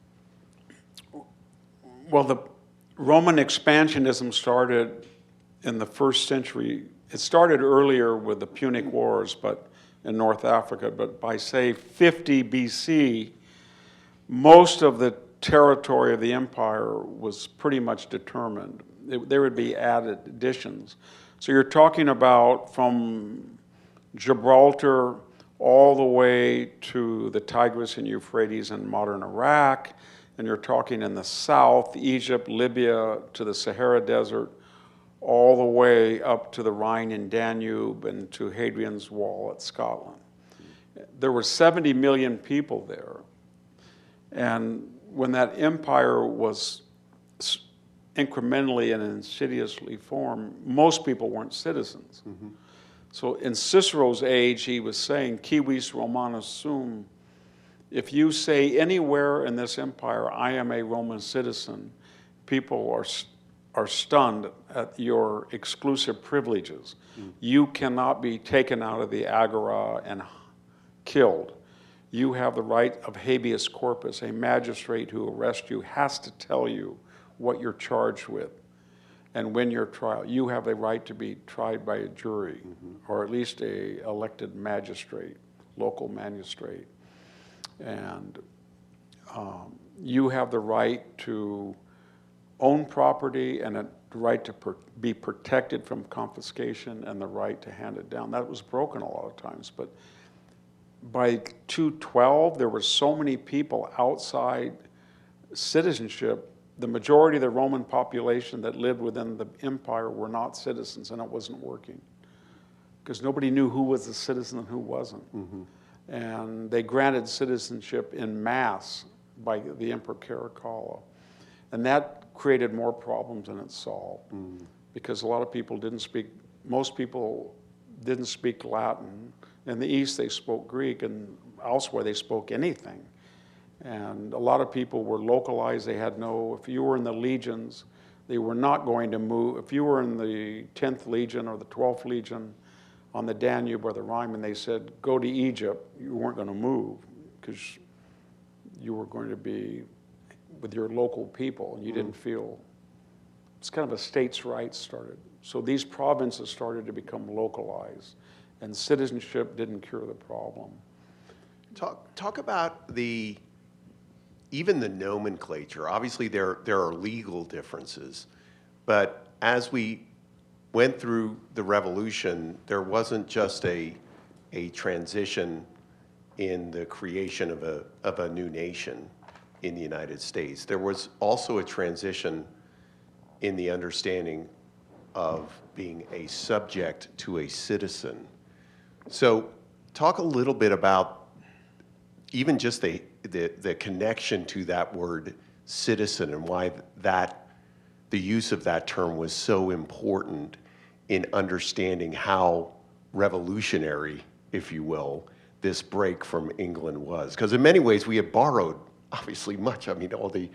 Well, the Roman expansionism started in the 1st century. It started earlier with the Punic Wars, but in North Africa. But by, say, 50 BC, most of the territory of the empire was pretty much determined. There would be added additions. So you're talking about from Gibraltar all the way to the Tigris and Euphrates in modern Iraq, and you're talking in the south, Egypt, Libya, to the Sahara Desert, all the way up to the Rhine and Danube and to Hadrian's Wall at Scotland. There were 70 million people there. And when that empire was incrementally and insidiously formed, most people weren't citizens. Mm-hmm. So in Cicero's age, he was saying, civis Romanus sum. If you say anywhere in this empire, I am a Roman citizen, people are stunned at your exclusive privileges. Mm. You cannot be taken out of the agora and killed. You have the right of habeas corpus. A magistrate who arrests you has to tell you what you're charged with. And when your trial, you have a right to be tried by a jury, mm-hmm. or at least a elected magistrate, local magistrate. And you have the right to own property and the right to be protected from confiscation and the right to hand it down. That was broken a lot of times, but by 212, there were so many people outside citizenship. The majority of the Roman population that lived within the empire were not citizens, and it wasn't working because nobody knew who was a citizen and who wasn't. Mm-hmm. And they granted citizenship in mass by the Emperor Caracalla. And that created more problems than it solved, because a lot of people most people didn't speak Latin. In the East, they spoke Greek, and elsewhere, they spoke anything. And a lot of people were localized. If you were in the legions, they were not going to move. If you were in the 10th Legion or the 12th Legion on the Danube or the Rhine, and they said, go to Egypt, you weren't going to move because you were going to be with your local people, and you didn't feel, it's kind of a states' rights started. So these provinces started to become localized, and citizenship didn't cure the problem. Talk about even the nomenclature. Obviously, there are legal differences, but as we went through the revolution, there wasn't just a transition in the creation of a new nation in the United States. There was also a transition in the understanding of being a subject to a citizen. So talk a little bit about even just the connection to that word citizen and why the use of that term was so important in understanding how revolutionary, if you will, this break from England was. Because in many ways we had borrowed, obviously, much. I mean, all the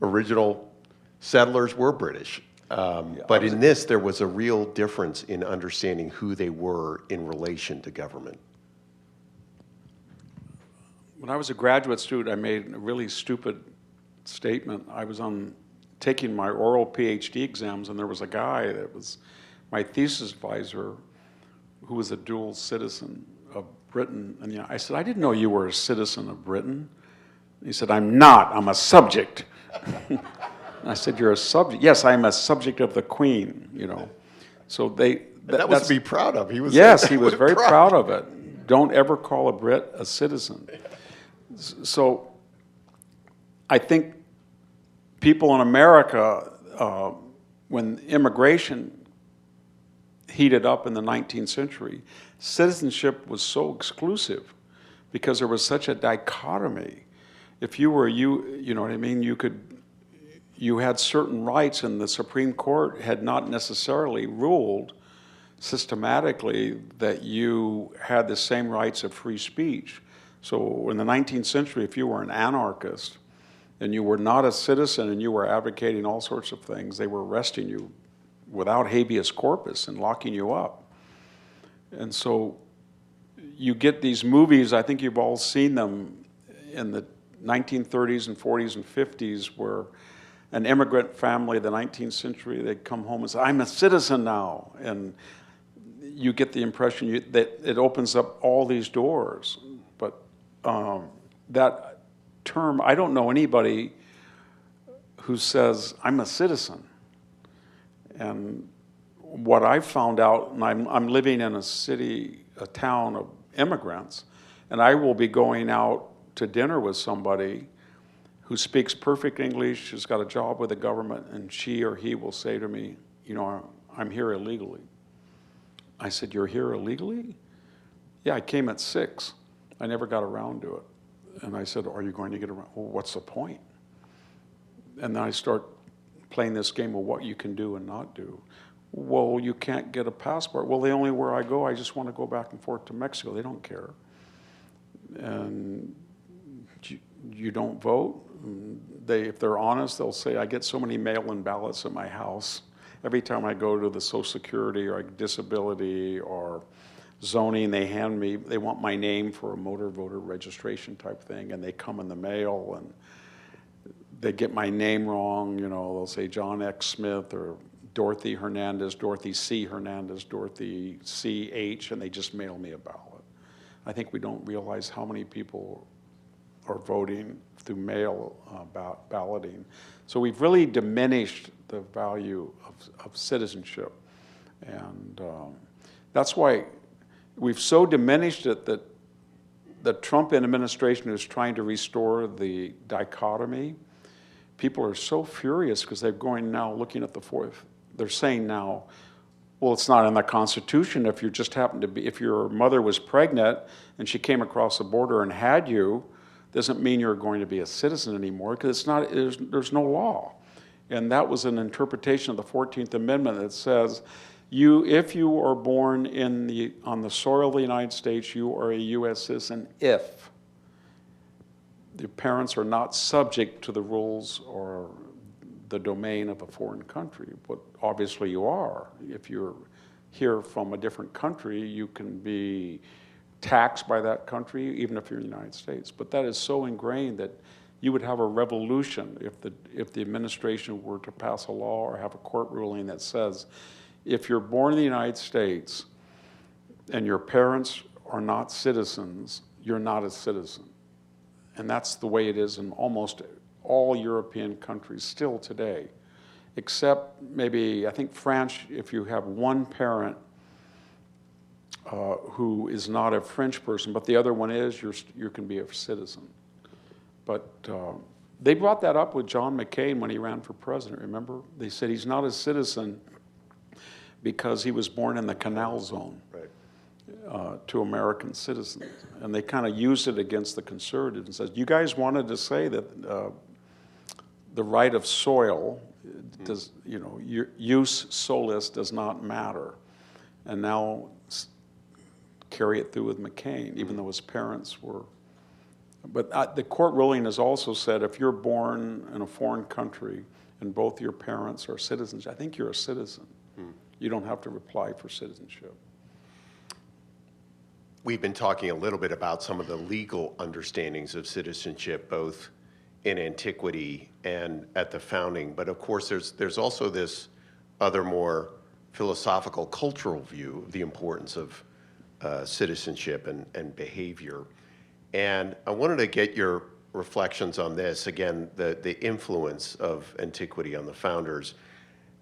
original settlers were British. But in this, there was a real difference in understanding who they were in relation to government. When I was a graduate student, I made a really stupid statement. I was taking my oral PhD exams, and there was a guy that was my thesis advisor who was a dual citizen of Britain. And I said, I didn't know you were a citizen of Britain. He said, I'm not, I'm a subject. I said, you're a subject? Yes, I'm a subject of the Queen, So That was to be proud of. He was yes, he was very proud of it. Don't ever call a Brit a citizen. So I think people in America, when immigration heated up in the 19th century, citizenship was so exclusive because there was such a dichotomy. If you were you know what I mean, you had certain rights, and the Supreme Court had not necessarily ruled systematically that you had the same rights of free speech. So in the 19th century, if you were an anarchist and you were not a citizen and you were advocating all sorts of things, they were arresting you without habeas corpus and locking you up. And so you get these movies, I think you've all seen them in the 1930s and 40s and 50s, where an immigrant family of the 19th century, they'd come home and say, I'm a citizen now. And you get the impression that it opens up all these doors. But that term, I don't know anybody who says, I'm a citizen. And what I found out, and I'm living in a town of immigrants, and I will be going out to dinner with somebody who speaks perfect English, who's got a job with the government, and she or he will say to me, I'm here illegally. I said, you're here illegally? Yeah, I came at 6. I never got around to it. And I said, are you going to get around? Well, what's the point? And then I start playing this game of what you can do and not do. Well, you can't get a passport. Well, the only where I go, I just want to go back and forth to Mexico. They don't care. And you don't vote. If they're honest, they'll say, I get so many mail-in ballots at my house. Every time I go to the Social Security or disability or zoning, they want my name for a motor voter registration type thing, and they come in the mail, and they get my name wrong. They'll say John X. Smith or Dorothy Hernandez, Dorothy C. Hernandez, Dorothy C. H., and they just mail me a ballot. I think we don't realize how many people are voting through mail balloting. So we've really diminished the value of citizenship. And that's why we've so diminished it that the Trump administration is trying to restore the dichotomy. People are so furious because they're going now looking at the fourth. They're saying now, well, it's not in the Constitution. If you just happen to be, if your mother was pregnant and she came across the border and had you, doesn't mean you're going to be a citizen anymore, because it's not. There's no law, and that was an interpretation of the 14th Amendment that says, if you are born on the soil of the United States, you are a U.S. citizen if your parents are not subject to the rules or the domain of a foreign country. But obviously you are. If you're here from a different country, you can be taxed by that country, even if you're in the United States. But that is so ingrained that you would have a revolution if the administration were to pass a law or have a court ruling that says, if you're born in the United States and your parents are not citizens, you're not a citizen. And that's the way it is in almost all European countries still today, except maybe, I think France, if you have one parent who is not a French person, but the other one is, you can be a citizen. But They brought that up with John McCain when he ran for president, remember? They said he's not a citizen because he was born in the canal zone. Right. To American citizens. And they kind of used it against the conservatives and said, you guys wanted to say that the right of soil does, your use solis does not matter. And now carry it through with McCain, even though his parents were. But the court ruling has also said if you're born in a foreign country and both your parents are citizens, I think you're a citizen. You don't have to apply for citizenship. We've been talking a little bit about some of the legal understandings of citizenship, both in antiquity and at the founding. But of course, there's also this other more philosophical, cultural view of the importance of citizenship and behavior. And I wanted to get your reflections on this, again, the influence of antiquity on the founders.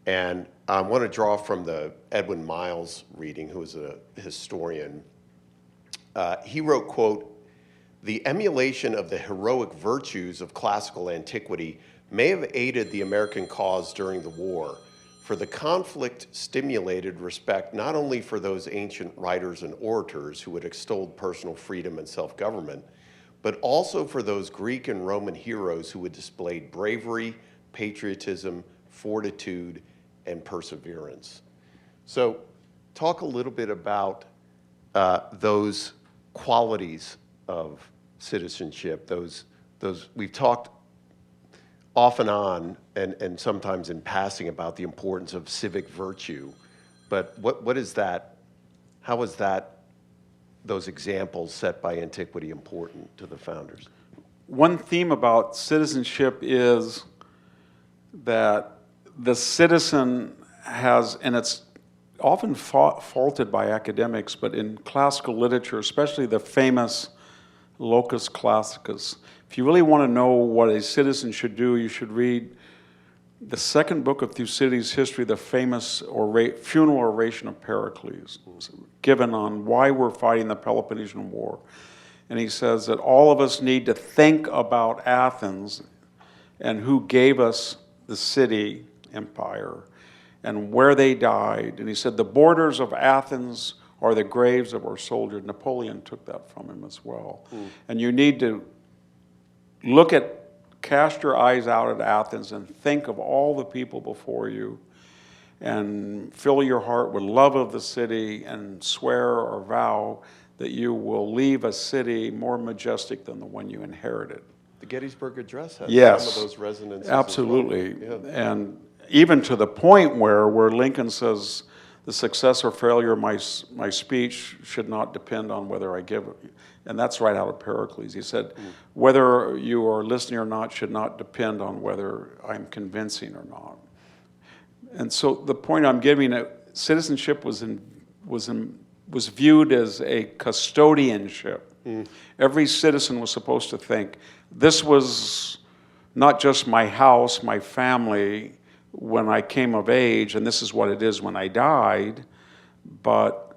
And I want to draw from the Edwin Miles reading, who is a historian. He wrote, quote, "The emulation of the heroic virtues of classical antiquity may have aided the American cause during the war, for the conflict stimulated respect not only for those ancient writers and orators who had extolled personal freedom and self-government, but also for those Greek and Roman heroes who had displayed bravery, patriotism, fortitude, and perseverance." So talk a little bit about those qualities of citizenship, those we've talked off and on and sometimes in passing about the importance of civic virtue, but what is that, how is that, those examples set by antiquity important to the founders? One theme about citizenship is that the citizen has, and it's often faulted by academics, but in classical literature, especially the famous locus classicus, if you really want to know what a citizen should do, you should read the second book of Thucydides' history, the famous funeral oration of Pericles, given on why we're fighting the Peloponnesian War. And he says that all of us need to think about Athens and who gave us the city empire and where they died. And he said, the borders of Athens are the graves of our soldiers. Napoleon took that from him as well. And you need to cast your eyes out at Athens and think of all the people before you and fill your heart with love of the city and swear or vow that you will leave a city more majestic than the one you inherited. The Gettysburg Address has Yes, some of those resonances. absolutely. As well. Yeah. And even to the point where Lincoln says, the success or failure of my speech should not depend on whether I give it. And that's right out of Pericles. He said, whether you are listening or not should not depend on whether I'm convincing or not. And so the point I'm giving, citizenship was viewed as a custodianship. Every citizen was supposed to think, this was not just my house, my family, when I came of age, and this is what it is when I died, but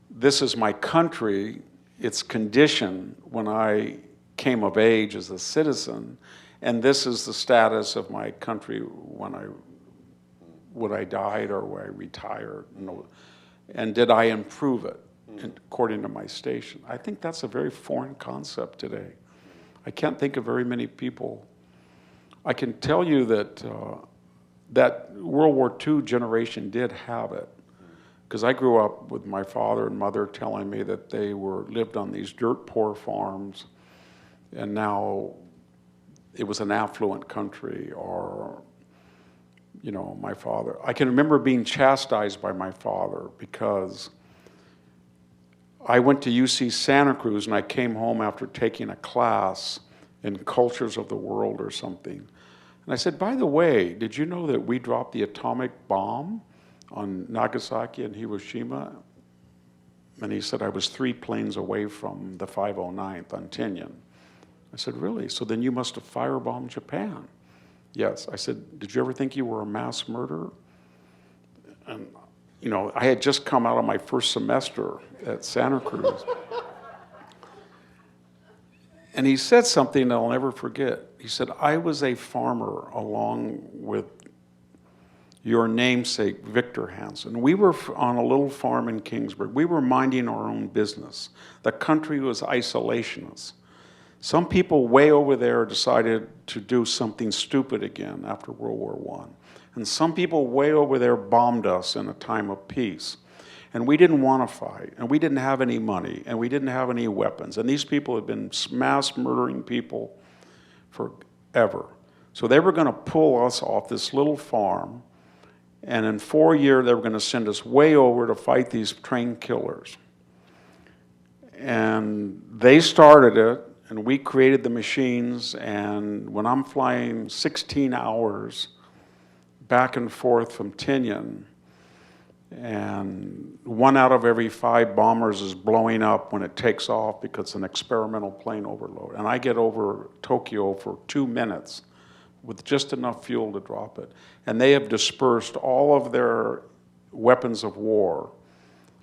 this is my country, its condition when I came of age as a citizen, and this is the status of my country when I died or when I retired, and did I improve it according to my station? I think that's a very foreign concept today. I can't think of very many people. I can tell you that that World War II generation did have it, because I grew up with my father and mother telling me that they lived on these dirt poor farms, and now it was an affluent country. Or, my father. I can remember being chastised by my father because I went to UC Santa Cruz and I came home after taking a class in Cultures of the World or something. And I said, by the way, did you know that we dropped the atomic bomb on Nagasaki and Hiroshima? And he said, I was 3 planes away from the 509th on Tinian. I said, really? So then you must have firebombed Japan. Yes. I said, did you ever think you were a mass murderer? And, I had just come out of my first semester at Santa Cruz. And he said something that I'll never forget. I was a farmer along with your namesake, Victor Hanson. We were on a little farm in Kingsburg. We were minding our own business. The country was isolationist. Some people way over there decided to do something stupid again after World War I. And some people way over there bombed us in a time of peace. And we didn't want to fight, and we didn't have any money, and we didn't have any weapons. And these people had been mass murdering people forever. So they were going to pull us off this little farm, and in 4 years they were going to send us way over to fight these trained killers. And they started it, and we created the machines, and when I'm flying 16 hours back and forth from Tinian, and 1 out of every 5 bombers is blowing up when it takes off because it's an experimental plane overload. And I get over Tokyo for 2 minutes with just enough fuel to drop it. And they have dispersed all of their weapons of war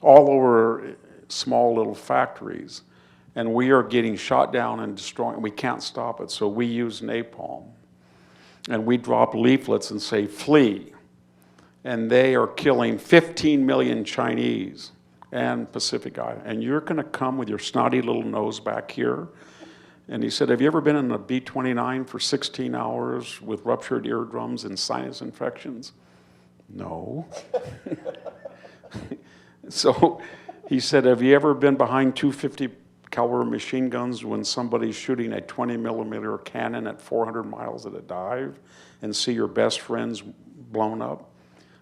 all over small little factories. And we are getting shot down and destroying. We can't stop it, so we use napalm. And we drop leaflets and say, flee. And they are killing 15 million Chinese and Pacific Island. And you're going to come with your snotty little nose back here? And he said, have you ever been in a B-29 for 16 hours with ruptured eardrums and sinus infections? No. So he said, have you ever been behind 250 caliber machine guns when somebody's shooting a 20 millimeter cannon at 400 miles at a dive and see your best friends blown up?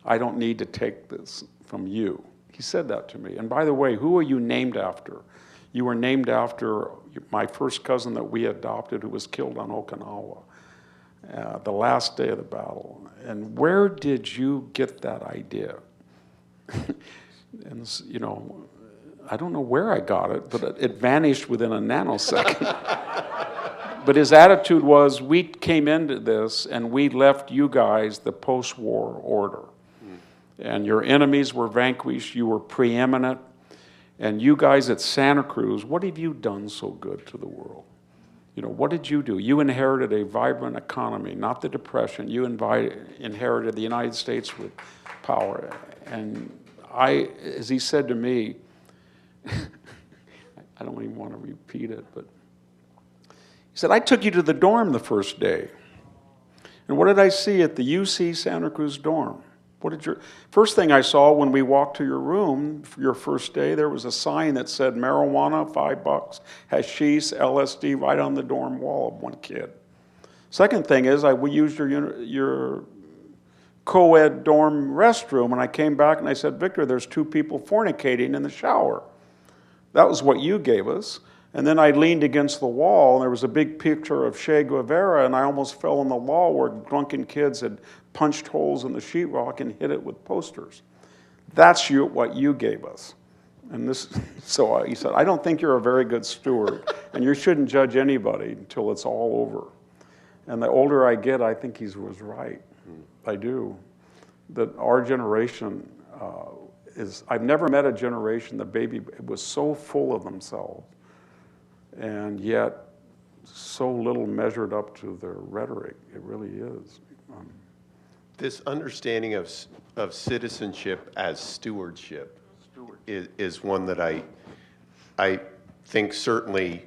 I don't need to take this from you. He said that to me. And by the way, who are you named after? You were named after my first cousin that we adopted who was killed on Okinawa, the last day of the battle. And where did you get that idea? And, you know, I don't know where I got it, but it vanished within a nanosecond. But his attitude was, we came into this and we left you guys the post-war order. And your enemies were vanquished, you were preeminent, and you guys at Santa Cruz, what have you done so good to the world? You know, what did you do? You inherited a vibrant economy, not the Depression. You inherited the United States with power. And as he said to me, I don't even want to repeat it, but he said, I took you to the dorm the first day. And what did I see at the UC Santa Cruz dorm? First thing I saw when we walked to your room, your first day, there was a sign that said marijuana, $5, hashish, LSD, right on the dorm wall of one kid. Second thing is, we used your co-ed dorm restroom, and I came back and I said, Victor, there's 2 people fornicating in the shower. That was what you gave us. And then I leaned against the wall, and there was a big picture of Che Guevara, and I almost fell in the wall where drunken kids had punched holes in the sheetrock and hit it with posters. That's what you gave us. And so he said, I don't think you're a very good steward, and you shouldn't judge anybody until it's all over. And the older I get, I think he was right. I do. That our generation I've never met a generation that was so full of themselves, and yet so little measured up to their rhetoric. It really is. This understanding of citizenship as stewardship is one that I think certainly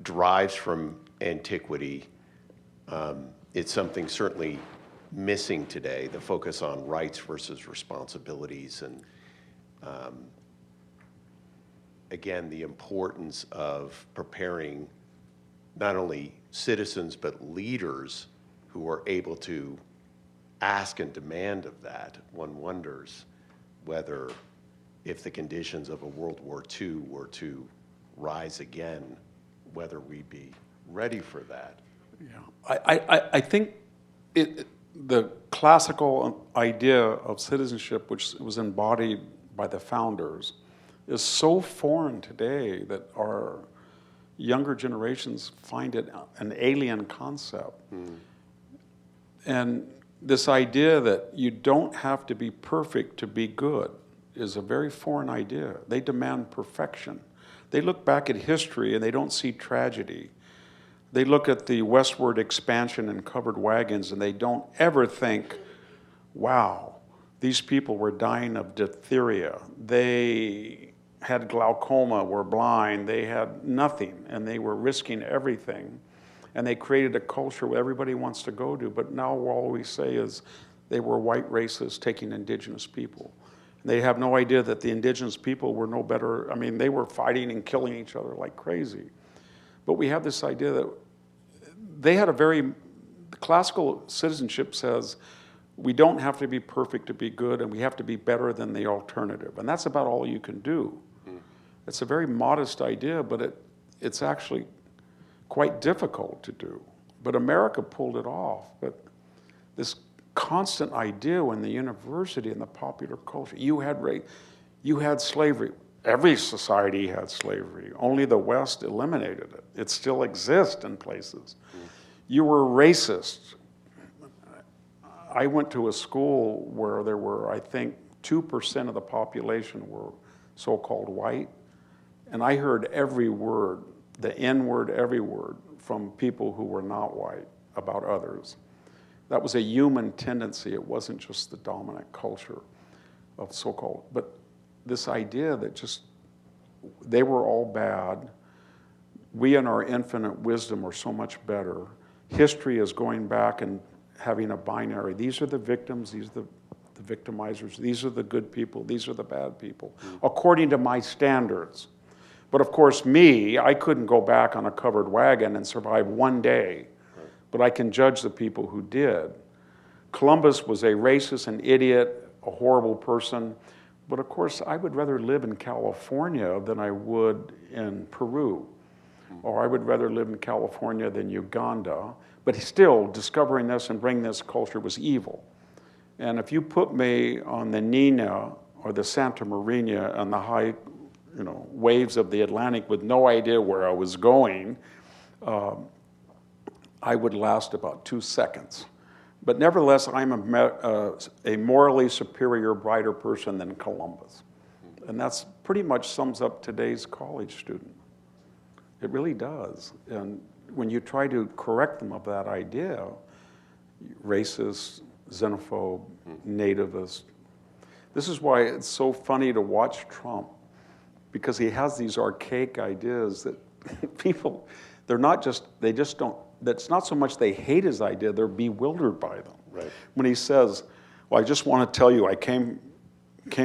derives from antiquity. It's something certainly missing today, the focus on rights versus responsibilities, and again, the importance of preparing not only citizens but leaders who are able to ask and demand of that. One wonders whether, if the conditions of a World War II were to rise again, whether we'd be ready for that. Yeah, I think the classical idea of citizenship, which was embodied by the founders, is so foreign today that our younger generations find it an alien concept. And this idea that you don't have to be perfect to be good is a very foreign idea. They demand perfection. They look back at history and they don't see tragedy. they look at the westward expansion in covered wagons and they don't ever think, wow, these people were dying of diphtheria. They had glaucoma, were blind, they had nothing, and they were risking everything. And they created a culture where everybody wants to go to, but now all we say is they were white racists taking indigenous people. They have no idea that the indigenous people were no better. I mean, they were fighting and killing each other like crazy. But we have this idea that they had classical citizenship says we don't have to be perfect to be good, and we have to be better than the alternative. And that's about all you can do. It's a very modest idea, but it's actually quite difficult to do. But America pulled it off. But this constant idea in the university and the popular culture, you had slavery. Every society had slavery. Only the West eliminated it. It still exists in places. You were racist. I went to a school where there were, I think, 2% of the population were so-called white. And I heard every word, the N-word, every word, from people who were not white about others. That was a human tendency. It wasn't just the dominant culture of so-called, but this idea that just they were all bad. We in our infinite wisdom are so much better. History is going back and having a binary. These are the victims, these are the victimizers, these are the good people, these are the bad people, according to my standards. But of course, I couldn't go back on a covered wagon and survive one day, but I can judge the people who did. Columbus was a racist, an idiot, a horrible person, but of course, I would rather live in California than I would in Peru, or I would rather live in California than Uganda, but still, discovering this and bringing this culture was evil. And if you put me on the Nina or the Santa Maria on the high waves of the Atlantic with no idea where I was going, I would last about 2 seconds. But nevertheless, I'm a morally superior, brighter person than Columbus. And that's pretty much sums up today's college student. It really does. And when you try to correct them of that idea, racist, xenophobe, nativist, this is why it's so funny to watch Trump, because he has these archaic ideas that people, they just don't, that's not so much they hate his idea, they're bewildered by them. Right. When he says, well, I just want to tell you, I came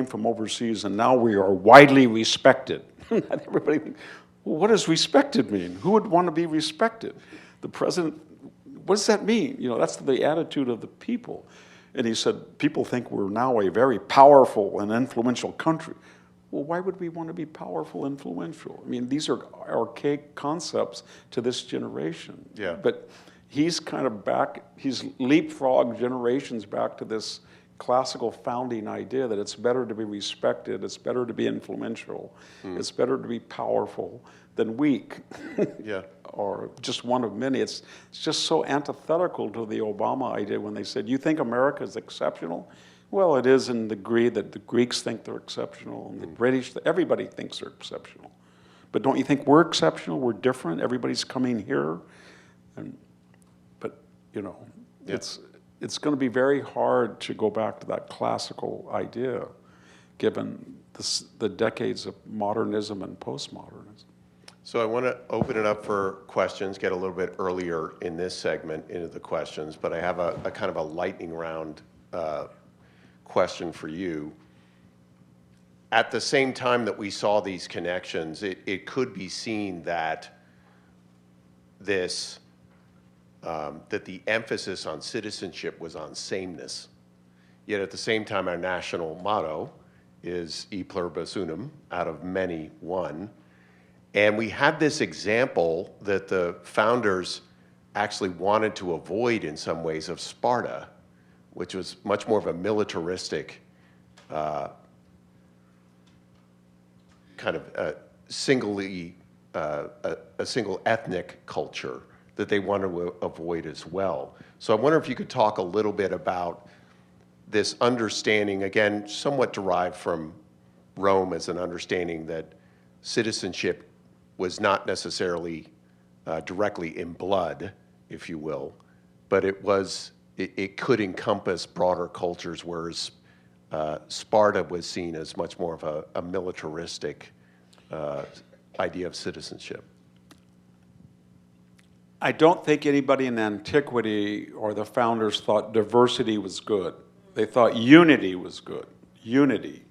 from overseas and now we are widely respected. And everybody thinks, well, what does respected mean? Who would want to be respected? The president, what does that mean? That's the attitude of the people. And he said, people think we're now a very powerful and influential country. Well, why would we want to be powerful, influential? I mean, these are archaic concepts to this generation. Yeah. But he's kind of he's leapfrogged generations back to this classical founding idea that it's better to be respected, it's better to be influential, it's better to be powerful than weak. Yeah. Or just one of many. It's just so antithetical to the Obama idea when they said, you think America is exceptional? Well, it is in the degree that the Greeks think they're exceptional, and the British, everybody thinks they're exceptional. But don't you think we're exceptional? We're different. Everybody's coming here. But it's going to be very hard to go back to that classical idea, given the decades of modernism and postmodernism. So I want to open it up for questions, get a little bit earlier in this segment into the questions, but I have a kind of a lightning round question for you. At the same time that we saw these connections, it could be seen that that the emphasis on citizenship was on sameness. Yet at the same time, our national motto is e pluribus unum, out of many, one. And we had this example that the founders actually wanted to avoid in some ways of Sparta, which was much more of a militaristic kind of single ethnic culture that they wanted to avoid as well. So I wonder if you could talk a little bit about this understanding, again, somewhat derived from Rome, as an understanding that citizenship was not necessarily directly in blood, if you will, but it could encompass broader cultures, whereas Sparta was seen as much more of a militaristic idea of citizenship. I don't think anybody in antiquity or the founders thought diversity was good. They thought unity was good, unity.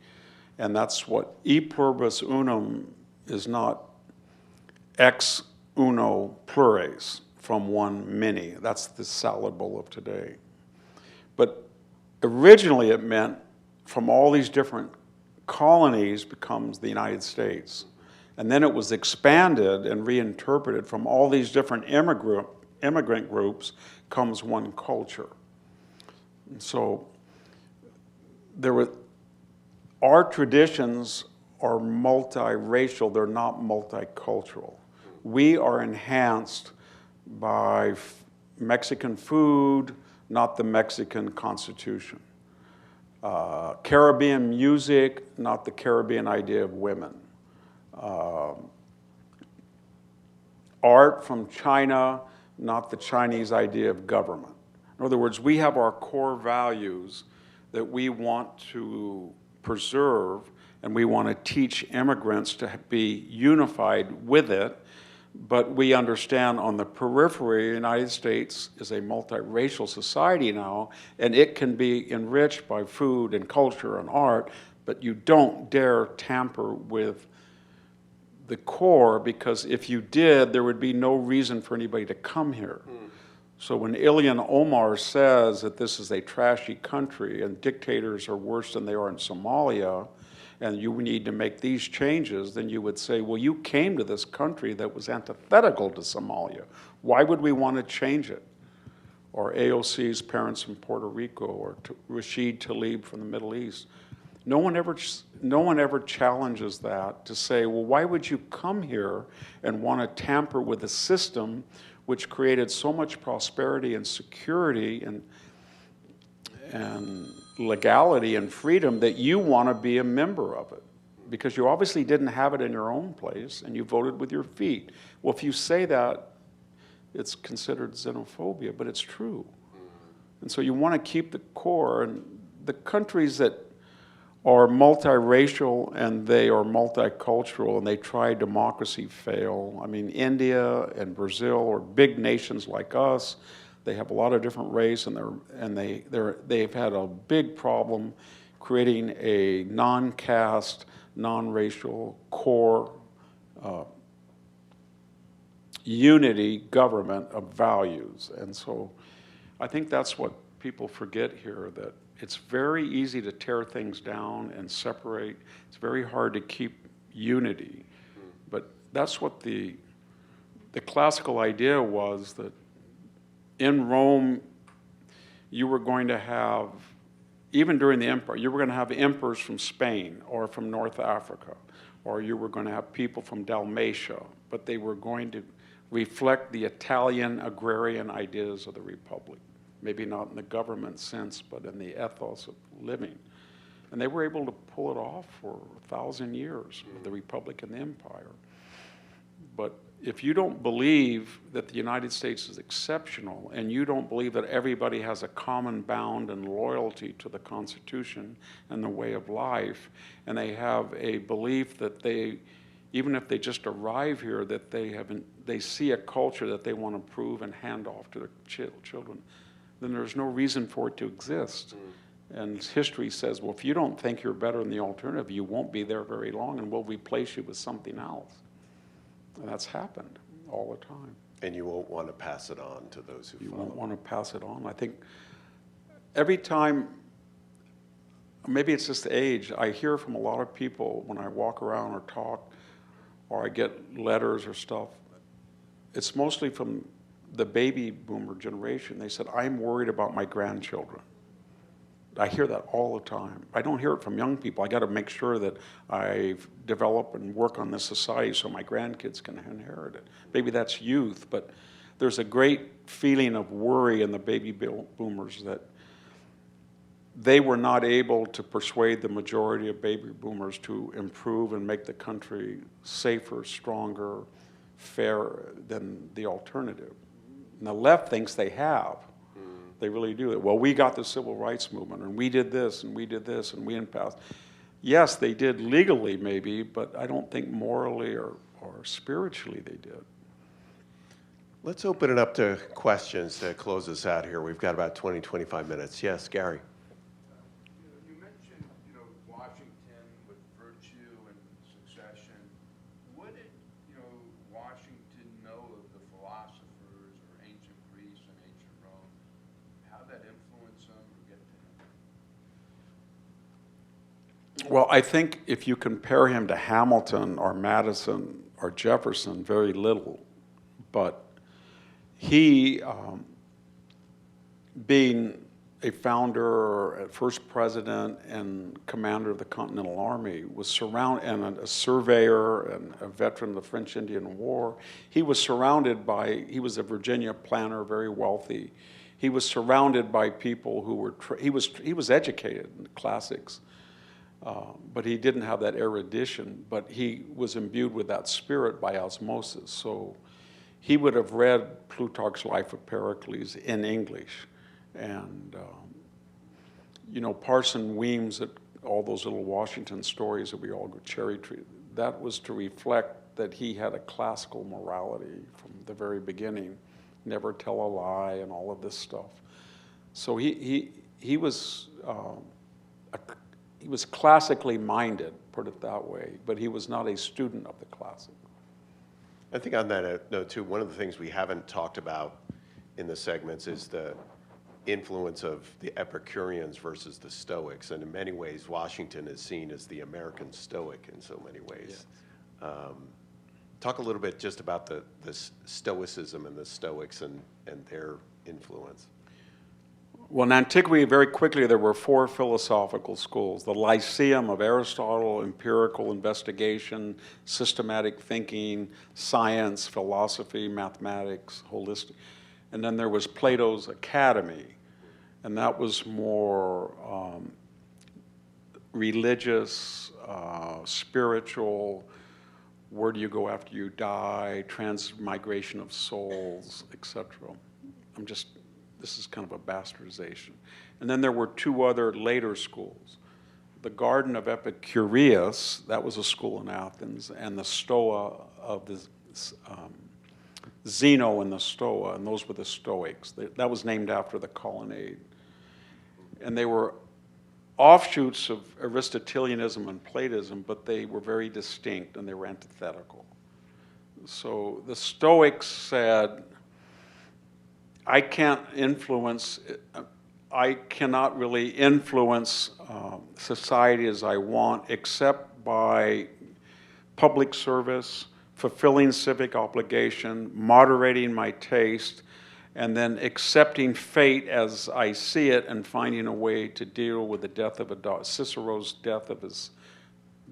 And that's what e pluribus unum is, not ex uno plures, from one many. That's the salad bowl of today. But originally it meant from all these different colonies becomes the United States. And then it was expanded and reinterpreted from all these different immigrant groups comes one culture. And so our traditions are multiracial, they're not multicultural. We are enhanced by Mexican food, not the Mexican Constitution. Caribbean music, not the Caribbean idea of women. Art from China, not the Chinese idea of government. In other words, we have our core values that we want to preserve, and we want to teach immigrants to be unified with it, but we understand on the periphery, the United States is a multiracial society now, and it can be enriched by food and culture and art, but you don't dare tamper with the core, because if you did, there would be no reason for anybody to come here. So when Ilhan Omar says that this is a trashy country and dictators are worse than they are in Somalia, and you need to make these changes, then you would say, well, you came to this country that was antithetical to Somalia. Why would we want to change it? Or AOC's parents from Puerto Rico, or Rashid Tlaib from the Middle East. No one ever challenges that to say, well, why would you come here and want to tamper with a system which created so much prosperity and security and legality and freedom that you want to be a member of it? Because you obviously didn't have it in your own place and you voted with your feet. Well, if you say that, it's considered xenophobia, but it's true. And so you want to keep the core, and the countries that are multiracial and they are multicultural and they try democracy fail. I mean, India and Brazil are big nations like us. They have a lot of different race, and they've had a big problem creating a non-caste, non-racial core unity government of values. And so I think that's what people forget here, that it's very easy to tear things down and separate. It's very hard to keep unity. But that's what the classical idea was, that in Rome, you were going to have, even during the empire, you were going to have emperors from Spain or from North Africa, or you were going to have people from Dalmatia, but they were going to reflect the Italian agrarian ideas of the Republic. Maybe not in the government sense, but in the ethos of living. And they were able to pull it off for 1,000 years, the Republic and the Empire. But if you don't believe that the United States is exceptional, and you don't believe that everybody has a common bound and loyalty to the Constitution and the way of life, and they have a belief that they, even if they just arrive here, that they see a culture that they want to prove and hand off to their children, then there's no reason for it to exist. And history says, well, if you don't think you're better than the alternative, you won't be there very long, and we'll replace you with something else. And that's happened all the time. And you won't want to pass it on to those who follow. You won't want to pass it on. I think every time, maybe it's just age, I hear from a lot of people when I walk around or talk, or I get letters or stuff, it's mostly from the baby boomer generation. They said, I'm worried about my grandchildren. I hear that all the time. I don't hear it from young people. I got to make sure that I develop and work on this society so my grandkids can inherit it. Maybe that's youth, but there's a great feeling of worry in the baby boomers that they were not able to persuade the majority of baby boomers to improve and make the country safer, stronger, fairer than the alternative. And the left thinks they have. They really do. Well, we got the civil rights movement, and we did this, and we did this, and we didn't pass. Yes, they did legally maybe, but I don't think morally or spiritually they did. Let's open it up to questions to close us out here. We've got about 20, 25 minutes. Yes, Gary. You mentioned, Washington with virtue and succession. What did, Washington know of the philosophers or ancient Greece and ancient Rome? How did that influence them or get to him? Well, I think if you compare him to Hamilton or Madison or Jefferson, very little. But he, being a founder, first president, and commander of the Continental Army, was surrounded, and a surveyor and a veteran of the French Indian War. He was surrounded by, he was a Virginia planter, very wealthy. He was surrounded by people who were, he was educated in the classics, but he didn't have that erudition, but he was imbued with that spirit by osmosis. So he would have read Plutarch's Life of Pericles in English. And, Parson Weems, at all those little Washington stories that we all go cherry tree, that was to reflect that he had a classical morality from the very beginning, never tell a lie and all of this stuff. So he was classically minded, put it that way, but he was not a student of the classic. I think on that note, too, one of the things we haven't talked about in the segments is the influence of the Epicureans versus the Stoics. And in many ways, Washington is seen as the American Stoic in so many ways. Yes. Talk a little bit just about the Stoicism and the Stoics and their influence. Well, in antiquity, very quickly, there were 4 philosophical schools: the Lyceum of Aristotle, empirical investigation, systematic thinking, science, philosophy, mathematics, holistic. And then there was Plato's Academy, and that was more religious, spiritual, where do you go after you die, transmigration of souls, etc. This is kind of a bastardization. And then there were 2 other later schools. The Garden of Epicurus, that was a school in Athens, and the Stoa of the Zeno and the Stoa, and those were the Stoics. That was named after the colonnade. And they were offshoots of Aristotelianism and Platonism, but they were very distinct and they were antithetical. So the Stoics said, I cannot really influence society as I want, except by public service, fulfilling civic obligation, moderating my taste, and then accepting fate as I see it and finding a way to deal with the death of a daughter. Cicero's death of his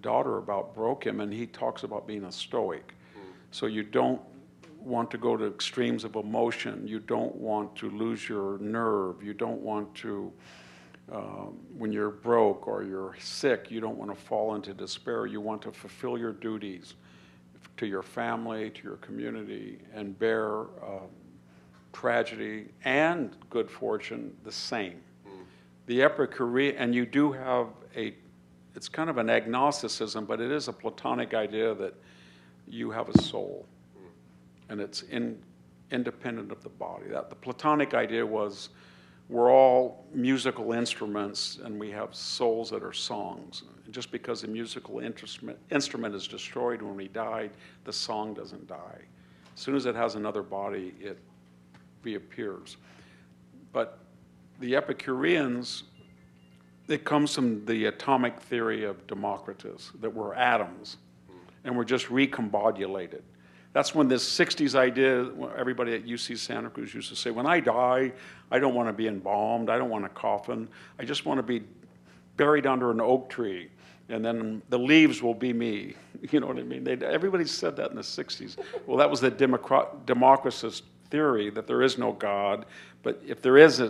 daughter about broke him, and he talks about being a Stoic. So you don't want to go to extremes of emotion. You don't want to lose your nerve. You don't want to, when you're broke or you're sick, you don't want to fall into despair. You want to fulfill your duties to your family, to your community, and bear tragedy and good fortune the same. The Epicurean, and you do have it's kind of an agnosticism, but it is a Platonic idea that you have a soul, and it's independent of the body. That the Platonic idea was we're all musical instruments and we have souls that are songs. Just because the musical instrument is destroyed when we died, the song doesn't die. As soon as it has another body, it reappears. But the Epicureans, it comes from the atomic theory of Democritus, that we're atoms and we're just recombobulated. That's when this 60s idea, everybody at UC Santa Cruz used to say, when I die, I don't want to be embalmed, I don't want a coffin, I just want to be buried under an oak tree, and then the leaves will be me. You know what I mean? Everybody said that in the 60s. Well, that was the Democritus theory, that there is no God, but if there is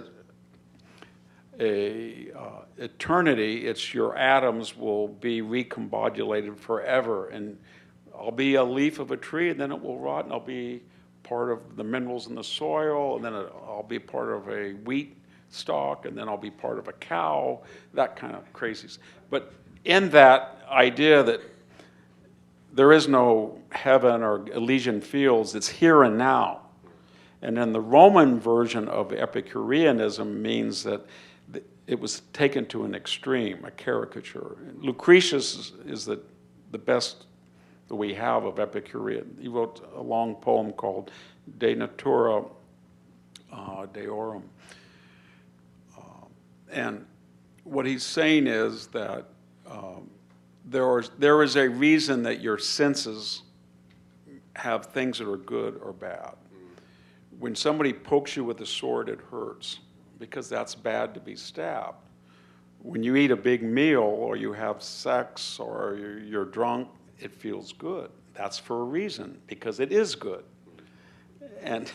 eternity, it's your atoms will be recombobulated forever, and I'll be a leaf of a tree, and then it will rot, and I'll be part of the minerals in the soil, and then I'll be part of a wheat stalk, and then I'll be part of a cow, that kind of craziness. But in that idea that there is no heaven or Elysian fields, it's here and now. And then the Roman version of Epicureanism means that it was taken to an extreme, a caricature. Lucretius is the best that we have of Epicurean. He wrote a long poem called De Natura Deorum. And what he's saying is that there is a reason that your senses have things that are good or bad. When somebody pokes you with a sword, it hurts, because that's bad to be stabbed. When you eat a big meal, or you have sex, or you're drunk, it feels good. That's for a reason, because it is good. And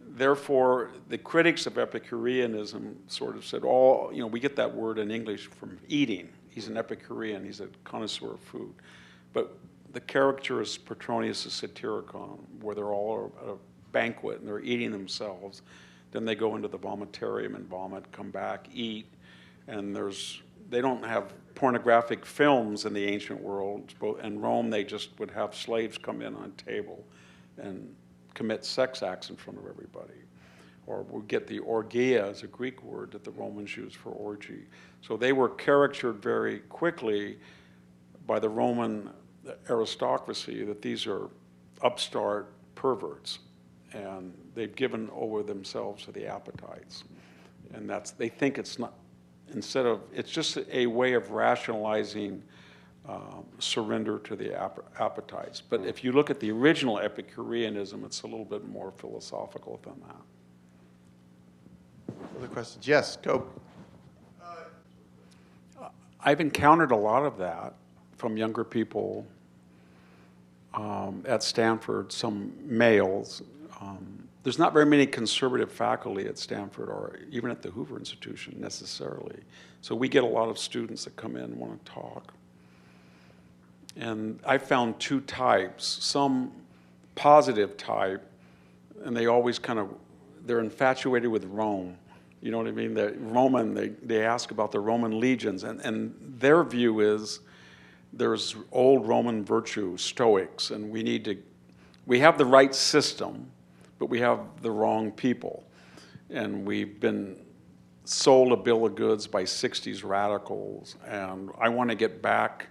therefore, the critics of Epicureanism sort of said, we get that word in English from eating. He's an Epicurean, he's a connoisseur of food. But the caricature is Petronius' Satyricon, where they're all at a banquet and they're eating themselves. Then they go into the vomitarium and vomit, come back, eat, and they don't have pornographic films in the ancient world. In Rome, they just would have slaves come in on table and commit sex acts in front of everybody. Or we get the orgia as a Greek word that the Romans used for orgy. So they were caricatured very quickly by the Roman aristocracy that these are upstart perverts, and they've given over themselves to the appetites. And they think it's not, it's just a way of rationalizing surrender to the appetites. But if you look at the original Epicureanism, it's a little bit more philosophical than that. Other questions? Yes, go. I've encountered a lot of that from younger people at Stanford, some males. There's not very many conservative faculty at Stanford or even at the Hoover Institution necessarily. So we get a lot of students that come in and want to talk. And I found two types, some positive type, and they always they're infatuated with Rome. You know what I mean? They ask about the Roman legions, and their view is there's old Roman virtue, Stoics, and we have the right system, but we have the wrong people. And we've been sold a bill of goods by 60s radicals, and I want to get back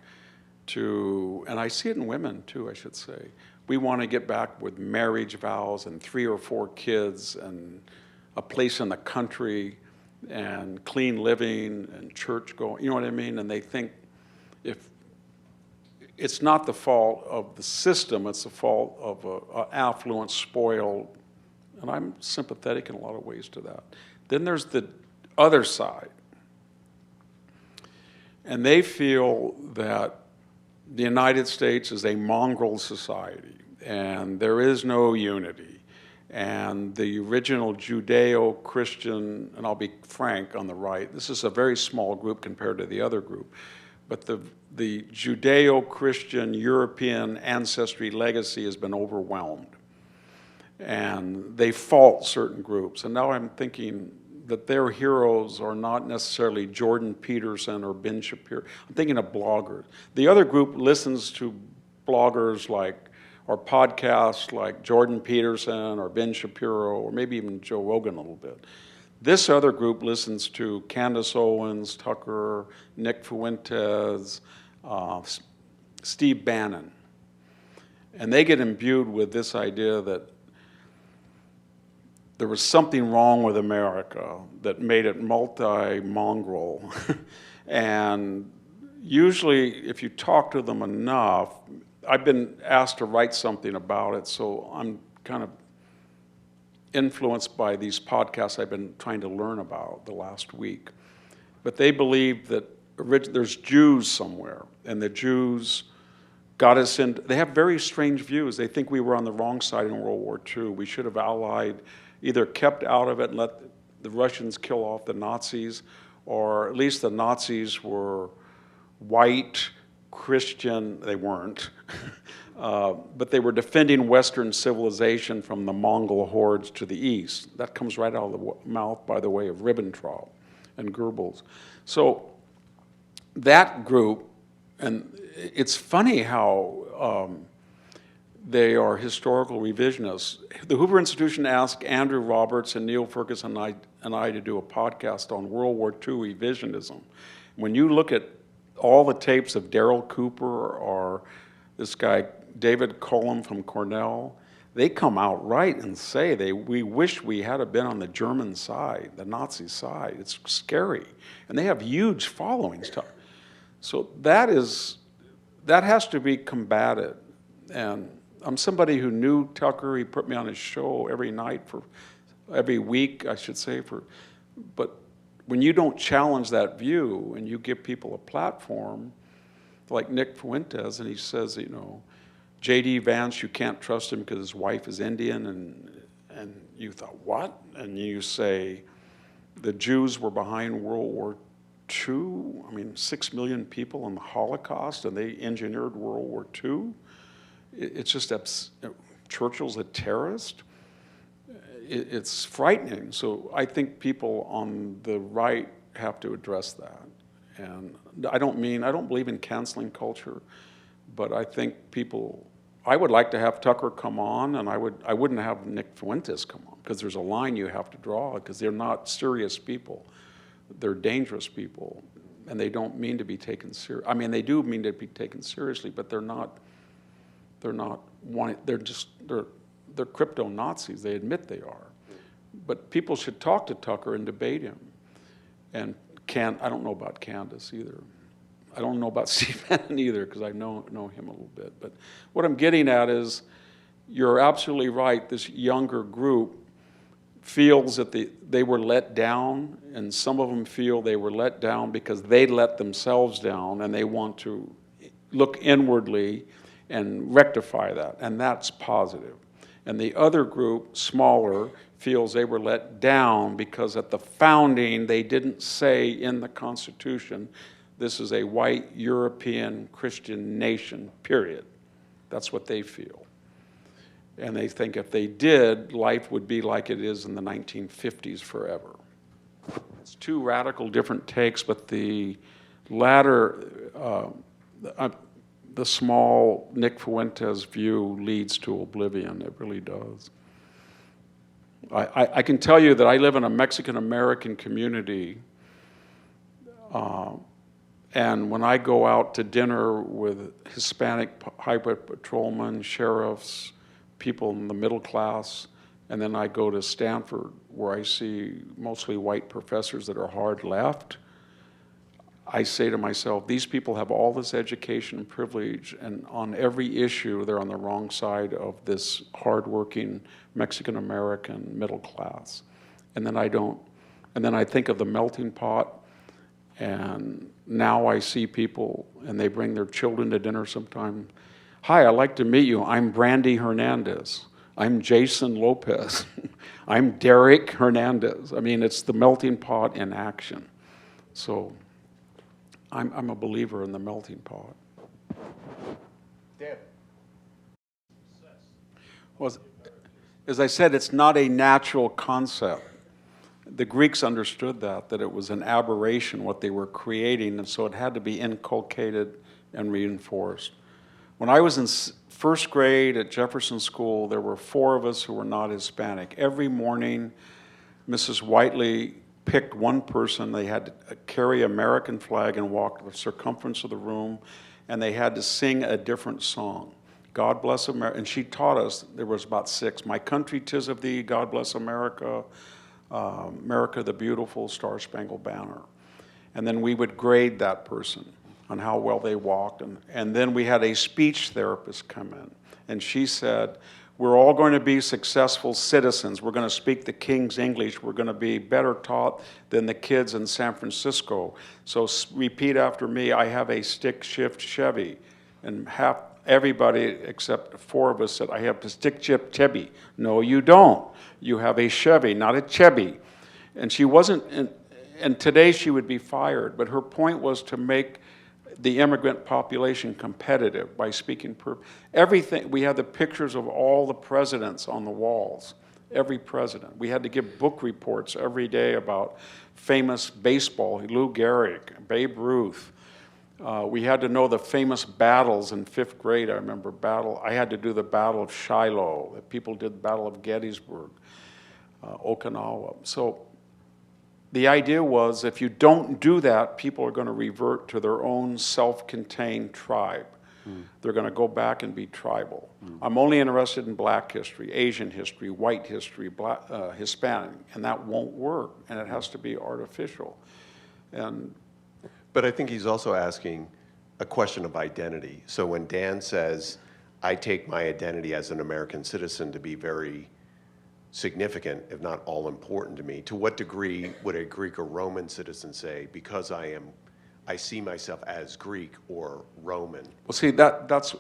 to, and I see it in women too, I should say. We want to get back with marriage vows and 3 or 4 kids and a place in the country and clean living and church going, you know what I mean? And they think if it's not the fault of the system, it's the fault of an affluent, spoiled, and I'm sympathetic in a lot of ways to that. Then there's the other side. And they feel that the United States is a mongrel society, and there is no unity. And the original Judeo-Christian, and I'll be frank on the right, this is a very small group compared to the other group, but the Judeo-Christian European ancestry legacy has been overwhelmed. And they fault certain groups. And now I'm thinking that their heroes are not necessarily Jordan Peterson or Ben Shapiro. I'm thinking of bloggers. The other group listens to bloggers or podcasts like Jordan Peterson or Ben Shapiro or maybe even Joe Rogan a little bit. This other group listens to Candace Owens, Tucker, Nick Fuentes, Steve Bannon. And they get imbued with this idea that there was something wrong with America that made it multi-mongrel. And usually, if you talk to them enough, I've been asked to write something about it, so I'm kind of influenced by these podcasts I've been trying to learn about the last week. But they believe that there's Jews somewhere, and the Jews got us in. They have very strange views. They think we were on the wrong side in World War II. We should have allied, either kept out of it and let the Russians kill off the Nazis, or at least the Nazis were white Christian, they weren't, but they were defending Western civilization from the Mongol hordes to the east. That comes right out of the mouth by the way of Ribbentrop and Goebbels. So that group, and it's funny how they are historical revisionists. The Hoover Institution asked Andrew Roberts and Neil Ferguson and I to do a podcast on World War II revisionism. When you look at all the tapes of Darrell Cooper or this guy David Cullum from Cornell, they come out right and say we wish we had been on the German side, the Nazi side. It's scary. And they have huge followings. So that has to be combated. And I'm somebody who knew Tucker. He put me on his show every week, I should say. But when you don't challenge that view and you give people a platform, like Nick Fuentes, and he says, J.D. Vance, you can't trust him because his wife is Indian, and you thought, what? And you say, the Jews were behind World War II. 6 million people in the Holocaust, and they engineered World War II. It's just Churchill's a terrorist. It's frightening. So I think people on the right have to address that. And I don't believe in canceling culture, but I think I would like to have Tucker come on, and I wouldn't have Nick Fuentes come on, because there's a line you have to draw, because they're not serious people. They're dangerous people, and they don't mean to be taken seriously. They do mean to be taken seriously, but they're crypto Nazis. They admit they are. But people should talk to Tucker and debate him. And I don't know about Candace either. I don't know about Steve Bannon either, because I know him a little bit. But what I'm getting at is, you're absolutely right. This younger group feels that they were let down, and some of them feel they were let down because they let themselves down, and they want to look inwardly and rectify that, and that's positive. And the other group, smaller, feels they were let down because at the founding they didn't say in the Constitution, this is a white European Christian nation, period. That's what they feel. And they think if they did, life would be like it is in the 1950s forever. It's two radical different takes, but the latter, the small Nick Fuentes view leads to oblivion. It really does. I can tell you that I live in a Mexican-American community, and when I go out to dinner with Hispanic highway patrolmen, sheriffs, people in the middle class, and then I go to Stanford where I see mostly white professors that are hard left, I say to myself, these people have all this education and privilege, and on every issue, they're on the wrong side of this hardworking Mexican-American middle class. And then I think of the melting pot, and now I see people, and they bring their children to dinner sometime. Hi, I'd like to meet you. I'm Brandy Hernandez. I'm Jason Lopez. I'm Derek Hernandez. It's the melting pot in action. So I'm a believer in the melting pot. Dan. Well, as I said, it's not a natural concept. The Greeks understood that it was an aberration, what they were creating, and so it had to be inculcated and reinforced. When I was in first grade at Jefferson School, there were 4 of us who were not Hispanic. Every morning, Mrs. Whiteley picked one person. They had to carry an American flag and walk the circumference of the room, and they had to sing a different song. God Bless America, and she taught us, there was about 6. My Country 'Tis of Thee, God Bless America, America the Beautiful, Star Spangled Banner. And then we would grade that person on how well they walked. And then we had a speech therapist come in, and she said, we're all going to be successful citizens. We're going to speak the King's English. We're going to be better taught than the kids in San Francisco. So repeat after me, I have a stick-shift Chevy. And everybody except 4 of us said, I have a stick-shift Chevy. No, you don't. You have a Chevy, not a Chevy. And she wasn't, and today she would be fired, but her point was to make the immigrant population competitive by speaking everything. We had the pictures of all the presidents on the walls, every president. We had to give book reports every day about famous baseball, Lou Gehrig, Babe Ruth. We had to know the famous battles in 5th grade. I remember I had to do the Battle of Shiloh. People did the Battle of Gettysburg, Okinawa. So the idea was if you don't do that, people are going to revert to their own self-contained tribe. They're going to go back and be tribal. I'm only interested in black history, Asian history, white history, Hispanic, and that won't work, and it has to be artificial. But I think he's also asking a question of identity. So when Dan says, I take my identity as an American citizen to be very significant, if not all important to me, to what degree would a Greek or Roman citizen say, because I see myself as Greek or Roman? Well, see, that's,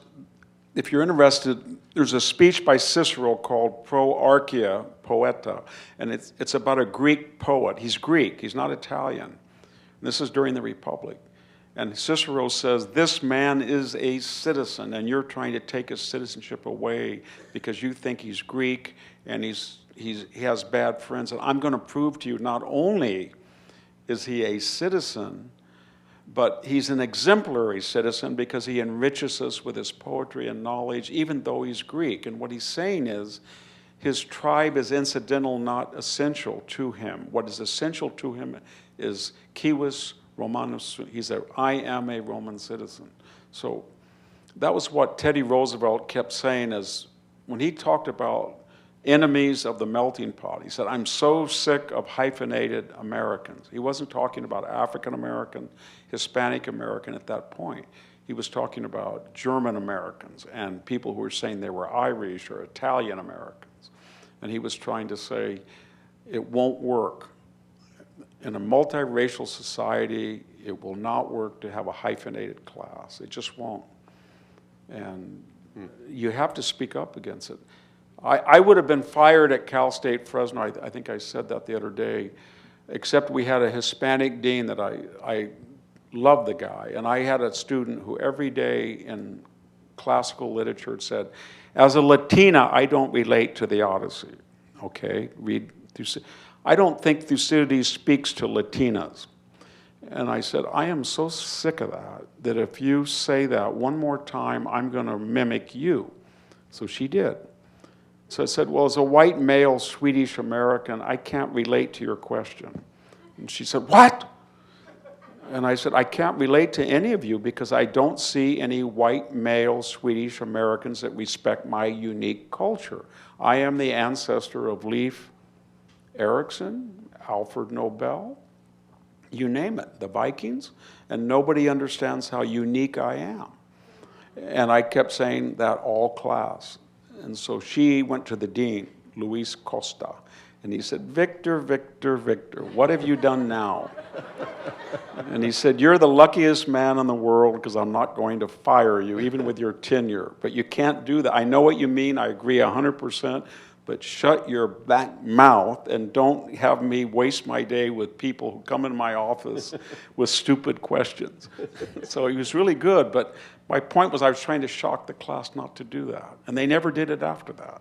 if you're interested, there's a speech by Cicero called Pro Archia Poeta, and it's about a Greek poet. He's Greek, he's not Italian. This is during the Republic. And Cicero says, this man is a citizen, and you're trying to take his citizenship away because you think he's Greek and he has bad friends. And I'm going to prove to you not only is he a citizen, but he's an exemplary citizen because he enriches us with his poetry and knowledge, even though he's Greek. And what he's saying is, his tribe is incidental, not essential to him. What is essential to him is civis Romanus. I am a Roman citizen. So that was what Teddy Roosevelt kept saying as when he talked about enemies of the melting pot. He said, I'm so sick of hyphenated Americans. He wasn't talking about African American, Hispanic American at that point. He was talking about German Americans and people who were saying they were Irish or Italian Americans. And he was trying to say, it won't work. In a multiracial society, it will not work to have a hyphenated class. It just won't. And you have to speak up against it. I would have been fired at Cal State Fresno, I think I said that the other day, except we had a Hispanic dean that I loved the guy. And I had a student who every day in classical literature said, as a Latina, I don't relate to the Odyssey. Okay, read Thucydides. I don't think Thucydides speaks to Latinas. And I said, I am so sick of that if you say that one more time, I'm going to mimic you. So she did. So I said, well, as a white male Swedish American, I can't relate to your question. And she said, what? And I said, I can't relate to any of you because I don't see any white male Swedish Americans that respect my unique culture. I am the ancestor of Leif Erikson, Alfred Nobel, you name it, the Vikings, and nobody understands how unique I am. And I kept saying that all class. And so she went to the dean, Luis Costa, and he said, Victor, Victor, Victor, what have you done now? And he said, you're the luckiest man in the world because I'm not going to fire you, even with your tenure. But you can't do that. I know what you mean. I agree 100%. But shut your back mouth and don't have me waste my day with people who come in my office with stupid questions. So he was really good, but my point was I was trying to shock the class not to do that. And they never did it after that.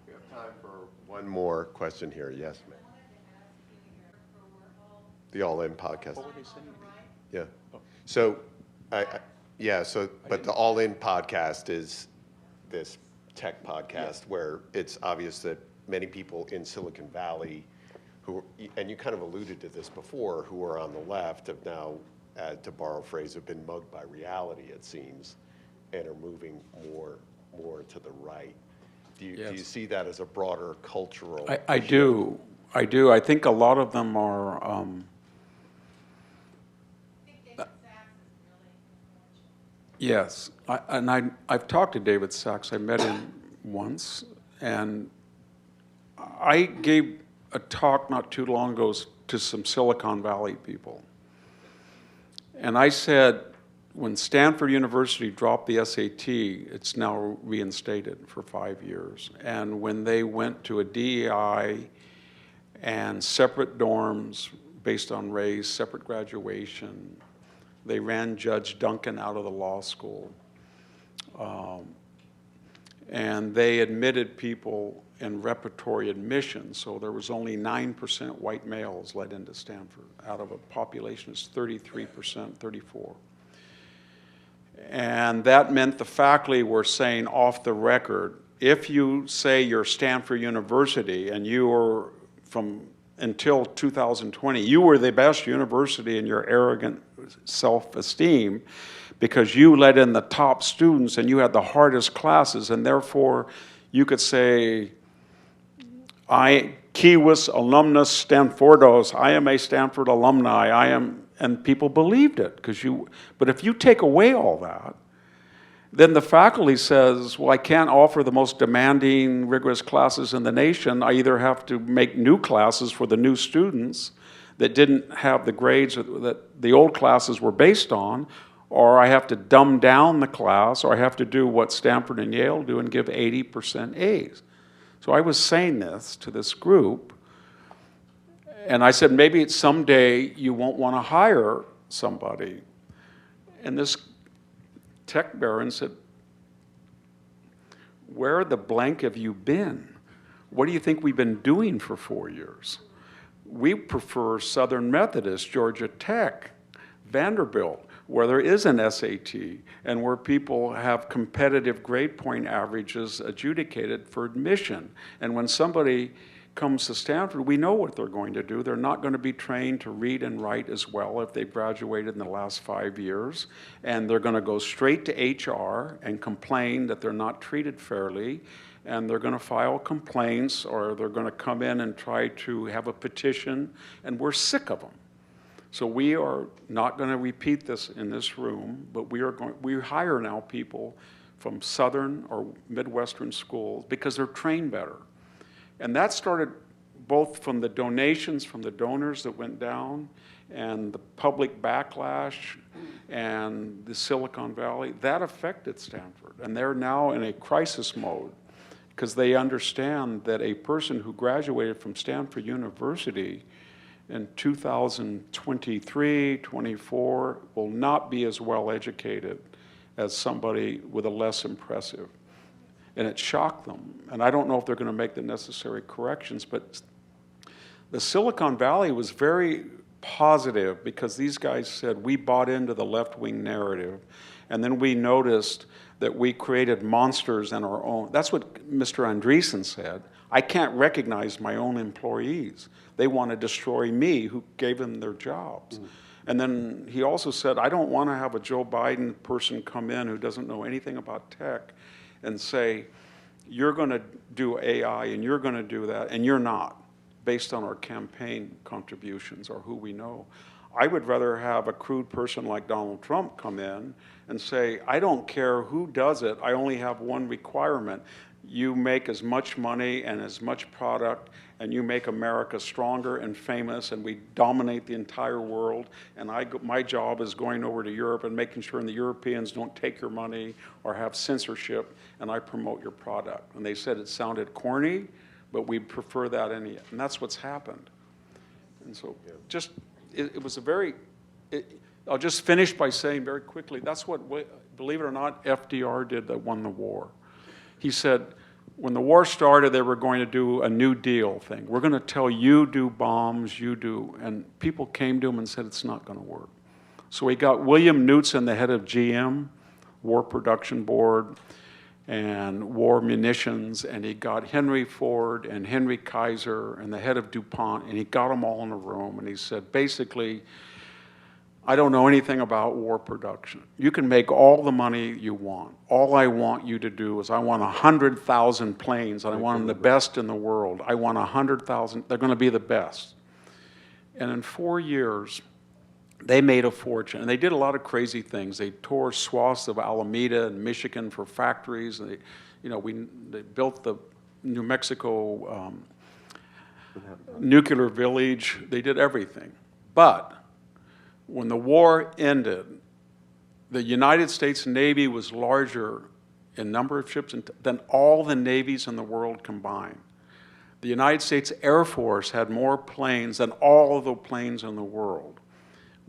We have time for one more question here. Yes, ma'am. The All In podcast. What were they saying? Yeah. So, but the All In podcast is this tech podcast where it's obvious that many people in Silicon Valley who, and you kind of alluded to this before, who are on the left have now, to borrow a phrase, have been mugged by reality, it seems, and are moving more to the right. Do you see that as a broader cultural I do. I think a lot of them are yes, I've talked to David Sachs. I met him once, and I gave a talk not too long ago to some Silicon Valley people. And I said, when Stanford University dropped the SAT, it's now reinstated for 5 years. And when they went to a DEI and separate dorms based on race, separate graduation, They ran Judge Duncan out of the law school. And they admitted people in repertory admission, so there was only 9% white males let into Stanford out of a population that's 33%, 34. And that meant the faculty were saying off the record, if you say you're Stanford University and you were from until 2020, you were the best university in your arrogant self-esteem because you let in the top students and you had the hardest classes, and therefore you could say, I, Kiwis alumnus Stanfordos, I am a Stanford alumni, I am, and people believed it, but if you take away all that, then the faculty says, well, I can't offer the most demanding, rigorous classes in the nation. I either have to make new classes for the new students that didn't have the grades that the old classes were based on, or I have to dumb down the class, or I have to do what Stanford and Yale do and give 80% A's. So I was saying this to this group, and I said, maybe someday you won't want to hire somebody. And this tech baron said, where the blank have you been? What do you think we've been doing for 4 years? We prefer Southern Methodist, Georgia Tech, Vanderbilt, where there is an SAT and where people have competitive grade point averages adjudicated for admission. And when somebody comes to Stanford, we know what they're going to do. They're not going to be trained to read and write as well if they've graduated in the last 5 years. And they're going to go straight to HR and complain that they're not treated fairly. And they're going to file complaints, or they're going to come in and try to have a petition. And we're sick of them. So we are not going to repeat this in this room, but we hire now people from Southern or Midwestern schools because they're trained better. And that started both from the donations from the donors that went down and the public backlash and the Silicon Valley. That affected Stanford. And they're now in a crisis mode because they understand that a person who graduated from Stanford University in 2023, 24 will not be as well educated as somebody with a less impressive. And it shocked them. And I don't know if they're going to make the necessary corrections, but the Silicon Valley was very positive because these guys said, we bought into the left-wing narrative, and then we noticed that we created monsters in our own. That's what Mr. Andreessen said. I can't recognize my own employees. They want to destroy me, who gave them their jobs. And then he also said, I don't want to have a Joe Biden person come in who doesn't know anything about tech and say, you're going to do AI and you're going to do that, and you're not, based on our campaign contributions or who we know. I would rather have a crude person like Donald Trump come in and say, I don't care who does it, I only have one requirement. You make as much money and as much product, and you make America stronger and famous, and we dominate the entire world. And my job is going over to Europe and making sure the Europeans don't take your money or have censorship, and I promote your product. And they said it sounded corny, but we'd prefer that and that's what's happened. And so just, it was a very, I'll just finish by saying very quickly, that's what, believe it or not, FDR did that won the war. He said, when the war started, they were going to do a New Deal thing. We're going to tell you do bombs, you do. And people came to him and said, it's not going to work. So he got William Knudsen, the head of GM, War Production Board, and War Munitions, and he got Henry Ford and Henry Kaiser and the head of DuPont, and he got them all in a room, and he said, basically, I don't know anything about war production. You can make all the money you want. All I want you to do is I want 100,000 planes, and I want them the best in the world. I want 100,000. They're going to be the best. And in 4 years, they made a fortune. And they did a lot of crazy things. They tore swaths of Alameda and Michigan for factories. And they built the New Mexico nuclear village. They did everything. But when the war ended, the United States Navy was larger in number of ships than all the navies in the world combined. The United States Air Force had more planes than all of the planes in the world.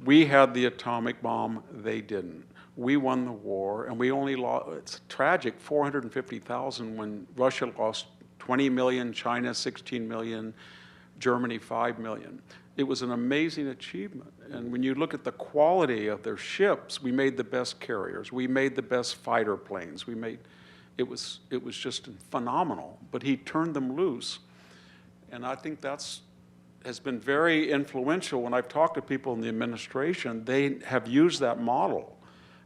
We had the atomic bomb, they didn't. We won the war, and we only lost, it's tragic, 450,000 when Russia lost 20 million, China 16 million, Germany 5 million. It was an amazing achievement. And when you look at the quality of their ships, we made the best carriers, we made the best fighter planes, it was just phenomenal. But he turned them loose. And I think has been very influential. When I've talked to people in the administration, they have used that model,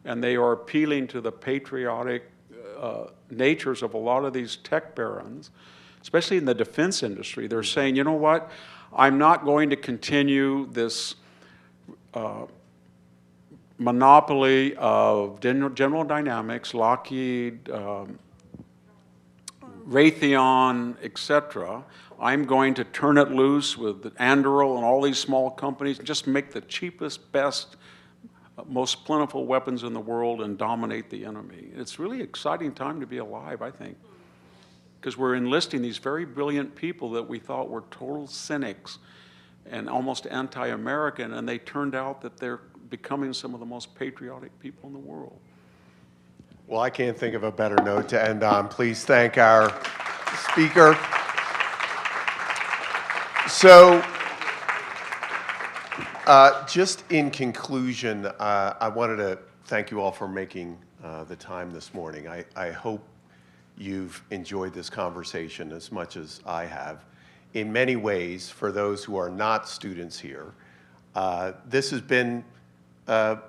and they are appealing to the patriotic natures of a lot of these tech barons, especially in the defense industry. They're saying, you know what, I'm not going to continue this monopoly of General Dynamics, Lockheed, Raytheon, etc. I'm going to turn it loose with Anduril and all these small companies, just make the cheapest, best, most plentiful weapons in the world and dominate the enemy. It's really an exciting time to be alive, I think, because we're enlisting these very brilliant people that we thought were total cynics and almost anti-American, and they turned out that they're becoming some of the most patriotic people in the world. Well, I can't think of a better note to end on. Please thank our speaker. So, just in conclusion, I wanted to thank you all for making the time this morning. I hope you've enjoyed this conversation as much as I have. In many ways, for those who are not students here, this has been a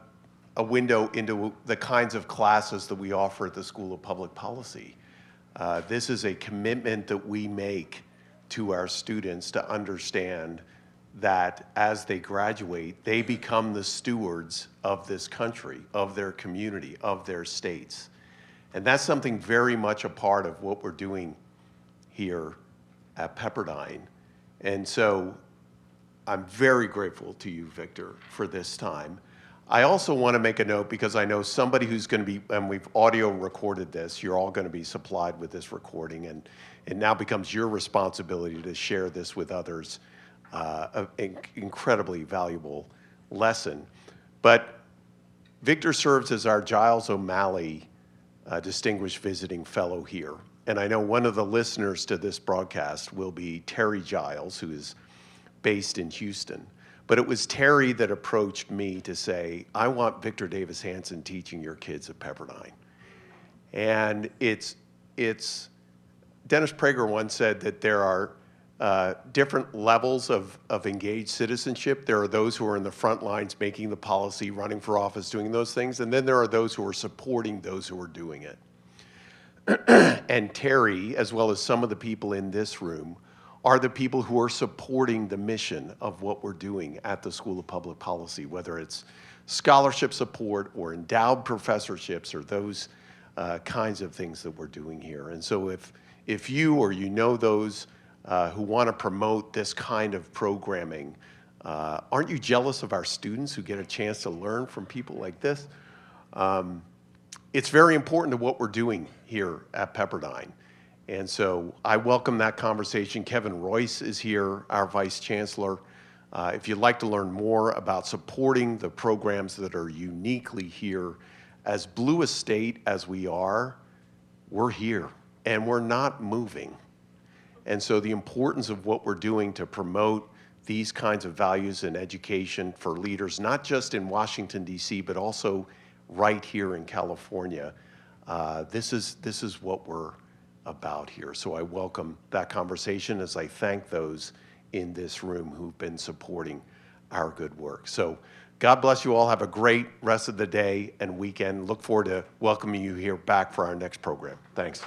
window into the kinds of classes that we offer at the School of Public Policy. This is a commitment that we make to our students to understand that as they graduate, they become the stewards of this country, of their community, of their states. And that's something very much a part of what we're doing here at Pepperdine. And so I'm very grateful to you, Victor, for this time. I also want to make a note, because I know somebody who's going to be, and we've audio recorded this, you're all going to be supplied with this recording, and it now becomes your responsibility to share this with others, an incredibly valuable lesson. But Victor serves as our Giles O'Malley Distinguished Visiting Fellow here. And I know one of the listeners to this broadcast will be Terry Giles, who is based in Houston. But it was Terry that approached me to say, I want Victor Davis Hanson teaching your kids at Pepperdine. And it's Dennis Prager once said that there are different levels of engaged citizenship. There are those who are in the front lines making the policy, running for office, doing those things. And then there are those who are supporting those who are doing it. And Terry, as well as some of the people in this room, are the people who are supporting the mission of what we're doing at the School of Public Policy, whether it's scholarship support or endowed professorships or those kinds of things that we're doing here. And so if you or you know those who want to promote this kind of programming, aren't you jealous of our students who get a chance to learn from people like this? It's very important to what we're doing here at Pepperdine. And so I welcome that conversation. Kevin Royce is here, our Vice Chancellor. If you'd like to learn more about supporting the programs that are uniquely here, as blue a state as we are, we're here and we're not moving. And so the importance of what we're doing to promote these kinds of values in education for leaders, not just in Washington, D.C., but also right here in California, this is what we're about here. So I welcome that conversation as I thank those in this room who've been supporting our good work. So God bless you all. Have a great rest of the day and weekend. Look forward to welcoming you here back for our next program. Thanks.